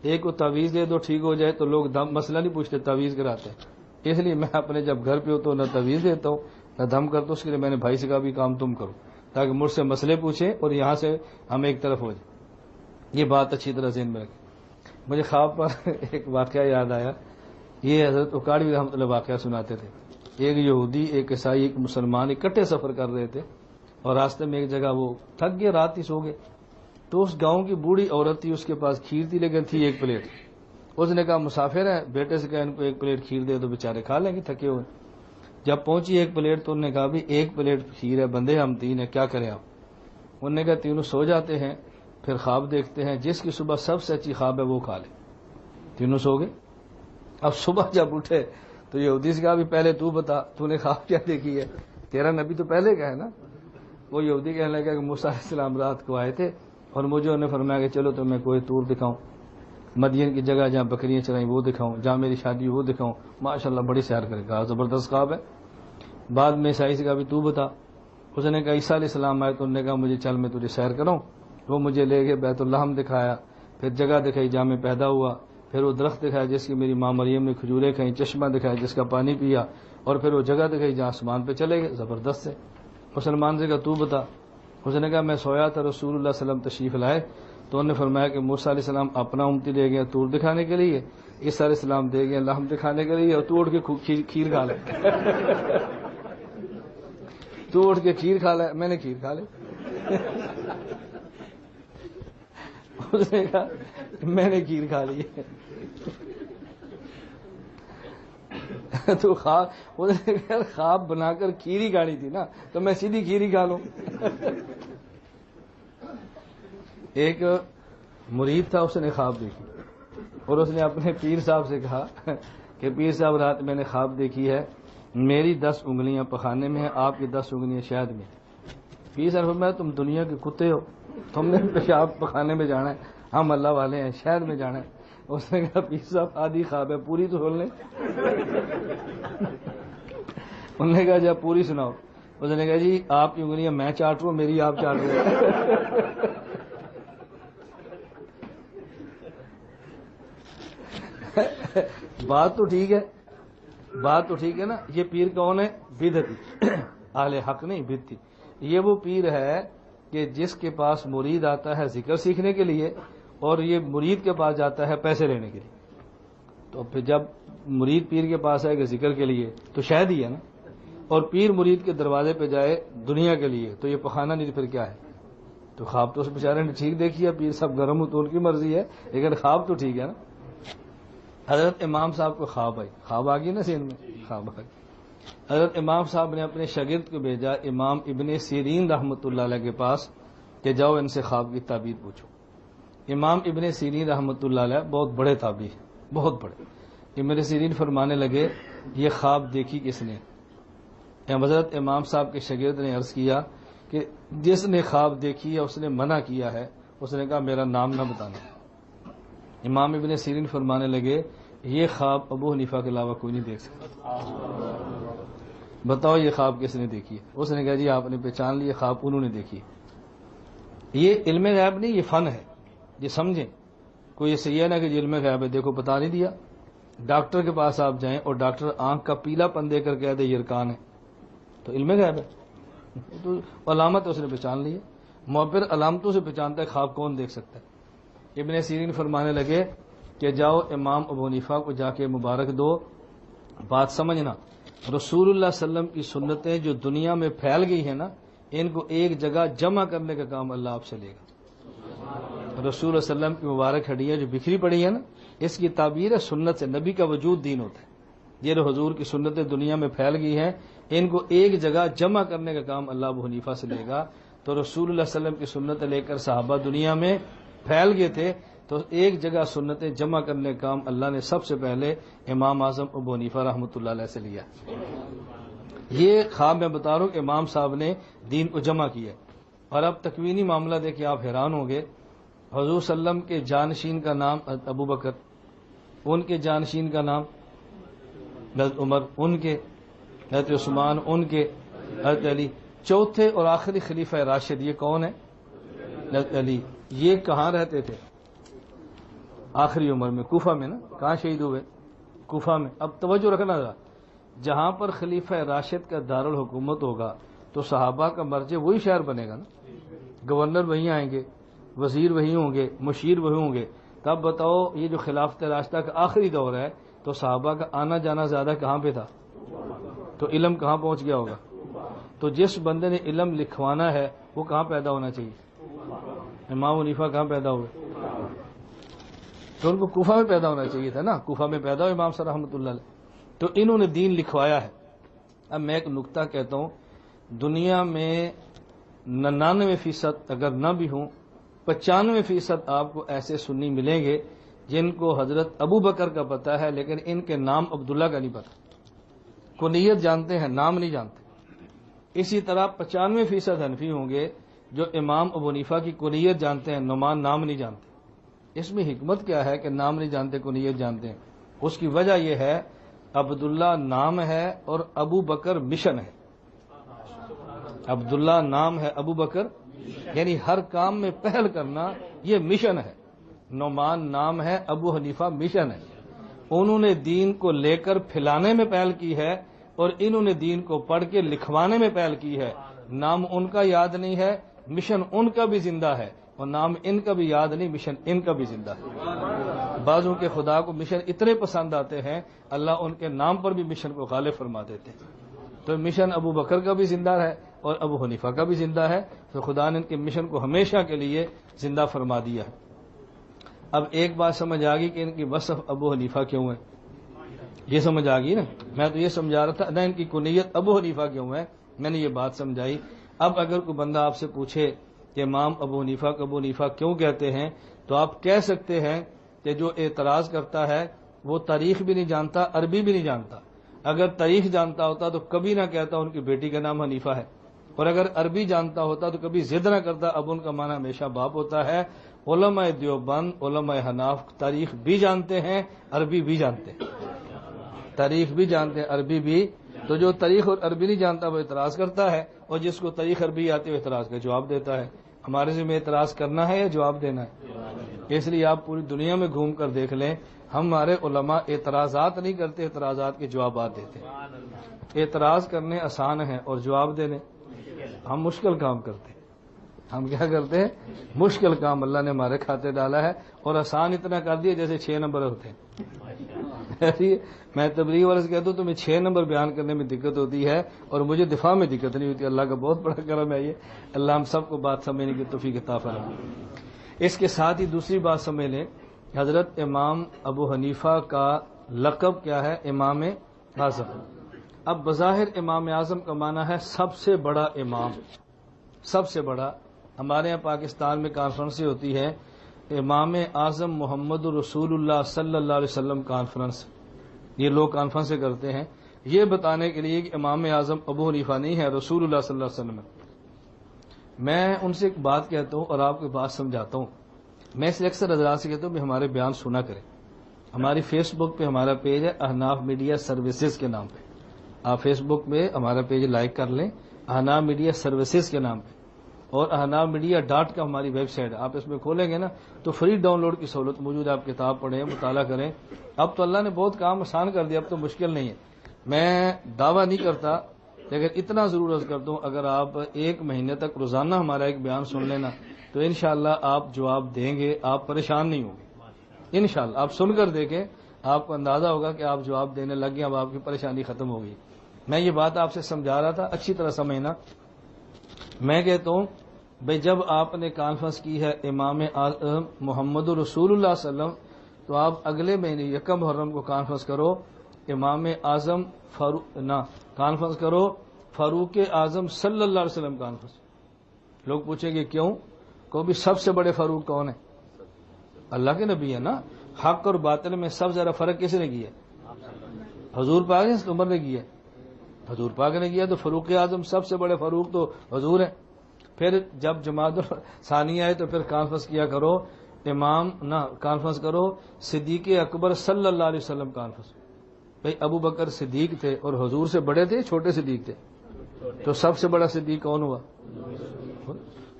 ایک کو تعویذ دے دو ٹھیک ہو جائے تو لوگ مسئلہ نہیں پوچھتے، تعویذ کراتے ہیں. اس لیے میں اپنے جب گھر پہ ہوتا ہوں نہ تعویذ دیتا ہوں نہ دم کرتا ہوں. اس کے لیے میں نے بھائی سے کہا بھی کام تم کرو تاکہ مجھ سے مسئلے پوچھیں اور یہاں سے ہم ایک طرف ہو جائیں. یہ بات اچھی طرح ذہن میں رکھیں. مجھے خواب پر ایک واقعہ یاد آیا. یہ حضرت اکاڑوی رحمۃ اللہ واقعہ سناتے تھے. ایک یہودی، ایک عیسائی، ایک مسلمان اکٹھے سفر کر رہے تھے اور راستے میں ایک جگہ وہ تھک گئے، رات ہی سو گئے. تو اس گاؤں کی بوڑھی عورت تھی، اس کے پاس کھیر تھی لیکن تھی 1 پلیٹ. اس نے کہا مسافر ہے، بیٹے سے کہا ان کو 1 پلیٹ کھیر دے تو بیچارے کھا لیں گے تھکے ہوئے. جب پہنچی 1 پلیٹ تو انہوں نے کہا بھی 1 پلیٹ کھیر ہے، بندے ہم 3 ہیں، کیا کریں آپ؟ انہوں نے کہا تینوں سو جاتے ہیں پھر خواب دیکھتے ہیں، جس کی صبح سب سے اچھی خواب ہے وہ کھا لے۔ تینوں سو گئے۔ اب صبح جب اٹھے تو یہودی سے کہا بھی پہلے تو بتا تو نے خواب کیا دیکھی ہے، تیرا نبی تو پہلے کا ہے نا۔ وہ یہودی کہنے لگا کہ موسیٰ علیہ السلام رات کو آئے تھے اور مجھے انہوں نے فرمایا کہ چلو تمہیں کوئی طور دکھاؤں، مدین کی جگہ جہاں بکریاں چرائیں وہ دکھاؤں، جہاں میری شادی وہ دکھاؤں۔ ماشاءاللہ بڑی سیر کرے گا، زبردست خواب ہے۔ بعد میں عیسائی سے کہا بھی تو بتا۔ اس نے کہا عیسیٰ علیہ السلام آئے تو انہوں نے کہا مجھے چل میں تجھے سیر کروں۔ وہ مجھے لے گئے، بیت الحم دکھایا، پھر جگہ دکھائی جہاں میں پیدا ہوا، پھر وہ درخت دکھایا جس کی میری ماں مریم نے کھجوریں کھائیں، چشمہ دکھایا جس کا پانی پیا، اور پھر وہ جگہ دکھائی جہاں آسمان پہ چلے گئے۔ زبردست ہے۔ مسلمان سے کہا تو بتا۔ اس نے کہا میں سویا تھا، رسول اللہ صلی اللہ علیہ وسلم تشریف لائے تو انہوں نے فرمایا کہ موسیٰ علیہ السلام اپنا امتی دے گئے طور دکھانے کے لیے، عیسیٰ علیہ السلام دے گئے لحم دکھانے کے لیے، اور تو اٹھ کے کھیر کھا لے۔ تو اٹھ کے کھیر کھا لے، میں نے کھیر کھا لی۔ اس نے کہا میں نے کھیر کھا لی ہے۔ تو خواب بنا کر کھیر ہی کھانی تھی نا، تو میں سیدھی کھیر ہی کھا لوں۔ ایک مرید تھا، اس نے خواب دیکھی اور اس نے اپنے پیر صاحب سے کہا کہ پیر صاحب رات میں نے خواب دیکھی ہے، میری 10 انگلیاں پخانے میں ہیں، آپ کی 10 انگلیاں شہد میں۔ پیر صاحب فرمایا تم دنیا کے کتے ہو، تم نے پیشاب پخانے میں جانا ہے، ہم اللہ والے ہیں شہد میں جانا ہے۔ اس نے کہا پیر صاحب آدھی خواب ہے، پوری تو سن لیں۔ انہوں نے کہا جب پوری سناؤ۔ اس نے کہا جی آپ کی انگلیاں میں چاٹ رہا ہوں، میری آپ چاٹ رہے ہیں۔ بات تو ٹھیک ہے، بات تو ٹھیک ہے نا۔ یہ پیر کون ہے؟ بدعتی، اہل حق نہیں بدعتی۔ یہ وہ پیر ہے کہ جس کے پاس مرید آتا ہے ذکر سیکھنے کے لیے اور یہ مرید کے پاس جاتا ہے پیسے لینے کے لیے۔ تو پھر جب مرید پیر کے پاس آئے گا ذکر کے لیے تو شاید ہی ہے نا، اور پیر مرید کے دروازے پہ جائے دنیا کے لیے تو یہ پخانا نہیں، پھر کیا ہے؟ تو خواب تو اس بیچارے نے ٹھیک دیکھی ہے، پیر صاحب گرم ہو تو ان کی مرضی ہے، لیکن خواب تو ٹھیک ہے نا۔ حضرت امام صاحب کو خواب آئی، خواب آ گئی نا سین میں، خواب آ گئی۔ حضرت امام صاحب نے اپنے شاگرد کو بھیجا امام ابن سیرین رحمۃ اللہ علیہ کے پاس کہ جاؤ ان سے خواب کی تعبیر پوچھو۔ امام ابن سیرین رحمۃ اللہ علیہ بہت بڑے تابعی ہیں، بہت بڑے۔ ابن سیرین فرمانے لگے یہ خواب دیکھی کس نے؟ حضرت امام صاحب کے شاگرد نے عرض کیا کہ جس نے خواب دیکھی ہے اس نے منع کیا ہے، اس نے کہا میرا نام نہ بتانا۔ امام ابن سیرین فرمانے لگے یہ خواب ابو حنیفہ کے علاوہ کوئی نہیں دیکھ سکتا، بتاؤ یہ خواب کس نے دیکھی ہے؟ اس نے کہا جی آپ نے پہچان لی، خواب انہوں نے دیکھی۔ یہ علم غیب نہیں، یہ فن ہے، یہ سمجھیں۔ کوئی ایسے یہ نہ کہ علم غیب ہے، دیکھو بتا نہیں دیا۔ ڈاکٹر کے پاس آپ جائیں اور ڈاکٹر آنکھ کا پیلا پن دے کر کہہ دے یہ ارکان ہے تو علم غیب ہے، تو علامت اس نے پہچان لی ہے۔ معبر علامتوں سے پہچانتا ہے، خواب کون دیکھ سکتا ہے؟ ابن سیرین فرمانے لگے کہ جاؤ امام ابو حنیفہ کو جا کے مبارک دو، بات سمجھنا، رسول اللہ صلی اللہ علیہ وسلم کی سنتیں جو دنیا میں پھیل گئی ہیں نا، ان کو ایک جگہ جمع کرنے کا کام اللہ آپ سے لے گا۔ رسول اللہ صلی اللہ علیہ وسلم کی مبارک ہڈیاں جو بکھری پڑی ہیں نا، اس کی تعبیر ہے سنت سے، نبی کا وجود دین ہوتا ہے۔ یہ جو حضور کی سنتیں دنیا میں پھیل گئی ہیں، ان کو ایک جگہ جمع کرنے کا کام اللہ ابو حنیفہ سے لے گا۔ تو رسول اللہ صلی اللہ علیہ وسلم کی سنتیں لے کر صحابہ دنیا میں پھیل گئے تھے، تو ایک جگہ سنتیں جمع کرنے کا کام اللہ نے سب سے پہلے امام اعظم ابو حنیفہ رحمۃ اللہ علیہ سے لیا۔ یہ خواب میں بتا رہا ہوں کہ امام صاحب نے دین کو جمع کیا۔ اور اب تکوینی معاملہ دیکھیں، آپ حیران ہوں گے، حضور صلی اللہ علیہ وسلم کے جانشین کا نام ابو بکر، ان کے جانشین کا نام حضرت عمر، ان کے حضرت عثمان، ان کے حضرت علی، چوتھے اور آخری خلیفہ راشد یہ کون ہے؟ حضرت علی۔ یہ کہاں رہتے تھے آخری عمر میں؟ کوفہ میں نا۔ کہاں شہید ہوئے؟ کوفہ میں۔ اب توجہ رکھنا ذرا، جہاں پر خلیفہ راشد کا دارالحکومت ہوگا تو صحابہ کا مرجع وہی شہر بنے گا نا، گورنر وہیں آئیں گے، وزیر وہیں ہوں گے، مشیر وہیں ہوں گے۔ تب بتاؤ یہ جو خلافت راشدہ کا آخری دور ہے تو صحابہ کا آنا جانا زیادہ کہاں پہ تھا؟ تو علم کہاں پہنچ گیا ہوگا؟ تو جس بندے نے علم لکھوانا ہے وہ کہاں پیدا ہونا چاہیے؟ امام حنیفہ کہاں پیدا ہوئے؟ تو ان کو کوفہ میں پیدا ہونا چاہیے تھا نا، کوفہ میں پیدا ہوئے امام صاحب رحمۃ اللہ علیہ، تو انہوں نے دین لکھوایا ہے۔ اب میں ایک نکتہ کہتا ہوں، دنیا میں 99% اگر نہ بھی ہوں 95% آپ کو ایسے سنی ملیں گے جن کو حضرت ابو بکر کا پتہ ہے لیکن ان کے نام عبداللہ کا نہیں پتہ، کنیت جانتے ہیں نام نہیں جانتے۔ اسی طرح 95% حنفی ہوں گے جو امام ابو حنیفہ کی کنیت جانتے ہیں، نعمان نام نہیں جانتے۔ اس میں حکمت کیا ہے کہ نام نہیں جانتے کنیت جانتے ہیں؟ اس کی وجہ یہ ہے عبداللہ نام ہے اور ابو بکر مشن ہے۔ عبداللہ نام ہے، ابو بکر یعنی ہر کام میں پہل کرنا، یہ مشن ہے۔ نعمان نام ہے، ابو حنیفہ مشن ہے۔ انہوں نے دین کو لے کر پھیلانے میں پہل کی ہے اور انہوں نے دین کو پڑھ کے لکھوانے میں پہل کی ہے۔ نام ان کا یاد نہیں ہے، مشن ان کا بھی زندہ ہے، اور نام ان کا بھی یاد نہیں، مشن ان کا بھی زندہ ہے۔ بعضوں کے خدا کو مشن اتنے پسند آتے ہیں اللہ ان کے نام پر بھی مشن کو غالب فرما دیتے ہیں۔ تو مشن ابو بکر کا بھی زندہ ہے اور ابو حنیفہ کا بھی زندہ ہے، تو خدا نے ان کے مشن کو ہمیشہ کے لیے زندہ فرما دیا ہے۔ اب ایک بات سمجھ آ گئی کہ ان کی وصف ابو حنیفہ کیوں ہے، یہ سمجھ آ گئی نا؟ میں تو یہ سمجھا رہا تھا نہ ان کی کنیت ابو حنیفہ کیوں ہے، میں نے یہ بات سمجھائی۔ اب اگر کوئی بندہ آپ سے پوچھے کہ امام ابو حنیفہ کیوں کہتے ہیں، تو آپ کہہ سکتے ہیں کہ جو اعتراض کرتا ہے وہ تاریخ بھی نہیں جانتا، عربی بھی نہیں جانتا۔ اگر تاریخ جانتا ہوتا تو کبھی نہ کہتا ان کی بیٹی کا نام حنیفہ ہے، اور اگر عربی جانتا ہوتا تو کبھی ضد نہ کرتا، اب ان کا معنی ہمیشہ باپ ہوتا ہے۔ علماء دیوبند، علماء حناف تاریخ بھی جانتے ہیں، عربی بھی جانتے ہیں، تاریخ بھی جانتے ہیں، عربی بھی۔ تو جو تاریخ اور عربی نہیں جانتا وہ اعتراض کرتا ہے، اور جس کو تاریخ عربی آتی ہے وہ اعتراض کا جواب دیتا ہے۔ ہمارے ذمہ اعتراض کرنا ہے یا جواب دینا ہے؟ اس لیے آپ پوری دنیا میں گھوم کر دیکھ لیں، ہمارے علماء اعتراضات نہیں کرتے، اعتراضات کے جوابات دیتے ہیں۔ اعتراض کرنے آسان ہیں اور جواب دینے ہم مشکل کام کرتے ہیں۔ ہم کیا کرتے ہیں؟ مشکل کام اللہ نے ہمارے کھاتے ڈالا ہے، اور آسان اتنا کر دیا جیسے 6 نمبر ہوتے ہیں۔ میں تبلیغ والے سے کہتا ہوں تمہیں 6 نمبر بیان کرنے میں دقت ہوتی ہے اور مجھے دفاع میں دقت نہیں ہوتی۔ اللہ کا بہت بڑا کرم ہے یہ، اللہ ہم سب کو بات سمجھنے کی توفیق عطا فرمائے۔ اس کے ساتھ ہی دوسری بات سمجھ لیں، حضرت امام ابو حنیفہ کا لقب کیا ہے؟ امام اعظم۔ اب بظاہر امام اعظم کا معنی ہے سب سے بڑا امام، سب سے بڑا۔ ہمارے یہاں پاکستان میں کانفرنس ہوتی ہے امام اعظم محمد رسول اللہ صلی اللہ علیہ وسلم کانفرنس، یہ لوگ کانفرنس کرتے ہیں یہ بتانے کے لیے کہ امام اعظم ابو حنیفہ نہیں ہے، رسول اللہ صلی اللہ علیہ وسلم ہے۔ میں ان سے ایک بات کہتا ہوں اور آپ کو بات سمجھاتا ہوں۔ میں اس اکثر حضرات سے کہتا ہوں کہ ہمارے بیان سنا کریں۔ ہماری فیس بک پہ ہمارا پیج ہے احناف میڈیا سروسز کے نام پہ، آپ فیس بک پہ ہمارا پیج لائک کر لیں، احناف میڈیا سروسز کے نام پہ، اور احناف میڈیا .com ہماری ویب سائٹ ہے۔ آپ اس میں کھولیں گے نا تو فری ڈاؤن لوڈ کی سہولت موجود ہے، آپ کتاب پڑھیں، مطالعہ کریں۔ اب تو اللہ نے بہت کام آسان کر دیا، اب تو مشکل نہیں ہے۔ میں دعویٰ نہیں کرتا لیکن اتنا ضرور عرض کرتا ہوں، اگر آپ 1 مہینے تک روزانہ ہمارا ایک بیان سن لینا تو انشاءاللہ آپ جواب دیں گے، آپ پریشان نہیں ہوں گے انشاءاللہ۔ آپ سن کر دیکھیں، آپ کو اندازہ ہوگا کہ آپ جواب دینے لگ گئے، اب آپ کی پریشانی ختم ہو گئی۔ میں یہ بات آپ سے سمجھا رہا تھا، اچھی طرح سمجھنا۔ میں کہتا ہوں بھئی جب آپ نے کانفرنس کی ہے امام اعظم محمد رسول اللہ صلی اللہ علیہ وسلم، تو آپ اگلے مہینے 1 محرم کو کانفرنس کرو امام اعظم کانفرنس کرو فاروق اعظم صلی اللہ علیہ وسلم کانفرنس۔ لوگ پوچھیں گے کیوں؟ کو بھی سب سے بڑے فاروق کون ہیں؟ اللہ کے نبی ہے نا۔ حق اور باطل میں سب زیادہ فرق کس نے کیا؟ حضور پاک نے، عمر نے کیا؟ حضور پاک نے کیا۔ تو فاروق اعظم سب سے بڑے فاروق تو حضور ہیں۔ پھر جب جماعت ثانی آئے تو پھر کانفرنس کیا کرو کانفرنس کرو صدیق اکبر صلی اللہ علیہ وسلم کانفرنس۔ بھائی ابو بکر صدیق تھے اور حضور سے بڑے تھے، چھوٹے صدیق تھے، تو سب سے بڑا صدیق کون ہوا؟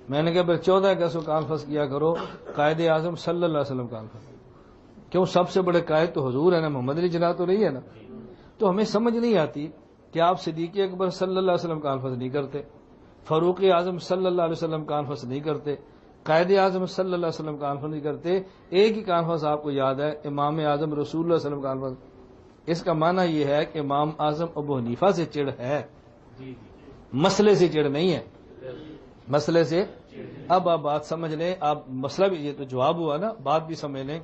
میں نے کہا پھر 14 اگست کو کانفرنس کیا کرو قائد اعظم صلی اللہ علیہ وسلم کانفرنس۔ کیوں؟ سب سے بڑے قائد تو حضور ہے نا، محمد علی جناح تو نہیں ہے نا۔ تو ہمیں سمجھ نہیں آتی کہ آپ صدیق اکبر صلی اللہ علیہ وسلم کانفرنس نہیں کرتے، فاروق اعظم صلی اللہ علیہ وسلم کانفرنس نہیں کرتے، قائد اعظم صلی اللہ علیہ وسلم کانفرنس نہیں کرتے۔ ایک ہی کانفرنس آپ کو یاد ہے، امام اعظم رسول اللہ صلی اللہ علیہ وسلم کانفرنس۔ اس کا معنی یہ ہے کہ امام اعظم ابو حنیفہ سے چڑ ہے، مسئلے سے چڑ نہیں ہے، مسئلے سے۔ اب آپ بات سمجھ لیں، آپ مسئلہ بھی، یہ تو جواب ہوا نا، بات بھی سمجھ لیں۔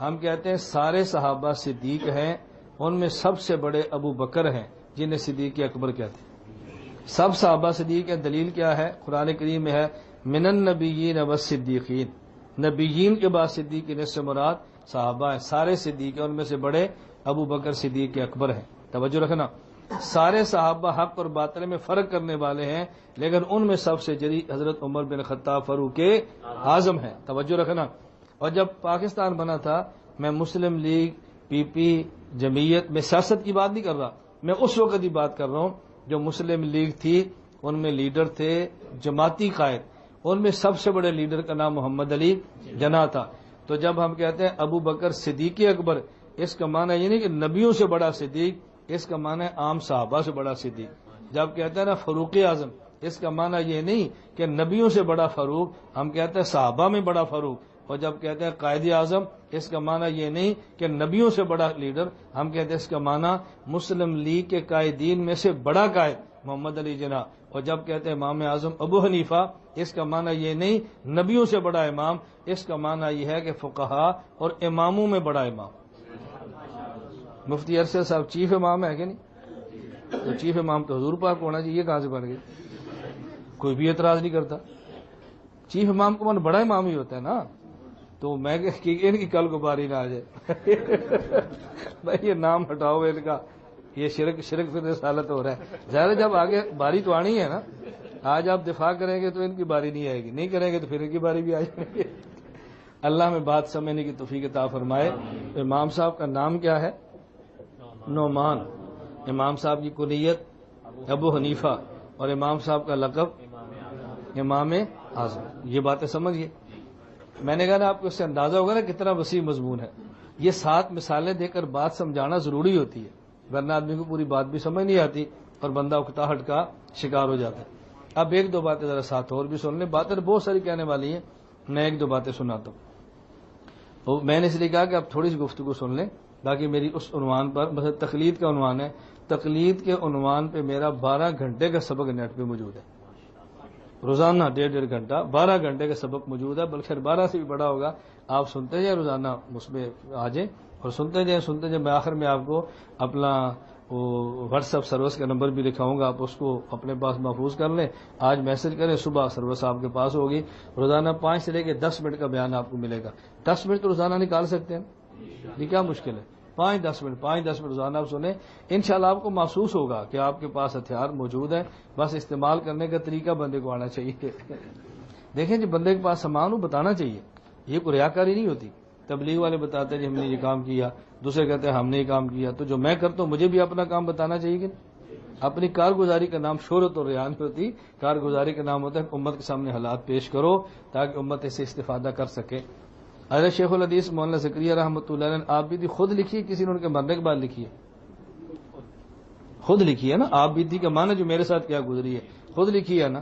ہم کہتے ہیں سارے صحابہ صدیق ہیں، ان میں سب سے بڑے ابو بکر ہیں جنہیں صدیق اکبر کہتے ہیں۔ سب صحابہ صدیق ہیں. دلیل کیا ہے؟ قرآن کریم میں ہے من النبیین والصدیقین. نبیین کے بعد صدیقین سے مراد صحابہ ہیں. سارے صدیق ہیں، ان میں سے بڑے ابو بکر صدیق اکبر ہیں. توجہ رکھنا، سارے صحابہ حق اور باطل میں فرق کرنے والے ہیں، لیکن ان میں سب سے جری حضرت عمر بن خطاب فاروق اعظم ہیں. توجہ رکھنا. اور جب پاکستان بنا تھا، میں مسلم لیگ، پی پی، جمعیت میں سیاست کی بات نہیں کر رہا، میں اس وقت کی بات کر رہا ہوں جو مسلم لیگ تھی. ان میں لیڈر تھے جماعتی قائد، ان میں سب سے بڑے لیڈر کا نام محمد علی جناح تھا. تو جب ہم کہتے ہیں ابو بکر صدیق اکبر، اس کا معنی یہ نہیں کہ نبیوں سے بڑا صدیق، اس کا معنی ہے عام صحابہ سے بڑا صدیق. جب کہتے ہیں نا فاروق اعظم، اس کا معنی یہ نہیں کہ نبیوں سے بڑا فاروق، ہم کہتے ہیں صحابہ میں بڑا فاروق. اور جب کہتے ہیں قائد اعظم، اس کا معنی یہ نہیں کہ نبیوں سے بڑا لیڈر، ہم کہتے ہیں اس کا معنی مسلم لیگ کے قائدین میں سے بڑا قائد محمد علی جناح. اور جب کہتے ہیں امام اعظم ابو حنیفہ، اس کا معنی یہ نہیں نبیوں سے بڑا امام، اس کا معنی یہ ہے کہ فقہا اور اماموں میں بڑا امام. مفتی ارشد صاحب چیف امام ہے کہ نہیں؟ تو چیف امام تو حضور پاک ہونا چاہیے، کہاں سے بن گئے؟ کوئی بھی اعتراض نہیں کرتا. چیف امام کو من بڑا امام ہی ہوتا ہے نا. تو میں ان کی کل کو باری نہ آ جائے بھائی یہ نام ہٹاؤ ان کا، یہ شرک پھر رسالت ہو رہا ہے. ظاہر جب آگے باری تو آنی ہے نا. آج آپ دفاع کریں گے تو ان کی باری نہیں آئے گی، نہیں کریں گے تو پھر ان کی باری بھی آ جائے گی. اللہ میں بات سمجھنے کی توفیق عطا فرمائے. امام صاحب کا نام کیا ہے؟ نعمان. امام صاحب کی کنیت ابو حنیفہ، اور امام صاحب کا لقب امام اعظم. یہ باتیں سمجھیے. میں نے کہا نا آپ کو اس سے اندازہ ہوگا نا کتنا وسیع مضمون ہے. یہ 7 مثالیں دے کر بات سمجھانا ضروری ہوتی ہے، ورنہ آدمی کو پوری بات بھی سمجھ نہیں آتی اور بندہ اکتاہٹ کا شکار ہو جاتا ہے. اب 1-2 باتیں ذرا ساتھ اور بھی سن لیں. باتیں بہت ساری کہنے والی ہیں، میں 1-2 باتیں سناتا ہوں. میں نے اس لیے کہا کہ آپ تھوڑی سی گفتگو سن لیں، باقی میری اس عنوان پر، مثلا تقلید کا عنوان ہے، تقلید کے عنوان پہ میرا 12 گھنٹے کا سبق نیٹ پہ موجود ہے. روزانہ 1.5 گھنٹہ 12 گھنٹے کا سبق موجود ہے، بلکہ 12 سے بھی بڑا ہوگا. آپ سنتے جائیں، روزانہ اس میں آ جائیں اور سنتے جائیں. میں آخر میں آپ کو اپنا واٹس ایپ سروس کا نمبر بھی لکھاؤں گا، آپ اس کو اپنے پاس محفوظ کر لیں. آج میسج کریں، صبح سروس آپ کے پاس ہوگی. روزانہ 5 سے لے کے 10 منٹ کا بیان آپ کو ملے گا. 10 منٹ تو روزانہ نکال سکتے ہیں، یہ کیا مشکل ہے؟ 5-10 منٹ روزانہ آپ سنیں. انشاءاللہ آپ کو محسوس ہوگا کہ آپ کے پاس ہتھیار موجود ہے، بس استعمال کرنے کا طریقہ بندے کو آنا چاہیے. دیکھیں جی، بندے کے پاس سامان ہو بتانا چاہیے، یہ کوئی ریاکاری نہیں ہوتی. تبلیغ والے بتاتے ہیں جی ہم نے یہ کام کیا، دوسرے کہتے ہیں ہم نے یہ کام کیا. تو جو میں کرتا ہوں مجھے بھی اپنا کام بتانا چاہیے کہ اپنی کارگزاری کا نام شہرت اور ریان ہوتی. کارگزاری کا نام ہوتا ہے امت کے سامنے حالات پیش کرو تاکہ امت اسے استفادہ کر سکے. حضرت شیخ الحدیث مولانا زکریا رحمۃ اللہ علیہ نے آپ بیتی خود لکھی ہے، کسی نے ان کے مرنے کے بعد لکھی ہے؟ خود لکھی ہے نا. آپ بیتی کا معنی جو میرے ساتھ کیا گزری ہے خود لکھی ہے نا.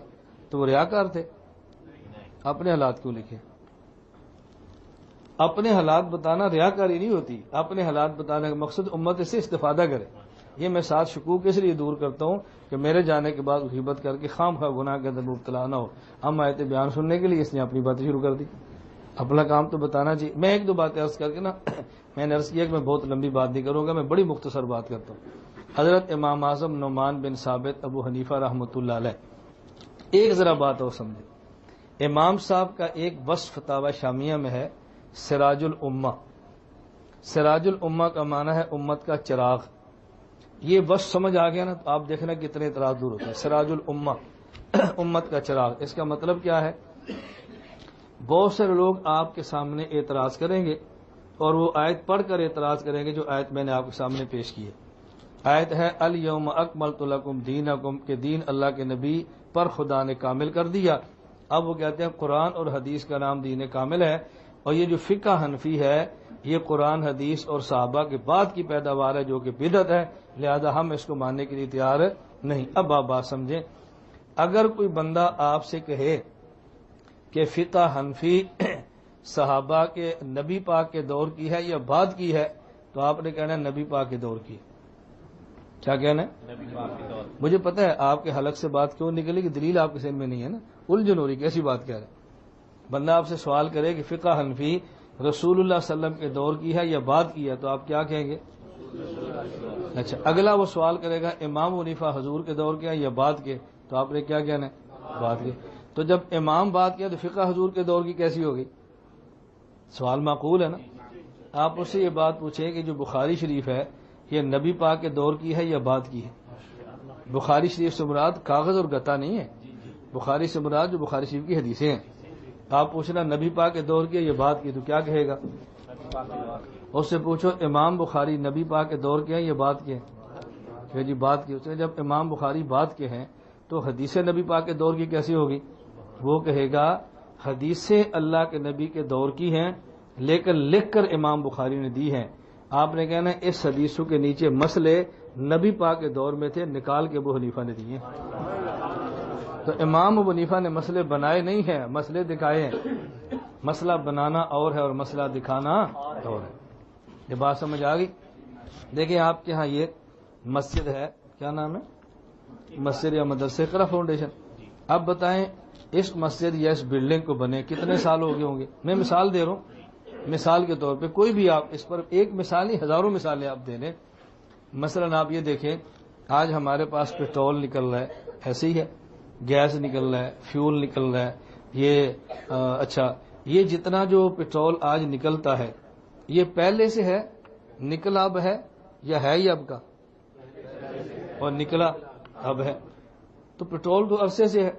تو وہ ریاکار تھے، اپنے حالات کیوں لکھے؟ اپنے حالات بتانا ریاکاری نہیں ہوتی. اپنے حالات بتانے کا مقصد امت اس سے استفادہ کرے. یہ میں ساتھ شکوک اس لیے دور کرتا ہوں کہ میرے جانے کے بعد غیبت کر کے خام خواہ گناہ کے اندر مبتلا نہ ہو. ہم آئے تھے بیان سننے کے لیے، اس نے اپنی باتیں شروع کر دی. اپنا کام تو بتانا چاہیے. میں 1-2 باتیں عرض کر کے نا، میں نے عرض کیا کہ میں بہت لمبی بات نہیں کروں گا، میں بڑی مختصر بات کرتا ہوں. حضرت امام اعظم نعمان بن ثابت ابو حنیفہ رحمۃ اللہ علیہ، ایک ذرا بات اور سمجھے. امام صاحب کا ایک وصف فتاوی شامیہ میں ہے، سراج الامہ. سراج الامہ کا معنی ہے امت کا چراغ. یہ وصف سمجھ آ گیا نا تو آپ دیکھنا کتنے اعتراض دور ہوتے ہیں. سراج الامہ، امت کا چراغ. اس کا مطلب کیا ہے؟ بہت سے لوگ آپ کے سامنے اعتراض کریں گے اور وہ آیت پڑھ کر اعتراض کریں گے جو آیت میں نے آپ کے سامنے پیش کی ہے. آیت ہے الیوم اکملت لکم دینکم، کہ دین اللہ کے نبی پر خدا نے کامل کر دیا. اب وہ کہتے ہیں قرآن اور حدیث کا نام دین کامل ہے، اور یہ جو فقہ حنفی ہے یہ قرآن حدیث اور صحابہ کے بعد کی پیداوار ہے جو کہ بدعت ہے، لہذا ہم اس کو ماننے کے لیے تیار نہیں. اب آپ بات سمجھیں. اگر کوئی بندہ آپ سے کہے کہ فقہ حنفی صحابہ کے نبی پاک کے دور کی ہے یا بعد کی ہے، تو آپ نے کہنا ہے نبی پاک کے دور کی. کیا کہنا ہے؟ نبی پاک کے دور. مجھے پتہ ہے آپ کے حلق سے بات کیوں نکلے کہ دلیل آپ کے ذہن میں نہیں ہے نا. الجھن ہو رہی، کیسی بات کہہ رہے ہیں. بندہ آپ سے سوال کرے کہ فقہ حنفی رسول اللہ صلی اللہ علیہ وسلم کے دور کی ہے یا بعد کی ہے، تو آپ کیا کہیں گے؟ اچھا. اگلا وہ سوال کرے گا امام حنیفہ حضور کے دور کے ہیں یا بعد کے، تو آپ نے کیا کہنا ہے؟ بات کی. تو جب امام بات کیا تو فقہ حضور کے دور کی کیسی ہوگی؟ سوال معقول ہے نا. آپ اس سے یہ بات پوچھیں کہ جو بخاری شریف ہے یہ نبی پاک کے دور کی ہے یا بعد کی ہے؟ بخاری شریف سے مراد کاغذ اور گتا نہیں ہے. بخاری سے مراد جو بخاری شریف کی حدیثیں ہیں. آپ پوچھنا نبی پاک کے دور کی ہے یا بعد کی، تو کیا کہے گا؟ اس سے پوچھو امام بخاری نبی پاک کے دور کے ہیں یا بعد کے ہیں؟ کہ جی بعد کی. اس نے جب امام بخاری بعد کے ہیں تو حدیث نبی پاک کے دور کی کیسی ہوگی؟ وہ کہے گا حدیثیں اللہ کے نبی کے دور کی ہیں لیکن لکھ کر امام بخاری نے دی ہیں. آپ نے کہنا اس حدیثوں کے نیچے مسئلے نبی پاک کے دور میں تھے، نکال کے ابو حنیفہ نے دیے. تو امام ابو حنیفہ نے مسئلے بنائے نہیں ہیں، مسئلے دکھائے ہیں. مسئلہ بنانا اور ہے اور مسئلہ دکھانا اور ہے. یہ بات سمجھ آ گئی؟ دیکھیں آپ کے ہاں یہ مسجد ہے، کیا نام ہے؟ مسجد یا مدرسہ اقرا فاؤنڈیشن. اب بتائیں اس مسجد یا اس بلڈنگ کو بنے کتنے سال ہو گئے ہوں گے؟ میں مثال دے رہا ہوں، مثال کے طور پہ کوئی بھی آپ اس پر ایک مثال نہیں ہزاروں مثالیں آپ دے لیں. مثلا آپ یہ دیکھیں آج ہمارے پاس پیٹرول نکل رہا ہے، ایسے ہی ہے، گیس نکل رہا ہے، فیول نکل رہا ہے. اچھا یہ جتنا جو پیٹرول آج نکلتا ہے یہ پہلے سے ہے، نکلا اب ہے یا ہے ہی اب کا؟ اور نکلا اب ہے. تو پیٹرول تو عرصے سے ہے،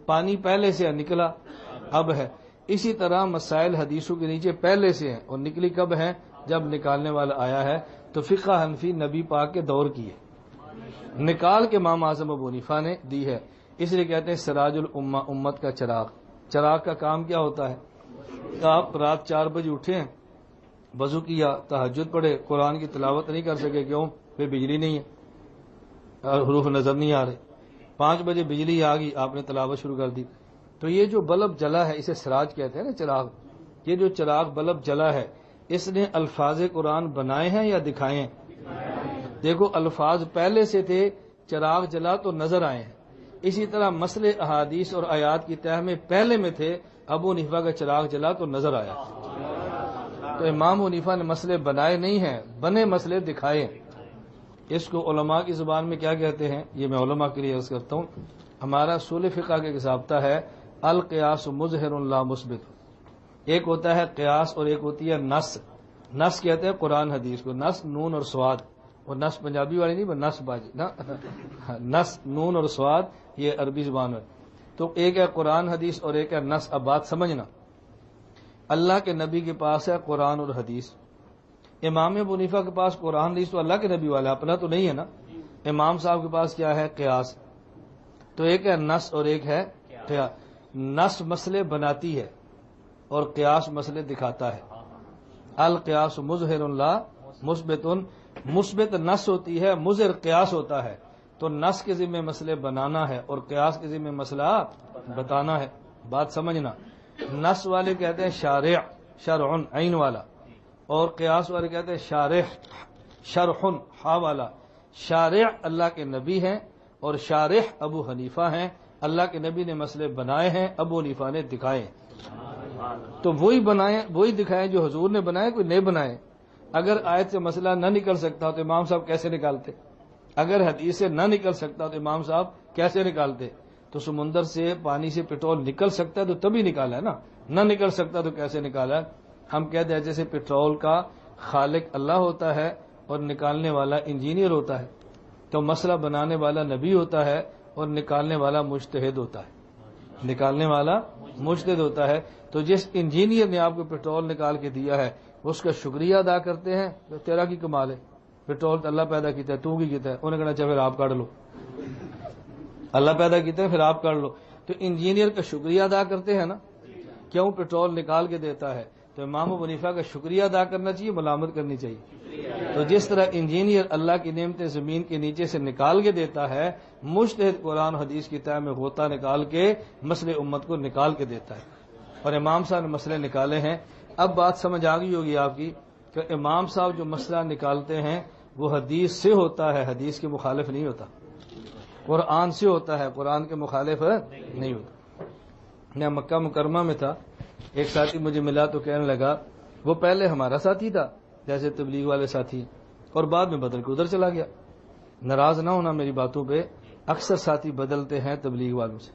پانی پہلے سے ہے، نکلا اب ہے. اسی طرح مسائل حدیثوں کے نیچے پہلے سے ہیں اور نکلی کب ہے؟ جب نکالنے والا آیا ہے. تو فقہ حنفی نبی پاک کے دور کی ہے، نکال کے امام اعظم ابو حنیفہ نے دی ہے. اس لیے کہتے ہیں سراج الامہ، امت کا چراغ. چراغ کا کام کیا ہوتا ہے؟ آپ رات 4 بجے اٹھے ہیں، وضو کیا، تہجد پڑھے، قرآن کی تلاوت نہیں کر سکے، کیوں؟ پھر بجلی نہیں ہے اور حروف نظر نہیں آ رہے. 5 بجے بجلی آ گئی، آپ نے تلاوت شروع کر دی. تو یہ جو بلب جلا ہے اسے سراج کہتے ہیں نا، چراغ. یہ جو چراغ بلب جلا ہے اس نے الفاظ قرآن بنائے ہیں یا دکھائے ہیں؟ دیکھو الفاظ پہلے سے تھے، چراغ جلا تو نظر آئے ہیں. اسی طرح مسئلے احادیث اور آیات کی تہ میں پہلے میں تھے، ابو حنیفہ کا چراغ جلا تو نظر آیا. تو امام حنیفہ نے مسئلے بنائے نہیں ہیں، بنے مسئلے دکھائے ہیں. اس کو علماء کی زبان میں کیا کہتے ہیں؟ یہ میں علماء کے لیے عرض کرتا ہوں. ہمارا اصول فقہ کا ضابطہ ہے القیاس مظہر لا مثبت. ایک ہوتا ہے قیاس اور ایک ہوتی ہے نص. نص کہتے ہیں قرآن حدیث کو، نص نون اور سواد، اور نص پنجابی والی نہیں، نص باجی نا، نص نون اور سواد یہ عربی زبان ہے. تو ایک ہے قرآن حدیث اور ایک ہے نص. اب بات سمجھنا، اللہ کے نبی کے پاس ہے قرآن اور حدیث. امام ابو حنیفہ کے پاس قرآن حدیث تو اللہ کے نبی والا اپنا تو نہیں ہے نا. امام صاحب کے پاس کیا ہے؟ قیاس. تو ایک ہے نص اور ایک ہے قیاس. نص مسئلے بناتی ہے اور قیاس مسئلے دکھاتا ہے. القیاس مظہر لا مثبت. مثبت نص ہوتی ہے، مظہر قیاس ہوتا ہے. تو نص کے ذمہ مسئلے بنانا ہے اور قیاس کے ذمہ مسئلہ بتانا ہے. بات سمجھنا، نص والے کہتے ہیں شارع، شرع عین والا، اور قیاس والے کہتے ہیں شارح، شرح ہا والا. شارع اللہ کے نبی ہیں اور شارح ابو حنیفہ ہیں. اللہ کے نبی نے مسئلے بنائے ہیں، ابو حنیفہ نے دکھائے ہیں. تو وہی بنائے وہی دکھائے جو حضور نے بنائے، کوئی نہیں بنائے. اگر آیت سے مسئلہ نہ نکل سکتا تو امام صاحب کیسے نکالتے؟ اگر حدیث سے نہ نکل سکتا تو امام صاحب کیسے نکالتے؟ تو سمندر سے پانی سے پیٹرول نکل سکتا ہے تو تبھی نکالا ہے نا، نہ نکل سکتا تو کیسے نکالا ہے؟ ہم کہتے ہیں جیسے پیٹرول کا خالق اللہ ہوتا ہے اور نکالنے والا انجینئر ہوتا ہے، تو مسئلہ بنانے والا نبی ہوتا ہے اور نکالنے والا مجتہد ہوتا ہے. نکالنے والا مجتہد ہوتا ہے. تو جس انجینئر نے آپ کو پیٹرول نکال کے دیا ہے اس کا شکریہ ادا کرتے ہیں، تیرا کی کمال ہے، پیٹرول تو اللہ پیدا کیتا ہے، تو کی کیتا ہے. انہیں کہنا چاہے پھر آپ کاٹ لو، اللہ پیدا کیتا ہے پھر آپ کاٹ لو. تو انجینئر کا شکریہ ادا کرتے ہیں نا، کیوں؟ پیٹرول نکال کے دیتا ہے. تو امام ابو حنیفہ کا شکریہ ادا کرنا چاہیے، ملامت کرنی چاہیے. تو جس طرح انجینئر اللہ کی نعمتیں زمین کے نیچے سے نکال کے دیتا ہے، مجتہد قرآن حدیث کی تہ میں غوطہ نکال کے مسئلے امت کو نکال کے دیتا ہے. اور امام صاحب نے مسئلے نکالے ہیں. اب بات سمجھ آ گئی ہوگی آپ کی کہ امام صاحب جو مسئلہ نکالتے ہیں وہ حدیث سے ہوتا ہے، حدیث کے مخالف نہیں ہوتا. قرآن سے ہوتا ہے، قرآن کے مخالف نہیں ہوتا. میں مکہ مکرمہ میں تھا، ایک ساتھی مجھے ملا تو کہنے لگا وہ پہلے ہمارا ساتھی تھا جیسے تبلیغ والے ساتھی، اور بعد میں بدل کے ادھر چلا گیا. ناراض نہ ہونا میری باتوں پہ، اکثر ساتھی بدلتے ہیں تبلیغ والوں سے.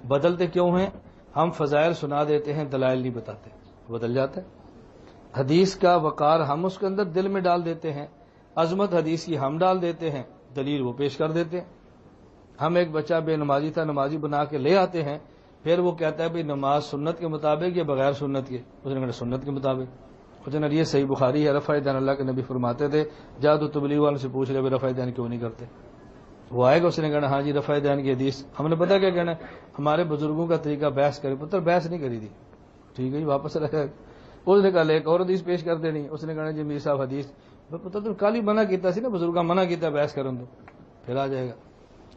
بدلتے کیوں ہیں؟ ہم فضائل سنا دیتے ہیں، دلائل نہیں بتاتے، بدل جاتا ہے. حدیث کا وقار ہم اس کے اندر دل میں ڈال دیتے ہیں، عظمت حدیث کی ہم ڈال دیتے ہیں، دلیل وہ پیش کر دیتے ہیں. ہم ایک بچہ بے نمازی تھا، نمازی بنا کے لے آتے ہیں، پھر وہ کہتا ہے بھائی نماز سنت کے مطابق یا بغیر سنت کے؟ اس نے کہا سنت کے مطابق. اس نے یہ صحیح بخاری ہے، رفع دین اللہ کے نبی فرماتے تھے، جا تو تبلیغ والوں سے پوچھ لے رفع دین کیوں نہیں کرتے. وہ آئے گا، اس نے کہنا ہاں جی رفع دین کی حدیث. ہم نے پتا کیا کہنا ہے؟ ہمارے بزرگوں کا طریقہ بحث کرے. پتر بحث نہیں کری تھی، ٹھیک ہے جی واپس رکھا. اس نے کہا ایک اور حدیث پیش کر دینی. اس نے کہنا جی میر صاحب حدیث پتہ تو کل ہی منع کیتا سی نا، بزرگاں منع کیتا بحث کرن تو پھر آ جائے گا.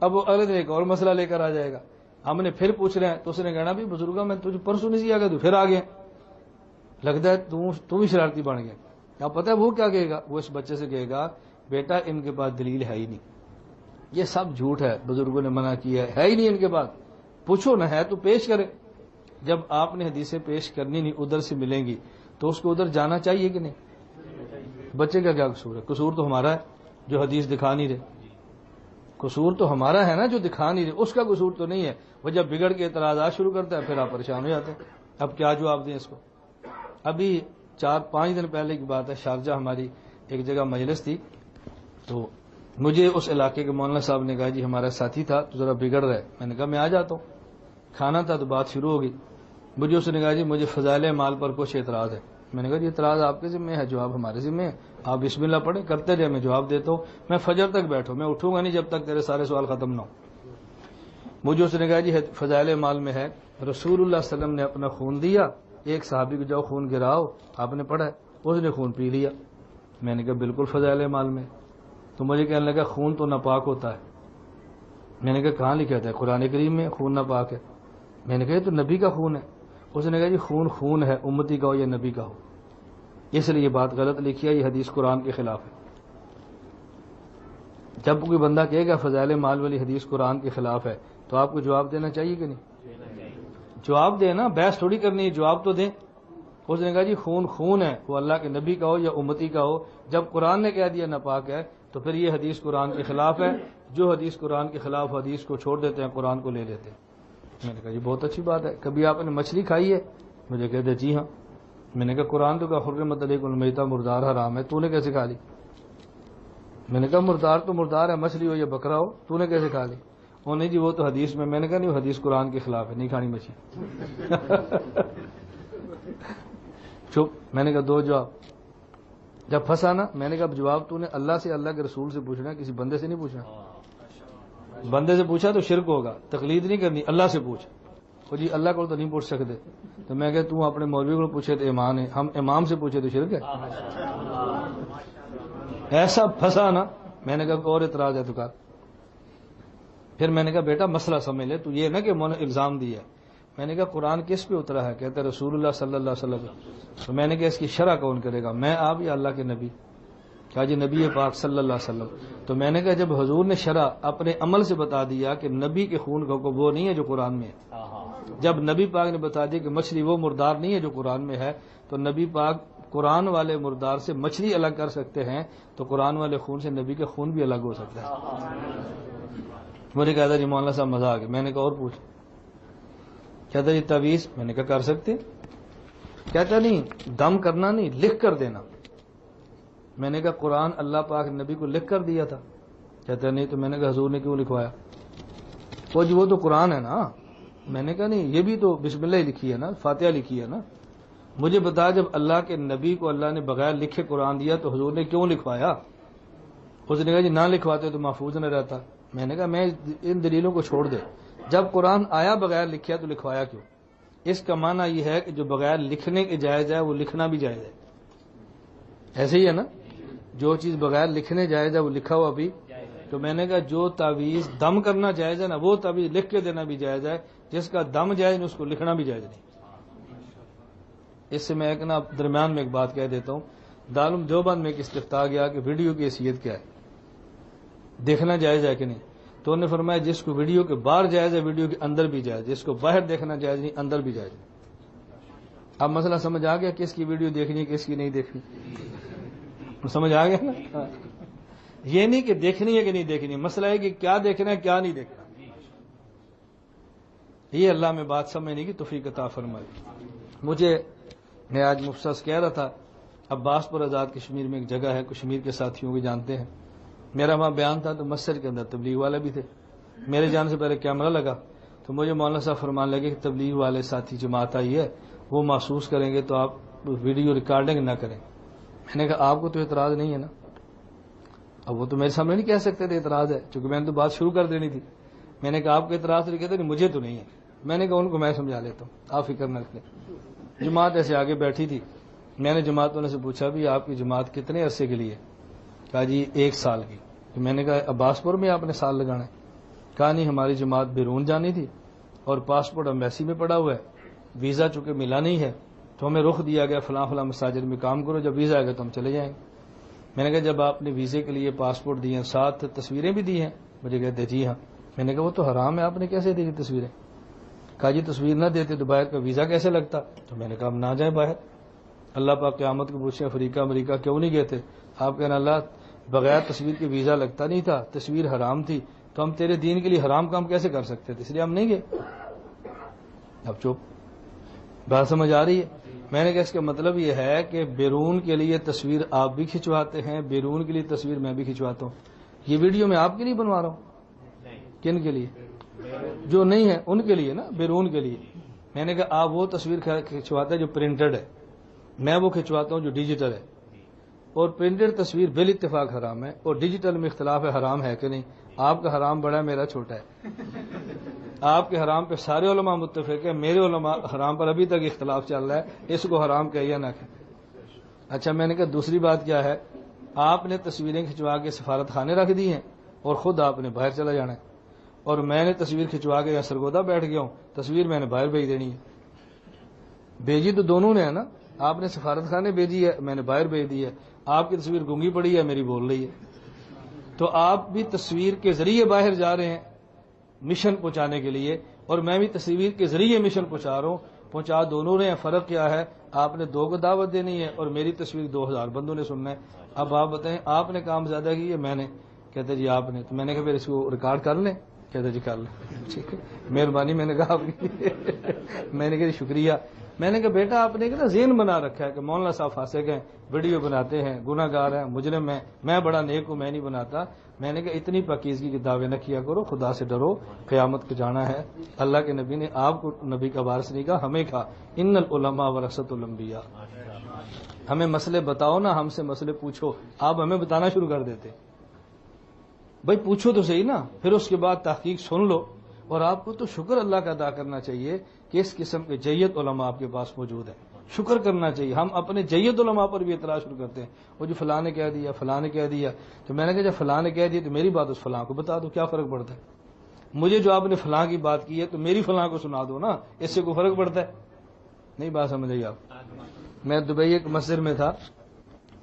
اب وہ اگلے دن ایک اور مسئلہ لے کر آ جائے گا. ہم نے پھر پوچھ رہے ہیں تو اس نے کہنا بھی بزرگاں میں تجھے پرسوں نہیں سی آ گیا، تو پھر آ گیا، لگتا ہے تو بھی شرارتی بن گیا. اب پتہ ہے وہ کیا کہے گا؟ وہ اس بچے سے کہے گا بیٹا ان کے پاس دلیل ہے ہی نہیں، یہ سب جھوٹ ہے، بزرگوں نے منع کیا ہے ہی نہیں ان کے پاس. پوچھو نہ ہے تو پیش کرے. جب آپ نے حدیثیں پیش کرنی نہیں ادھر سے ملیں گی تو اس کو ادھر جانا چاہیے کہ نہیں؟ بچے کا کیا قصور ہے؟ قصور تو ہمارا ہے جو حدیث دکھا نہیں رہے. قصور تو ہمارا ہے نا جو دکھا نہیں رہے، اس کا قصور تو نہیں ہے. وہ جب بگڑ کے اعتراضات شروع کرتا ہے پھر آپ پریشان ہو جاتے ہیں. اب کیا جواب دیں اس کو؟ ابھی 4-5 دن پہلے کی بات ہے، شارجہ ہماری ایک جگہ مجلس تھی، تو مجھے اس علاقے کے مولانا صاحب نے کہا جی ہمارا ساتھی تھا تو ذرا بگڑ رہا ہے. میں نے کہا میں آ جاتا ہوں. کھانا تھا تو بات شروع ہو گئی. مجھے اس نے کہا جی مجھے فضائل مال پر کچھ اعتراض ہے. میں نے کہا جی اعتراض آپ کے ذمہ ہے، جواب ہمارے ذمہ ہے. آپ بسم اللہ پڑھیں، کرتے رہے، میں جواب دیتا ہوں. میں فجر تک بیٹھوں، میں اٹھوں گا نہیں جب تک تیرے سارے سوال ختم نہ ہو. مجھے اس نے کہا جی فضائل مال میں ہے رسول اللہ صلی اللہ علیہ وسلم نے اپنا خون دیا، ایک صحابی کو جاؤ خون گراؤ، آپ نے پڑھا ہے، اس نے خون پی لیا. میں نے کہا بالکل فضائل مال میں. تو مجھے کہنے لگا خون تو ناپاک ہوتا ہے. میں نے کہا کہاں لکھا ہے؟ قرآن کریم میں خون ناپاک ہے. میں نے کہا یہ تو نبی کا خون ہے. اس نے کہا جی خون خون ہے، امتی کا ہو یا نبی کا ہو، اس لیے یہ بات غلط لکھی ہے، یہ حدیث قرآن کے خلاف ہے. جب کوئی بندہ کہے گا فضائل مال والی حدیث قرآن کے خلاف ہے تو آپ کو جواب دینا چاہیے کہ نہیں؟ جواب دیں نا، بحث تھوڑی کرنی ہے، جواب تو دیں. اس نے کہا جی خون خون ہے، وہ اللہ کے نبی کا ہو یا امتی کا ہو. جب قرآن نے کہہ دیا ناپاک ہے تو پھر یہ حدیث قرآن کے خلاف ہے. جو حدیث قرآن کے خلاف حدیث کو چھوڑ دیتے ہیں، قرآن کو لے لیتے ہیں. میں نے کہا جی بہت اچھی بات ہے. کبھی آپ نے مچھلی کھائی ہے؟ مجھے کہتے جی ہاں. میں نے کہا قرآن تو کہا حرمت علیکم المیتۃ، مردار حرام ہے، تو نے کیسے کھا لی؟ میں نے کہا مردار تو مردار ہے، مچھلی ہو یا بکرا ہو، تو نے کیسے کھا لی؟ وہ نہیں جی وہ تو حدیث میں. میں نے کہا نہیں، وہ حدیث قرآن کے خلاف ہے، نہیں کھانی مچھلی. چپ. میں نے کہا دو جواب. جب پھنسا نا، میں نے کہا جواب تو نے اللہ سے، اللہ کے رسول سے پوچھنا ہے، کسی بندے سے نہیں پوچھنا. بندے سے پوچھا تو شرک ہوگا، تقلید نہیں کرنی، اللہ سے پوچھ. وہ جی اللہ کو تو نہیں پوچھ سکتے. تو میں کہا تم اپنے مولوی کو پوچھے تو ایمان ہے، ہم امام سے پوچھے تو شرک ہے. ایسا پھنسا نا. میں نے کہا اور اعتراض ہے تو کر. پھر میں نے کہا بیٹا مسئلہ سمجھ لے، تو یہ نہ کہ میں نے الزام دیا. میں نے کہا قرآن کس پہ اترا ہے؟ کہتا ہے رسول اللہ صلی اللہ علیہ وسلم. تو میں نے کہا اس کی شرح کون کرے گا، میں آپ یا اللہ کے نبی؟ کہا جی نبی پاک صلی اللہ علیہ وسلم. تو میں نے کہا جب حضور نے شرح اپنے عمل سے بتا دیا کہ نبی کے خون کا وہ نہیں ہے جو قرآن میں ہے، جب نبی پاک نے بتا دیا کہ مچھلی وہ مردار نہیں ہے جو قرآن میں ہے، تو نبی پاک قرآن والے مردار سے مچھلی الگ کر سکتے ہیں، تو قرآن والے خون سے نبی کا خون بھی الگ ہو سکتا ہے. مجھے کہتا جی مولانا صاحب مزہ آ گیا. میں نے کہا اور پوچھ. کہتا جی تعویذ. میں نے کہا کر سکتے. کہتا نہیں دم کرنا نہیں، لکھ کر دینا. میں نے کہا قرآن اللہ پاک نبی کو لکھ کر دیا تھا. کہتا نہیں. تو میں نے کہا حضور نے کیوں لکھوایا؟ وہ جی وہ تو قرآن ہے نا. میں نے کہا نہیں، یہ بھی تو بسم اللہ ہی لکھی ہے نا، فاتحہ لکھی ہے نا. مجھے بتا جب اللہ کے نبی کو اللہ نے بغیر لکھے قرآن دیا تو حضور نے کیوں لکھوایا؟ اس نے کہا جی نہ لکھواتے تو محفوظ نہ رہتا. میں نے کہا میں ان دلیلوں کو چھوڑ دے، جب قرآن آیا بغیر لکھیا تو لکھوایا کیوں؟ اس کا معنی یہ ہے کہ جو بغیر لکھنے کے جائز ہے وہ لکھنا بھی جائز ہے. ایسے ہی ہے نا، جو چیز بغیر لکھنے جائز ہے وہ لکھا ہوا بھی. تو میں نے کہا جو تعویذ دم کرنا جائز ہے نا، وہ تعویذ لکھ کے دینا بھی جائز ہے. جس کا دم جائز نہیں اس کو لکھنا بھی جائز نہیں. اس سے میں ایک نا درمیان میں ایک بات کہہ دیتا ہوں. دارالعلوم دیوبند میں ایک استفتاء گیا کہ ویڈیو کی حیثیت کیا ہے، دیکھنا جائز ہے کہ نہیں. تو انہوں نے فرمایا جس کو ویڈیو کے باہر جائز ہے ویڈیو کے اندر بھی جائز، جس کو باہر دیکھنا جائز نہیں اندر بھی جائز. اب مسئلہ سمجھ آ گیا کس کی ویڈیو دیکھنی کس کی نہیں دیکھنی؟ سمجھ آ گیا نا. یہ نہیں کہ دیکھنی ہے کہ نہیں دیکھنی، مسئلہ ہے کہ کیا دیکھنا ہے کیا نہیں دیکھنا. یہ اللہ میں بات سمجھنے کی توفیق عطا فرمائے. میں آج مفصل کہہ رہا تھا، عباس پور آزاد کشمیر میں ایک جگہ ہے، کشمیر کے ساتھیوں کو جانتے ہیں. میرا وہاں بیان تھا تو مسجد کے اندر تبلیغ والے بھی تھے. میرے جانے سے پہلے کیمرہ لگا تو مجھے مولانا صاحب فرمانے لگے کہ تبلیغ والے ساتھی جماعت آئی ہے، وہ محسوس کریں گے تو آپ ویڈیو ریکارڈنگ نہ کریں. میں نے کہا آپ کو تو اعتراض نہیں ہے نا؟ اب وہ تو میرے سامنے نہیں کہہ سکتے تھے اعتراض ہے، چونکہ میں نے تو بات شروع کر دینی تھی. میں نے کہا آپ کو اعتراض نہیں کہتے، نہیں مجھے تو نہیں ہے. میں نے کہا ان کو میں سمجھا لیتا ہوں، آپ فکر نہ کریں. جماعت ایسے آگے بیٹھی تھی. میں نے جماعت والوں سے پوچھا بھی آپ کی جماعت کتنے عرصے کے لیے؟ کہا جی 1 سال کی. تو میں نے کہا عباس پور میں آپ نے سال لگانا ہے؟ کہا نہیں، ہماری جماعت بیرون جانی تھی اور پاسپورٹ ایمبیسی میں پڑا ہوا ہے، ویزا چونکہ ملا نہیں ہے تو ہمیں رخ دیا گیا فلاں فلاں مساجد میں کام کرو، جب ویزا آئے گا تو ہم چلے جائیں گے. میں نے کہا جب آپ نے ویزے کے لیے پاسپورٹ دیے ہیں، ساتھ تصویریں بھی دی ہیں؟ مجھے کہتے جی ہاں. میں نے کہا وہ تو حرام ہے، آپ نے کیسے دی تصویریں؟ کہا جی تصویر نہ دیتے تو باہر کا ویزا کیسے لگتا؟ تو میں نے کہا ہم نہ جائیں باہر. اللہ پاک قیامت کو پوچھیں افریقہ امریکہ کیوں نہیں گئے تھے؟ آپ کہنا اللہ بغیر تصویر کے ویزا لگتا نہیں تھا، تصویر حرام تھی، تو ہم تیرے دین کے لیے حرام کام کیسے کر سکتے تھے، اس لیے ہم نہیں گئے. اب چپ. بات سمجھ آ رہی ہے؟ میں نے کہا اس کا مطلب یہ ہے کہ بیرون کے لیے تصویر آپ بھی کھنچواتے ہیں، بیرون کے لیے تصویر میں بھی کھنچواتا ہوں. یہ ویڈیو میں آپ کے لیے بنوا رہا ہوں، کن کے لیے؟ جو نہیں ہے ان کے لیے نا، بیرون کے لیے. میں نے کہا آپ وہ تصویر کھنچواتے ہیں جو پرنٹڈ ہے، میں وہ کھنچواتا ہوں جو ڈیجیٹل ہے. اور پرنٹڈ تصویر بال اتفاق حرام ہے، اور ڈیجیٹل میں اختلاف ہے حرام ہے کہ نہیں. آپ کا حرام بڑا ہے، میرا چھوٹا ہے. آپ کے حرام پہ سارے علماء متفق ہیں، میرے علماء حرام پر ابھی تک اختلاف چل رہا ہے، اس کو حرام کہے یا نہ کہے. اچھا میں نے کہا دوسری بات کیا ہے، آپ نے تصویریں کھنچوا کے سفارت خانے رکھ دی ہیں اور خود آپ نے باہر چلا جانا ہے، اور میں نے تصویر کھنچوا کے یہاں سرگودا بیٹھ گیا ہوں، تصویر میں نے باہر بھیج دینی ہے. بھیجی تو دونوں نے ہے نا، آپ نے سفارت خانے بھیجی ہے، میں نے باہر بھیج دی ہے. آپ کی تصویر گونگی پڑی ہے، میری بول رہی ہے. تو آپ بھی تصویر کے ذریعے باہر جا رہے ہیں مشن پہنچانے کے لیے، اور میں بھی تصویر کے ذریعے مشن پہنچا رہا ہوں. پہنچا دونوں نے. فرق کیا ہے؟ آپ نے 2 کو دعوت دینی ہے اور میری تصویر 2000 بندوں نے سننا ہے. اب آپ بتائیں آپ نے کام زیادہ کی ہے میں نے؟ کہتے جی آپ نے. تو میں نے کہا پھر اس کو ریکارڈ کر لیں؟ کہتے جی کر لیں. ٹھیک ہے مہربانی. میں نے کہا آپ کی میں نے کہا شکریہ. میں نے کہا بیٹا آپ نے نا ذہن بنا رکھا ہے کہ مولانا صاحب فاسق ہیں، ویڈیو بناتے ہیں، گناہ گار ہیں، مجرم ہیں، میں بڑا نیک ہوں، میں نہیں بناتا. میں نے کہا اتنی پاکیزگی کے دعوے نہ کیا کرو، خدا سے ڈرو، قیامت کو جانا ہے. اللہ کے نبی نے آپ کو نبی کا وارث نہیں کہا، ہمیں کہا ان العلماء ورثۃ الانبیاء. ہمیں مسئلے بتاؤ نا، ہم سے مسئلے پوچھو. آپ ہمیں بتانا شروع کر دیتے. بھائی پوچھو تو صحیح نا، پھر اس کے بعد تحقیق سن لو. اور آپ کو تو شکر اللہ کا ادا کرنا چاہیے کہ اس قسم کے جید علماء آپ کے پاس موجود ہیں. شکر کرنا چاہیے. ہم اپنے جید علماء پر بھی اعتراض شروع کرتے ہیں، وہ جو فلاں نے کہہ دیا، فلاں نے کہہ دیا. تو میں نے کہا جب فلاں نے کہہ دیا تو میری بات اس فلاں کو بتا دو، کیا فرق پڑتا ہے؟ مجھے جو آپ نے فلاں کی بات کی ہے تو میری فلاں کو سنا دو نا، اس سے کوئی فرق پڑتا ہے؟ نہیں بات سمجھ آئی آپ؟ میں دبئی ایک مسجد میں تھا،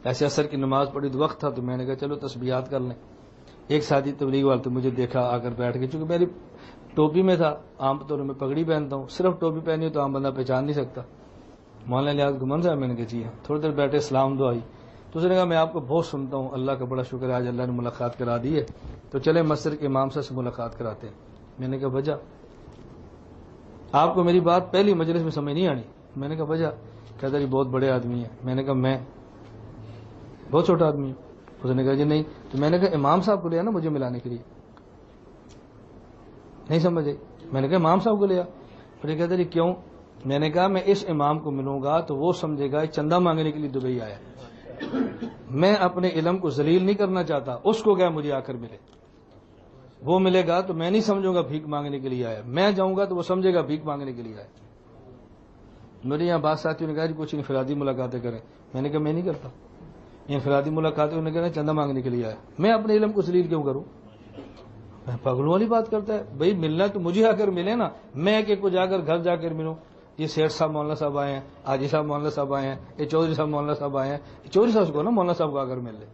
ایسے عصر کی نماز پڑھی تو وقت تھا، تو میں نے کہا چلو تسبیحات کر لیں. ایک ساتھی تبلیغ والے تو مجھے دیکھا آ کر بیٹھ کے، چونکہ میری ٹوپی میں تھا، عام طور میں پگڑی پہنتا ہوں، صرف ٹوپی پہنی ہو تو عام بندہ پہچان نہیں سکتا. مولانا لیاز گمن صاحب. میں نے کہا جی ہاں. تھوڑی دیر بیٹھے، اسلام دعائی. تو اس نے کہا میں آپ کو بہت سنتا ہوں، اللہ کا بڑا شکر ہے آج اللہ نے ملاقات کرا دی ہے، تو چلے مسجد کے امام صاحب سے ملاقات کراتے ہیں. میں نے کہا وجہ؟ آپ کو میری بات پہلی مجلس میں سمجھ نہیں آنی. میں نے کہا وجہ؟ کہتا جی بہت بڑے آدمی ہیں. میں نے کہا میں بہت چھوٹا آدمی ہوں. اس نے کہا جی نہیں. تو میں نے کہا امام صاحب کو لیا نا مجھے ملانے کے لیے. نہیں سمجھے؟ میں نے کہا امام صاحب کو لیا. پھر یہ کہتا جی کیوں؟ میں نے کہا میں اس امام کو ملوں گا تو وہ سمجھے گا چندہ مانگنے کے لیے دبئی آیا. میں اپنے علم کو ذلیل نہیں کرنا چاہتا، اس کو کیا مجھے آ کر ملے. وہ ملے گا تو میں نہیں سمجھوں گا بھیک مانگنے کے لیے آیا، میں جاؤں گا تو وہ سمجھے گا بھیک مانگنے کے لیے آیا. میرے یہاں بات ساتھیوں نے کہا جی کچھ انفرادی ملاقاتیں کریں. میں نے کہا میں نہیں کرتا انفرادی ملاقاتیں. انہوں نے کہا چندہ مانگنے کے لیے آیا. میں اپنے علم کو ذلیل کیوں کروں؟ پگلوں والی بات کرتا ہے. بھائی ملنا تو مجھے آ کر ملے نا، میں کہ کو جا کر گھر جا کر ملوں. یہ سیٹھ صاحب مولانا صاحب آئے ہیں، حاجی صاحب مولانا صاحب آئے ہیں، یہ چودھری صاحب مولانا صاحب آئے ہیں. چودھری صاحب کو نا مولانا صاحب کو آ کر مل لے.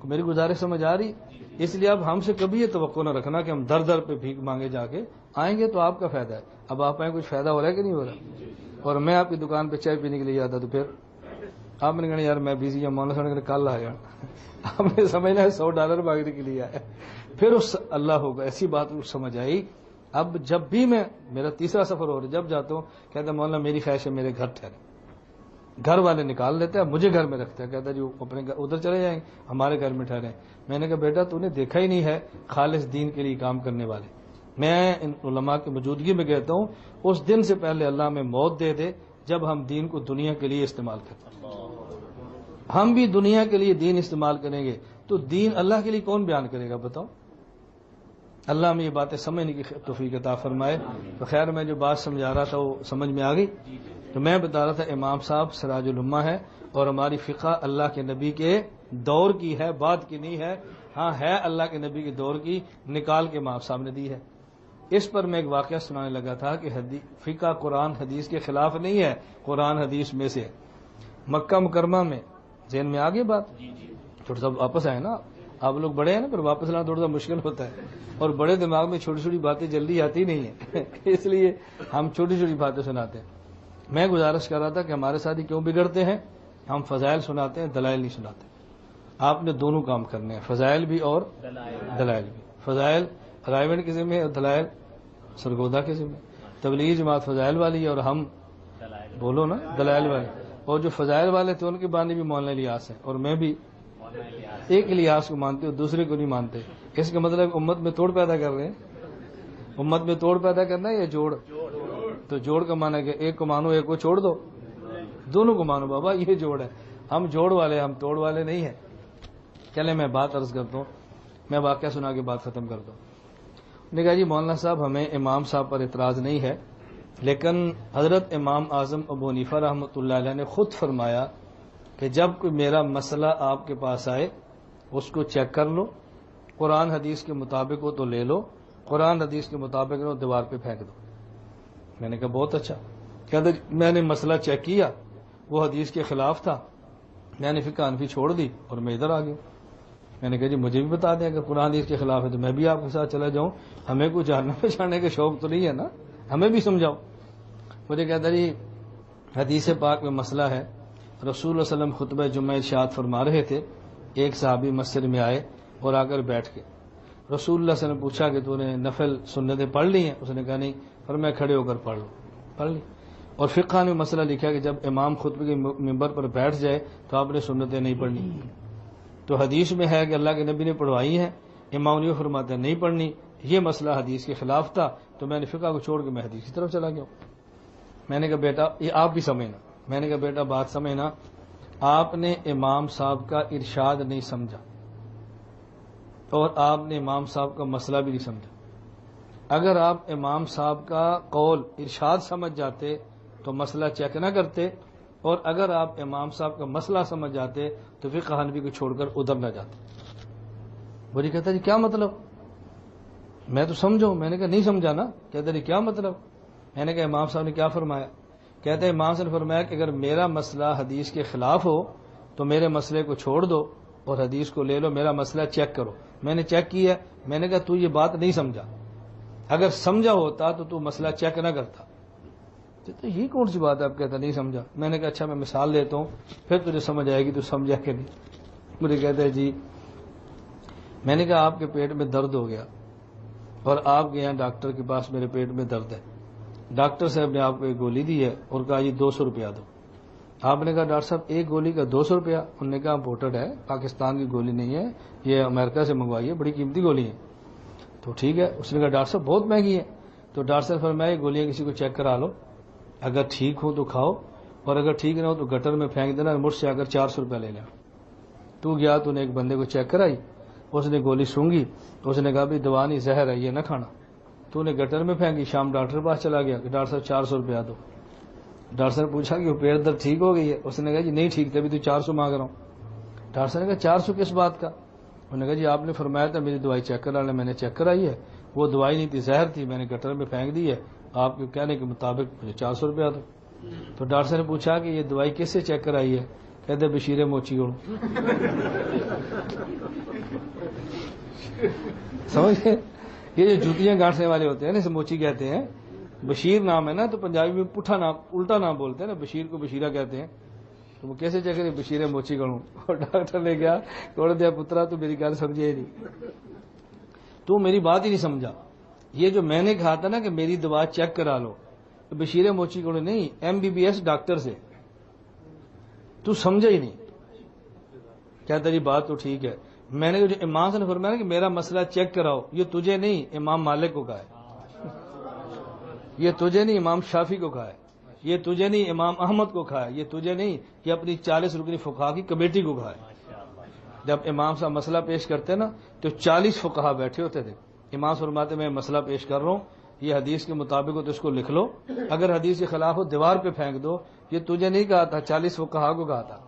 میری گزارش سمجھ آ رہی؟ اس لیے اب ہم سے کبھی یہ توقع نہ رکھنا کہ ہم در در پہ بھیک مانگے جا کے آئیں گے تو آپ کا فائدہ ہے. اب آپ آئیں کچھ فائدہ ہو رہا ہے کہ نہیں ہو رہا؟ اور میں آپ کی دکان پہ چائے پینے کے لیے آتا تو پھر آپ نے کہا یار میں بزی ہوں، مولانا صاحب نے کہا کل آ جانا. ہم نے سمجھنا ہے $100 مانگنے کے لیے آیا. پھر اس اللہ ہوگا ایسی بات سمجھ آئی. اب جب بھی میں میرا تیسرا سفر ہو رہا ہے، جب جاتا ہوں کہتا مولانا میری خواہش ہے میرے گھر ٹھہرے. گھر والے نکال لیتے ہیں، مجھے گھر میں رکھتے ہیں، کہتا جی اپنے ادھر چلے جائیں ہمارے گھر میں ٹھہرے. میں نے کہا بیٹا تو نے دیکھا ہی نہیں ہے خالص دین کے لیے کام کرنے والے. میں ان علماء کی موجودگی میں کہتا ہوں اس دن سے پہلے اللہ میں موت دے دے جب ہم دین کو دنیا کے لیے استعمال کرتے ہیں. ہم بھی دنیا کے لیے دین استعمال کریں گے تو دین اللہ کے لیے کون بیان کرے گا بتاؤ. اللہ ہمیں یہ باتیں سمجھنے کی توفیق عطا فرمائے. تو خیر میں جو بات سمجھا رہا تھا وہ سمجھ میں آ گئی. تو میں بتا رہا تھا امام صاحب سراج الامہ ہے اور ہماری فقہ اللہ کے نبی کے دور کی ہے، بعد کی نہیں ہے. ہاں ہے اللہ کے نبی کے دور کی، نکال کے امام صاحب نے دی ہے. اس پر میں ایک واقعہ سنانے لگا تھا کہ فقہ قرآن حدیث کے خلاف نہیں ہے، قرآن حدیث میں سے. مکہ مکرمہ میں ذہن میں آگے بات تھوڑا سا واپس آئے نا. آپ لوگ بڑے ہیں نا، پھر واپس لانا تھوڑا سا مشکل ہوتا ہے اور بڑے دماغ میں چھوٹی چھوٹی باتیں جلدی آتی نہیں ہیں اس لیے ہم چھوٹی چھوٹی باتیں سناتے ہیں. میں گزارش کر رہا تھا کہ ہمارے ساتھی کیوں بگڑتے ہیں، ہم فضائل سناتے ہیں دلائل نہیں سناتے. آپ نے دونوں کام کرنے ہیں، فضائل بھی اور دلائل بھی. فضائل رائے کے ذمہ اور دلائل سرگودا کے ذمہ. تبلیغی جماعت فضائل والی ہے اور ہم بولو نا دلائل والے. اور جو فضائل والے تھے ان کے بانی بھی مولانا الیاس ہیں اور میں بھی ایک الیاس کو مانتے اور دوسرے کو نہیں مانتے. اس کا مطلب امت میں توڑ پیدا کر رہے ہیں. امت میں توڑ پیدا کرنا ہے یا جوڑ؟ تو جوڑ کا معنی کہ ایک کو مانو ایک کو چھوڑ دو. دونوں کو مانو بابا، یہ جوڑ ہے. ہم جوڑ والے، ہم توڑ والے نہیں ہیں. چلے میں بات عرض کرتا ہوں، میں واقعہ سنا کے بات ختم کرتا ہوں. نے کہا جی مولانا صاحب ہمیں امام صاحب پر اعتراض نہیں ہے، لیکن حضرت امام اعظم ابو حنیفہ رحمۃ اللہ علیہ نے خود فرمایا کہ جب کوئی میرا مسئلہ آپ کے پاس آئے اس کو چیک کر لو، قرآن حدیث کے مطابق ہو تو لے لو، قرآن حدیث کے مطابق ہو دیوار پہ پھینک دو. میں نے کہا بہت اچھا. کہتے میں نے مسئلہ چیک کیا، وہ حدیث کے خلاف تھا، میں نے فقہ حنفی چھوڑ دی اور میں ادھر آ گیا. میں نے کہا جی مجھے بھی بتا دیں کہ قرآن حدیث کے خلاف ہے تو میں بھی آپ کے ساتھ چلا جاؤں. ہمیں کوئی جاننے پہچاننے کا شوق تو نہیں ہے نا، ہمیں بھی سمجھاؤ. مجھے کہتا جی حدیث پاک میں مسئلہ ہے، رسول اللہ صلی اللہ علیہ وسلم خطبہ جمعہ ارشاد فرما رہے تھے، ایک صحابی مسجد میں آئے اور آ کر بیٹھ کے رسول اللہ صلی اللہ علیہ وسلم نے پوچھا کہ تو نے نفل سنتیں پڑھ لی ہیں؟ اس نے کہا نہیں. پر میں کھڑے ہو کر پڑھ لی. اور فقہ نے مسئلہ لکھا کہ جب امام خطبے کے ممبر پر بیٹھ جائے تو آپ نے سنتیں نہیں پڑھنی. تو حدیث میں ہے کہ اللہ کے نبی نے پڑھوائی ہیں، امام نے فرماتے ہیں نہیں پڑھنی. یہ مسئلہ حدیث کے خلاف تھا تو میں نے فقہ کو چھوڑ کے میں حدیث کی طرف چلا گیا. میں نے کہا بیٹا یہ آپ بھی سمجھنا. میں نے کہا بیٹا بات سمجھنا، آپ نے امام صاحب کا ارشاد نہیں سمجھا اور آپ نے امام صاحب کا مسئلہ بھی نہیں سمجھا. اگر آپ امام صاحب کا قول ارشاد سمجھ جاتے تو مسئلہ چیک نہ کرتے، اور اگر آپ امام صاحب کا مسئلہ سمجھ جاتے تو فقہ حنفی کو چھوڑ کر ادھر نہ جاتے. مجھے کہتا جی کیا مطلب؟ میں تو سمجھو. میں نے کہا نہیں سمجھا نا. کہتا جی کیا مطلب؟ میں نے کہا امام صاحب نے کیا فرمایا؟ کہتے ہیں امام صاحب نے فرمایا کہ اگر میرا مسئلہ حدیث کے خلاف ہو تو میرے مسئلے کو چھوڑ دو اور حدیث کو لے لو، میرا مسئلہ چیک کرو. میں نے چیک کیا. میں نے کہا تو یہ بات نہیں سمجھا، اگر سمجھا ہوتا تو مسئلہ چیک نہ کرتا. تو یہ کون سی بات ہے آپ کہتا نہیں سمجھا؟ میں نے کہا اچھا میں مثال دیتا ہوں پھر تجھے سمجھ آئے گی تو سمجھا کہ نہیں. مجھے کہتا ہے جی. میں نے کہا آپ کے پیٹ میں درد ہو گیا اور آپ گئے ہیں ڈاکٹر کے پاس، میرے پیٹ میں درد ہے. ڈاکٹر صاحب نے آپ کو ایک گولی دی ہے اور کہا یہ 200 روپیہ دو. آپ نے کہا ڈاکٹر صاحب ایک گولی کا 200 روپیہ؟ انہوں نے کہا امپورٹڈ ہے، پاکستان کی گولی نہیں ہے، یہ امریکہ سے منگوائی ہے، بڑی قیمتی گولی ہے. تو ٹھیک ہے. اس نے کہا ڈاکٹر صاحب بہت مہنگی ہے. تو ڈاکٹر صاحب فرمایا یہ گولیاں کسی کو چیک کرا لو، اگر ٹھیک ہو تو کھاؤ اور اگر ٹھیک نہ ہو تو گٹر میں پھینک دینا، مجھ سے آ کر 400 روپیہ لے لینا. تو گیا، تو نے ایک بندے کو چیک کرائی، اس نے گولی سونگی، اس نے کہا بھی دوا نہیں زہر ہے یہ نہ کھانا. تو نے گٹر میں پھینکی. شام ڈاکٹر کے پاس چلا گیا کہ ڈاکٹر صاحب 400 روپیہ دو. ڈاکٹر صاحب نے پوچھا کہ وہ پیٹ درد ٹھیک ہو گئی ہے؟ اس نے کہا جی نہیں ٹھیک تھی، تو 400 مانگ رہا ہوں. ڈاکٹر صاحب نے کہا 400 کس بات کا؟ انہوں نے کہا جی آپ نے فرمایا تھا میری دوائی چیک کرا لیں، میں نے چیک کرائی ہے، وہ دوائی نہیں تھی زہر تھی، میں نے گٹر میں پھینک دی ہے، آپ کے کہنے کے مطابق مجھے 400 روپیہ دو. تو ڈاکٹر صاحب نے پوچھا کہ یہ دوائی کس سے چیک کرائی ہے؟ کہتے بشیر موچی گڑ. سمجھ گئے؟ یہ جو جوتیاں گاٹنے والے ہوتے ہیں نا اسے موچی کہتے ہیں. بشیر نام ہے نا، تو پنجابی میں پٹھا نام الٹا نام بولتے ہیں نا، بشیر کو بشیرہ کہتے ہیں. تو وہ کیسے چیک کرے؟ بشیر موچی کروں. اور ڈاکٹر نے کیا توڑ دیا پترا تو میری گل سمجھے ہی نہیں, تو میری بات ہی نہیں سمجھا. یہ جو میں نے کہا تھا نا کہ میری دوا چیک کرا لو, تو بشیر موچی کروں نہیں, MBBS ڈاکٹر سے, تو سمجھا ہی نہیں. کیا تیری بات تو ٹھیک ہے, میں نے جو امام سے نے فرمایا کہ میرا مسئلہ چیک کراؤ, یہ تجھے نہیں امام مالک کو کہا ہے, یہ تجھے نہیں امام شافی کو کہا ہے, یہ تجھے نہیں امام احمد کو کہا ہے, یہ تجھے نہیں کہ اپنی 40 رکنی فقہا کی کمیٹی کو کہا ہے. جب امام صاحب مسئلہ پیش کرتے نا تو 40 فقہا بیٹھے ہوتے تھے. امام فرماتے میں مسئلہ پیش کر رہا ہوں, یہ حدیث کے مطابق ہو تو اس کو لکھ لو, اگر حدیث کے خلاف ہو دیوار پہ پھینک دو. یہ تجھے نہیں کہا تھا, 40 فقہا کو کہا تھا.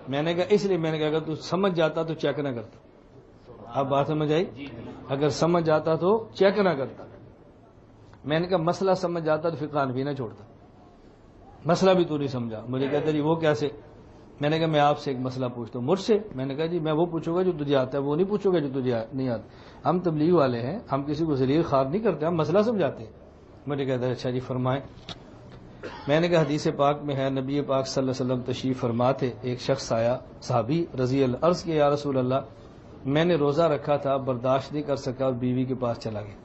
میں نے کہا اس لیے میں نے کہا اگر تو سمجھ جاتا تو چیک نہ کرتا. اب بات سمجھ آئی؟ اگر سمجھ جاتا تو چیک نہ کرتا. میں نے کہا مسئلہ سمجھ جاتا تو فقہ حنفی نہ چھوڑتا. مسئلہ بھی تو نہیں سمجھا. مجھے کہتے جی وہ کیسے؟ میں نے کہا میں آپ سے ایک مسئلہ پوچھتا ہوں. مجھ سے؟ میں نے کہا جی میں وہ پوچھوں گا جو تجھے آتا ہے, وہ نہیں پوچھوں گا جو تجھے نہیں آتا. ہم تبلیغ والے ہیں, ہم کسی کو ذلیل خوار نہیں کرتے, ہم مسئلہ سمجھاتے ہیں. مجھے کہتا ہے اچھا جی فرمائیں. میں نے کہا حدیث پاک میں ہے, نبی پاک صلی اللہ علیہ وسلم تشریف فرما تھے, ایک شخص آیا صحابی رضی اللہ, عرض کیا یا رسول اللہ میں نے روزہ رکھا تھا, برداشت نہیں کر سکا اور بیوی کے پاس چلا گیا.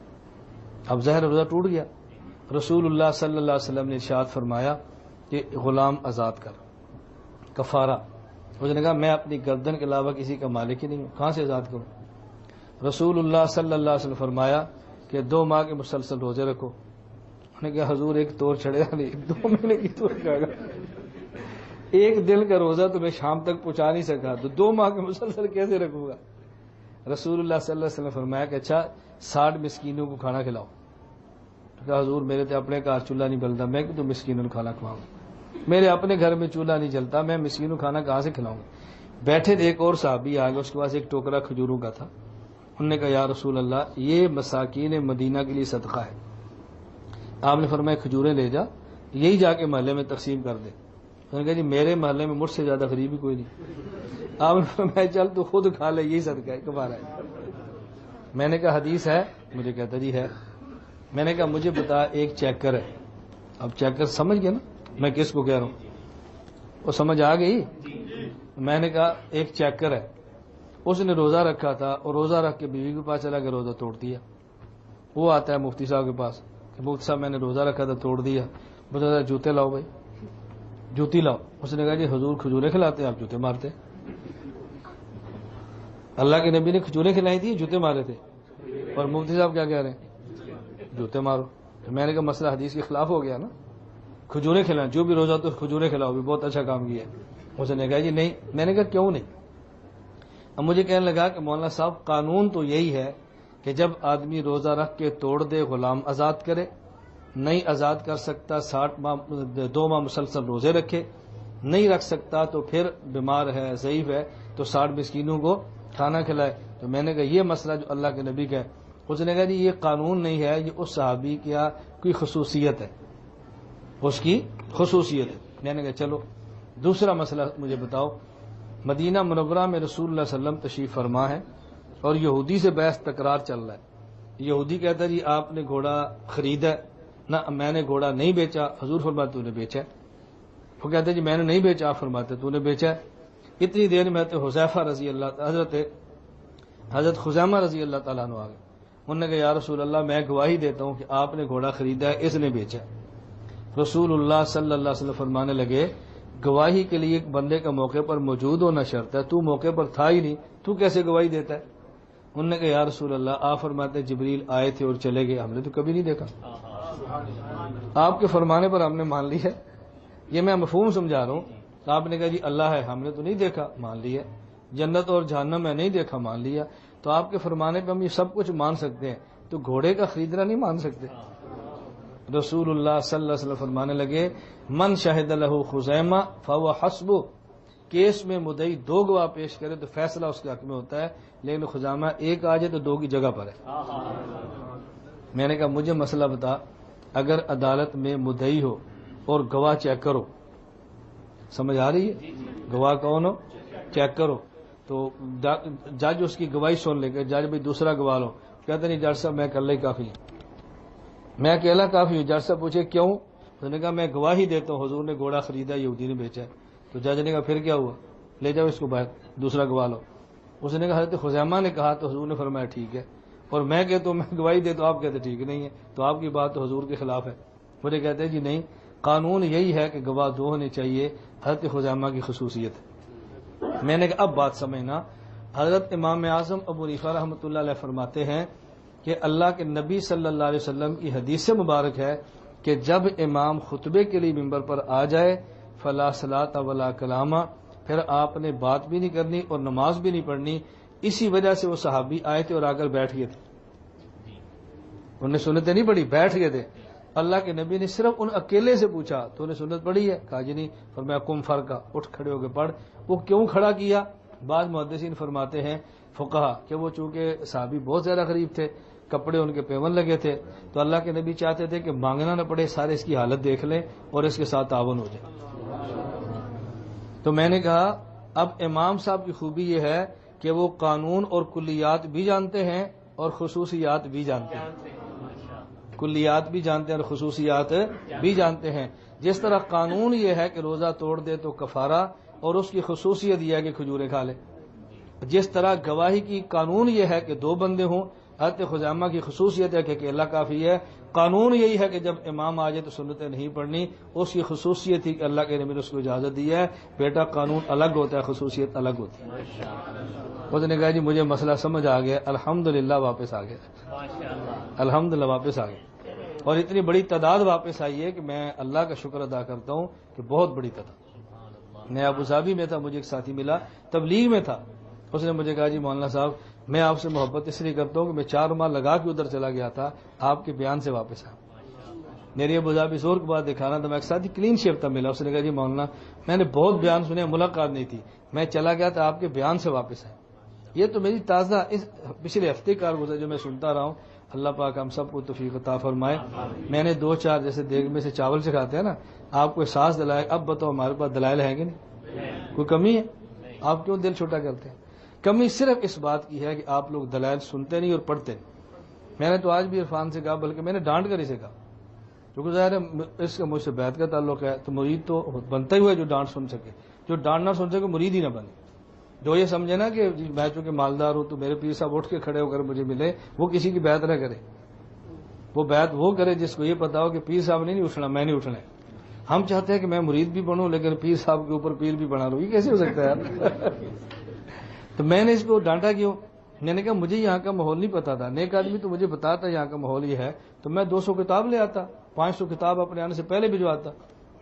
اب ظاہر روزہ ٹوٹ گیا. رسول اللہ صلی اللہ علیہ وسلم نے ارشاد فرمایا کہ غلام آزاد کر, کفارہ. اس نے کہا میں اپنی گردن کے علاوہ کسی کا مالک ہی نہیں ہوں, کہاں سے آزاد کروں؟ رسول اللہ صلی اللہ علیہ وسلم فرمایا کہ 2 ماہ کے مسلسل روزے رکھو. انہوں نے کہا حضور ایک توڑ چڑھے گا نہیں, 2 مہینے کی توڑ چڑھے گا, ایک دن کا روزہ تو میں شام تک پہنچا نہیں سکا, تو 2 ماہ کے مسلسل کیسے رکھوں گا؟ رسول اللہ صلی اللہ علیہ وسلم فرمایا کہ اچھا 60 مسکینوں کو کھانا کھلاؤ. کہا حضور میرے تو اپنے گھر چولہا نہیں بلتا, میں تو مسکینوں کو کھانا کھلاؤں, میرے اپنے گھر میں چولہا نہیں جلتا, میں مسکینوں کھانا کہاں سے کھلاؤں؟ بیٹھے تھے ایک اور صحابی آ گیا, اس کے پاس ایک ٹوکرا کھجوروں کا تھا. انہوں نے کہا یا رسول اللہ یہ مساکین مدینہ کے لیے صدقہ ہے. آپ نے فرمایا کھجوریں لے جا, یہی جا کے محلے میں تقسیم کر دے. انہوں نے کہا جی میرے محلے میں مجھ سے زیادہ غریب ہی کوئی نہیں. آپ نے فرمایا چل تو خود کھا لے, یہی صدقہ ہے, کفارہ ہے. میں نے کہا حدیث ہے؟ مجھے کہتا جی ہے. میں نے کہا مجھے بتا ایک چیکر ہے. اب چیکر سمجھ گیا نا میں کس کو کہہ رہا ہوں؟ وہ سمجھ آ گئی. میں نے کہا ایک چیکر ہے, اس نے روزہ رکھا تھا اور روزہ رکھ کے بیوی کے پاس چلا کے روزہ توڑ دیا. وہ آتا ہے مفتی صاحب کے پاس کہ مفتی صاحب میں نے روزہ رکھا تھا توڑ دیا. بتا جوتے لاؤ بھائی, جوتی لاؤ. اس نے کہا جی حضور کھجوریں کھلاتے ہیں, آپ جوتے مارتے. اللہ کے نبی نے کھجوریں کھلائی تھی, جوتے مارے تھے, اور مفتی صاحب کیا کہہ رہے ہیں جوتے مارو. تو میں نے کہا مسئلہ حدیث کے خلاف ہو گیا نا, کھجوریں کھلائیں, جو بھی روزہ تو کھجوریں کھلاؤ, بھی بہت اچھا کام کیا. اس نے کہا جی نہیں. میں نے کہا کیوں نہیں؟ اب مجھے کہنے لگا کہ مولانا صاحب قانون تو یہی ہے کہ جب آدمی روزہ رکھ کے توڑ دے غلام آزاد کرے, نہیں آزاد کر سکتا 2 ماہ مسلسل روزے رکھے, نہیں رکھ سکتا تو پھر بیمار ہے ضعیف ہے تو 60 مسکینوں کو کھانا کھلائے. تو میں نے کہا یہ مسئلہ جو اللہ کے نبی کا ہے. اس نے کہا جی یہ قانون نہیں ہے, یہ اس صحابی کیا کوئی خصوصیت ہے, اس کی خصوصیت ہے. میں نے کہا چلو دوسرا مسئلہ مجھے بتاؤ. مدینہ منورہ میں رسول اللہ صلی اللہ علیہ وسلم تشریف فرما ہے اور یہودی سے بحث تکرار چل رہا ہے. یہودی کہتا ہے جی آپ نے گھوڑا خریدا ہے نہ, میں نے گھوڑا نہیں بیچا. حضور فرماتے تو نے بیچا ہے. وہ کہتے جی میں نے نہیں بیچا. آپ فرماتے تو نے بیچا ہے. اتنی دیر میں تو حذیفہ رضی اللہ حضرت خزیمہ رضی اللہ تعالیٰ عنہ آ گئے. انہوں نے کہا یا رسول اللہ میں گواہی دیتا ہوں کہ آپ نے گھوڑا خریدا ہے, اس نے بیچا ہے. رسول اللہ صلی اللہ علیہ وسلم فرمانے لگے گواہی کے لیے ایک بندے کا موقع پر موجود ہونا شرط ہے, تو موقع پر تھا ہی نہیں, تو کیسے گواہی دیتا ہے؟ انہوں نے کہا یا رسول اللہ آپ فرماتے جبریل آئے تھے اور چلے گئے, ہم نے تو کبھی نہیں دیکھا. آپ کے فرمانے پر ہم نے مان لی ہے. یہ میں مفہوم سمجھا رہا ہوں. آپ نے کہا جی اللہ ہے, ہم نے تو نہیں دیکھا, مان لیا. جنت اور جہنم میں نہیں دیکھا, مان لیا. تو آپ کے فرمانے پہ ہم یہ سب کچھ مان سکتے ہیں, تو گھوڑے کا خریدنا نہیں مان سکتے. رسول اللہ صلی اللہ علیہ وسلم فرمانے لگے من شہد لہ خزیمہ فہو حسبہ, کیس میں مدعی 2 گواہ پیش کرے تو فیصلہ اس کے حق میں ہوتا ہے, لیکن خزیمہ ایک آ جائے تو 2 کی جگہ پر ہے. میں نے کہا مجھے مسئلہ بتا, اگر عدالت میں مدعی ہو اور گواہ چیک کرو, سمجھ آ رہی ہے؟ گواہ کون ہو چیک کرو, تو جج اس کی گواہی سن لے گا. جج بھائی دوسرا گواہ لو, کہتے نہیں جج صاحب میں اکیلا ہی کافی ہوں, میں اکیلا کافی ہوں. جج صاحب پوچھے کیوں؟ اس نے کہا میں گواہی دیتا ہوں حضور نے گھوڑا خریدا, یہودی نے بیچا ہے. تو جج نے کہا پھر کیا ہوا؟ لے جاؤ اس کو باہر، دوسرا گواہ لو۔ اس نے کہا حضرت خزیمہ نے کہا تو حضور نے فرمایا ٹھیک ہے، اور میں کہتا ہوں میں گواہی دے تو آپ کہتے ٹھیک نہیں ہے، تو آپ کی بات تو حضور کے خلاف ہے۔ مجھے کہتے ہیں جی نہیں، قانون یہی ہے کہ گواہ دو ہونے چاہیے، حضرت خزیمہ کی خصوصیت ہے۔ میں نے کہا اب بات سمجھنا، حضرت امام اعظم ابو حنیفہ رحمۃ اللہ علیہ فرماتے ہیں کہ اللہ کے نبی صلی اللہ علیہ وسلم کی حدیث مبارک ہے کہ جب امام خطبے کے لیے ممبر پر آ جائے فلا صلاۃ ولا کلامہ، پھر آپ نے بات بھی نہیں کرنی اور نماز بھی نہیں پڑھنی۔ اسی وجہ سے وہ صحابی آئے تھے اور آ کر بیٹھ گئے تھے، انہوں نے سنتیں نہیں پڑھی، بیٹھ گئے تھے۔ اللہ کے نبی نے صرف ان اکیلے سے پوچھا تو انہیں سنت پڑھی ہے؟ کہا جی نہیں۔ فرمایا قم فرقہ، اٹھ کھڑے ہو کے پڑھ۔ وہ کیوں کھڑا کیا؟ بعض محدثین فرماتے ہیں فقہا کہ وہ چونکہ صحابی بہت زیادہ غریب تھے، کپڑے ان کے پیون لگے تھے، تو اللہ کے نبی چاہتے تھے کہ مانگنا نہ پڑے، سارے اس کی حالت دیکھ لیں اور اس کے ساتھ تعاون ہو جائے۔ تو میں نے کہا اب امام صاحب کی خوبی یہ ہے کہ وہ قانون اور کلیات بھی جانتے ہیں اور خصوصیات بھی جانتے ہیں، کلیات بھی جانتے ہیں اور خصوصیات بھی جانتے ہیں۔ جس طرح قانون یہ ہے کہ روزہ توڑ دے تو کفارہ، اور اس کی خصوصیت یہ ہے کہ کھجوریں کھا لے، جس طرح گواہی کی قانون یہ ہے کہ دو بندے ہوں، حضرت خزیمہ کی خصوصیت ہے کہ اکیلا کافی ہے۔ قانون یہی ہے کہ جب امام آ جائے تو سنتیں نہیں پڑھنی، اس کی خصوصیت تھی کہ اللہ کے نبی نے اس کو اجازت دی ہے۔ بیٹا قانون الگ ہوتا ہے، خصوصیت الگ ہوتی ہے۔ اس نے کہا جی مجھے مسئلہ سمجھ آ گیا، الحمدللہ واپس آ گیا، الحمدللہ واپس آ گیا، اور اتنی بڑی تعداد واپس آئی ہے کہ میں اللہ کا شکر ادا کرتا ہوں کہ بہت بڑی تعداد۔ میں ابوظہبی میں تھا، مجھے ایک ساتھی ملا تبلیغ میں تھا، اس نے مجھے کہا جی مولانا صاحب میں آپ سے محبت اس لیے کرتا ہوں کہ میں 4 ماہ لگا کے ادھر چلا گیا تھا، آپ کے بیان سے واپس آیا۔ میری ابوظہبی زور کے بعد دکھانا تھا، میں ایک ساتھی کلین شیپ تھا ملا، اس نے کہا جی مولانا میں نے بہت بیان سنے، ملاقات نہیں تھی، میں چلا گیا تھا آپ کے بیان سے واپس آیا۔ یہ تو میری تازہ اس پچھلے ہفتے کارگزار جو میں سنتا رہا ہوں، اللہ پاک ہم سب کو توفیق عطا فرمائے۔ میں نے 2-4 جیسے دیگ میں سے چاول سے کھاتے ہیں نا، آپ کو احساس دلائے۔ اب بتاؤ ہمارے پاس دلائل ہیں کہ نہیں؟ کوئی کمی ہے؟ آپ کیوں دل چھوٹا کرتے ہیں؟ کمی صرف اس بات کی ہے کہ آپ لوگ دلائل سنتے نہیں اور پڑھتے نہیں۔ میں نے تو آج بھی عرفان سے کہا، بلکہ میں نے ڈانٹ کر اسے کہا، کیونکہ ظاہر ہے اس کا مجھ سے بیعت کا تعلق ہے، تو مرید تو بنتا ہی ہوا ہے جو ڈانٹ سن سکے، جو ڈانٹ نہ سن سکے مرید ہی نہ بنے۔ جو یہ سمجھے نا کہ میں چونکہ مالدار ہوں تو میرے پیر صاحب اٹھ کے کھڑے ہو کر مجھے ملے، وہ کسی کی بیعت نہ کرے۔ وہ بیعت وہ کرے جس کو یہ پتا ہو کہ پیر صاحب نے نہیں اٹھنا، میں نہیں اٹھنا۔ ہم چاہتے ہیں کہ میں مرید بھی بنوں لیکن پیر صاحب کے اوپر پیر بھی بنا لوں، یہ کیسے ہو سکتا ہے یار؟ تو میں نے اس کو ڈانٹا کیوں؟ میں نے کہا مجھے یہاں کا ماحول نہیں پتا تھا، نیک آدمی تو مجھے بتاتا یہاں کا ماحول یہ ہے، تو میں 200 کتاب لے آتا، 500 کتاب اپنے آنے سے پہلے بھجواتا۔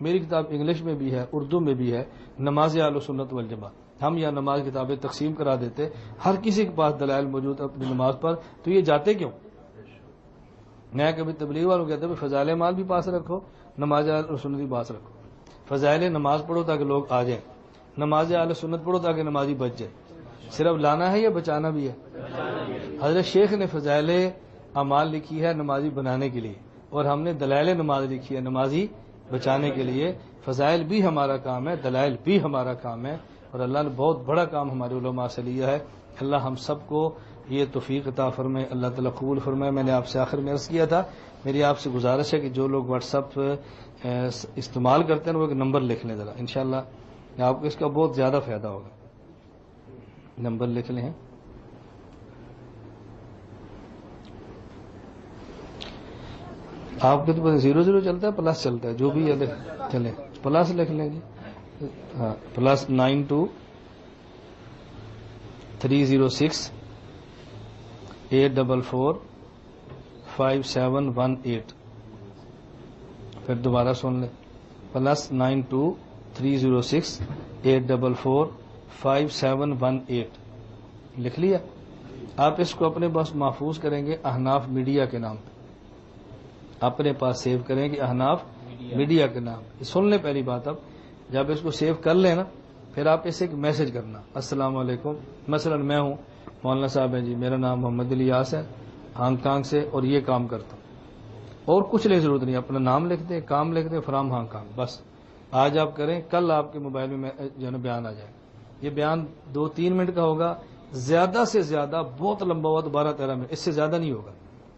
میری کتاب انگلش میں بھی ہے، اردو میں بھی ہے، نماز اہل سنت والجماعت۔ ہم یہاں نماز کتابیں تقسیم کرا دیتے، ہر کسی کے پاس دلائل موجود اپنی نماز پر، تو یہ جاتے کیوں؟ میں کبھی تبلیغ والوں کہتے ہیں فضائل مال بھی پاس رکھو، نماز اہل سنت بھی پاس رکھو۔ فضائل نماز پڑھو تاکہ لوگ آ جائیں، نماز اہل سنت پڑھو تاکہ نمازی بچ جائے۔ صرف لانا ہے یا بچانا بھی ہے؟ حضرت شیخ نے فضائل اعمال لکھی ہے نمازی بنانے کے لیے، اور ہم نے دلائل نماز لکھی ہے نمازی بچانے کے لیے۔ فضائل بھی ہمارا کام ہے، دلائل بھی ہمارا کام ہے، اور اللہ نے بہت بڑا کام ہمارے علماء سے لیا ہے۔ اللہ ہم سب کو یہ توفیق عطا فرمائے، اللہ تعالیٰ قبول فرمائے۔ میں نے آپ سے آخر میں عرض کیا تھا، میری آپ سے گزارش ہے کہ جو لوگ واٹس ایپ استعمال کرتے ہیں وہ ایک نمبر لکھ لیں ذرا، انشاءاللہ آپ کو اس کا بہت زیادہ فائدہ ہوگا۔ نمبر لکھ لیں، آپ کے تو 00 چلتا ہے، پلس چلتا ہے، جو بھی ہے چلے پلس لکھ لیں گے۔ ہاں، +92 306 844 5718۔ پھر دوبارہ سن لیں، +92 306 844 5718۔ لکھ لیا؟ آپ اس کو اپنے پاس محفوظ کریں گے احناف میڈیا کے نام پہ، اپنے پاس سیو کریں گے احناف میڈیا کے نام۔ سن لیں پہلی بات، اب جب اس کو سیو کر لیں نا، پھر آپ اسے ایک میسج کرنا، السلام علیکم، مثلا میں ہوں مولانا صاحب ہیں جی، میرا نام محمد الیاس ہے، ہانگ کانگ سے، اور یہ کام کرتا ہوں، اور کچھ نہیں ضرورت نہیں، اپنا نام لکھ دیں، کام لکھ دیں، فرام ہانگ کانگ، بس آج آپ کریں، کل آپ کے موبائل میں جو ہے نا بیان آ جائے۔ یہ بیان 2-3 منٹ کا ہوگا، زیادہ سے زیادہ بہت لمبا ہوا تو 12-13 منٹ، اس سے زیادہ نہیں ہوگا۔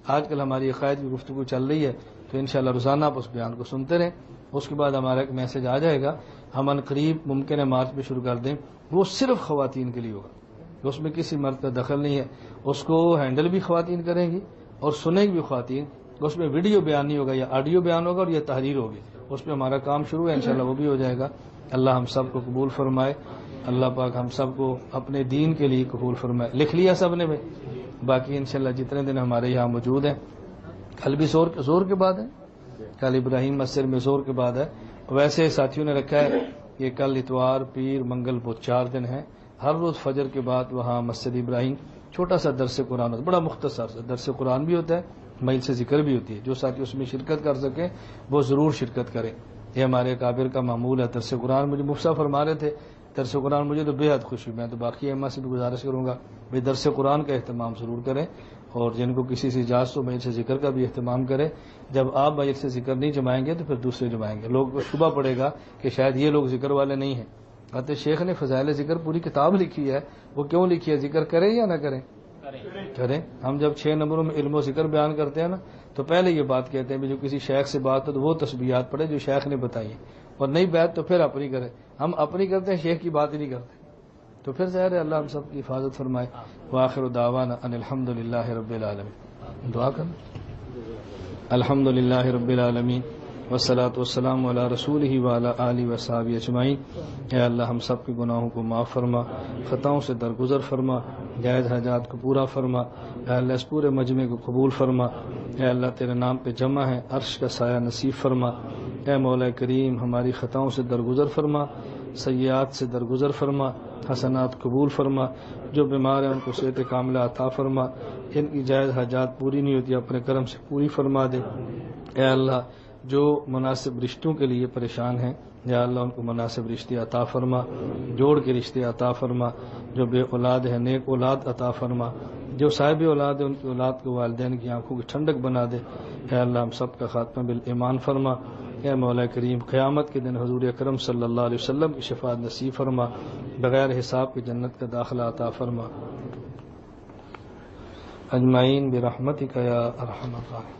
آج کل ہماری عقائد کی گفتگو چل رہی ہے، تو انشاءاللہ روزانہ آپ اس بیان کو سنتے رہیں، اس کے بعد ہمارا ایک میسج آ جائے گا ہم ان قریب ممکن ہے مارچ میں شروع کر دیں، وہ صرف خواتین کے لیے ہوگا، اس میں کسی مرد کا دخل نہیں ہے، اس کو ہینڈل بھی خواتین کریں گی اور سنیں گی بھی خواتین، اس میں ویڈیو بیان نہیں ہوگا، یا آڈیو بیان ہوگا اور یا تحریر ہوگی، اس پہ ہمارا کام شروع ہے، انشاءاللہ وہ بھی ہو جائے گا۔ اللہ ہم سب کو قبول فرمائے، اللہ پاک ہم سب کو اپنے دین کے لیے قبول فرمائے۔ لکھ لیا سب نے بھائی؟ باقی انشاءاللہ جتنے دن ہمارے یہاں موجود ہیں، کل بھی زور کے بعد ہے، کل ابراہیم مسجد میں زور کے بعد ہے، ویسے ساتھیوں نے رکھا ہے کہ کل اتوار پیر منگل بدھ 4 دن ہیں، ہر روز فجر کے بعد وہاں مسجد ابراہیم چھوٹا سا درس قرآن ہوتا ہے، بڑا مختصر درس قرآن بھی ہوتا ہے، میل سے ذکر بھی ہوتی ہے، جو ساتھی اس میں شرکت کر سکیں وہ ضرور شرکت کریں، یہ ہمارے کابر کا معمول ہے۔ درس قرآن مجھے مفتی صاحب فرما رہے تھے، درس قرآن مجھے تو بے حد خوشی، میں تو باقی اما سے بھی گزارش کروں گا بھائی درس قرآن کا اہتمام ضرور کریں، اور جن کو کسی سے اجازت ہو میل سے ذکر کا بھی اہتمام کریں۔ جب آپ میل سے ذکر نہیں جمائیں گے تو پھر دوسرے جمائیں گے، لوگ کو شبہ پڑے گا کہ شاید یہ لوگ ذکر والے نہیں ہیں۔ حضرت شیخ نے فضائل ذکر پوری کتاب لکھی ہے، وہ کیوں لکھی ہے؟ ذکر کریں یا نہ کریں؟ کریں۔ ہم جب 6 نمبروں میں علم و ذکر بیان کرتے ہیں نا تو پہلے یہ بات کہتے ہیں جو کسی شیخ سے بات ہو تو وہ تسبیحات پڑھے جو شیخ نے بتائی ہیں، اور نہیں بیت تو پھر اپنی کرے۔ ہم اپنی کرتے ہیں، شیخ کی بات ہی نہیں کرتے، تو پھر ظاہر ہے اللہ ہم سب کی حفاظت فرمائے۔ وآخر دعوانا ان الحمد للہ رب العالمین۔ دعا کریں۔ الحمد للہ رب العالمین والصلاة والسلام علی رسولہ وعلی آلہ وصحبہ اجمعین۔ اے اللہ ہم سب کے گناہوں کو معاف فرما، خطاؤں سے درگزر فرما، جائز حاجات کو پورا فرما۔ اے اللہ اس پورے مجمع کو قبول فرما۔ اے اللہ تیرے نام پہ جمع ہے، عرش کا سایہ نصیب فرما۔ اے مولا کریم ہماری خطاؤں سے درگزر فرما، سیئات سے درگزر فرما، حسنات قبول فرما۔ جو بیمار ہیں ان کو صحت کاملہ عطا فرما، ان کی جائز حاجات پوری نہیں ہوتی اپنے کرم سے پوری فرما دے۔ اے اللہ جو مناسب رشتوں کے لیے پریشان ہیں، یا اللہ ان کو مناسب رشتے عطا فرما، جوڑ کے رشتے عطا فرما۔ جو بے اولاد ہیں نیک اولاد عطا فرما، جو صاحب اولاد ہیں ان کی اولاد کو والدین کی آنکھوں کی ٹھنڈک بنا دے۔ اے اللہ ہم سب کا خاتمہ بالایمان فرما۔ اے مولا کریم قیامت کے دن حضور اکرم صلی اللہ علیہ وسلم کی شفاعت نصیب فرما، بغیر حساب کی جنت کا داخلہ عطا فرما۔ اجمعین برحمتک یا ارحم الراحمین۔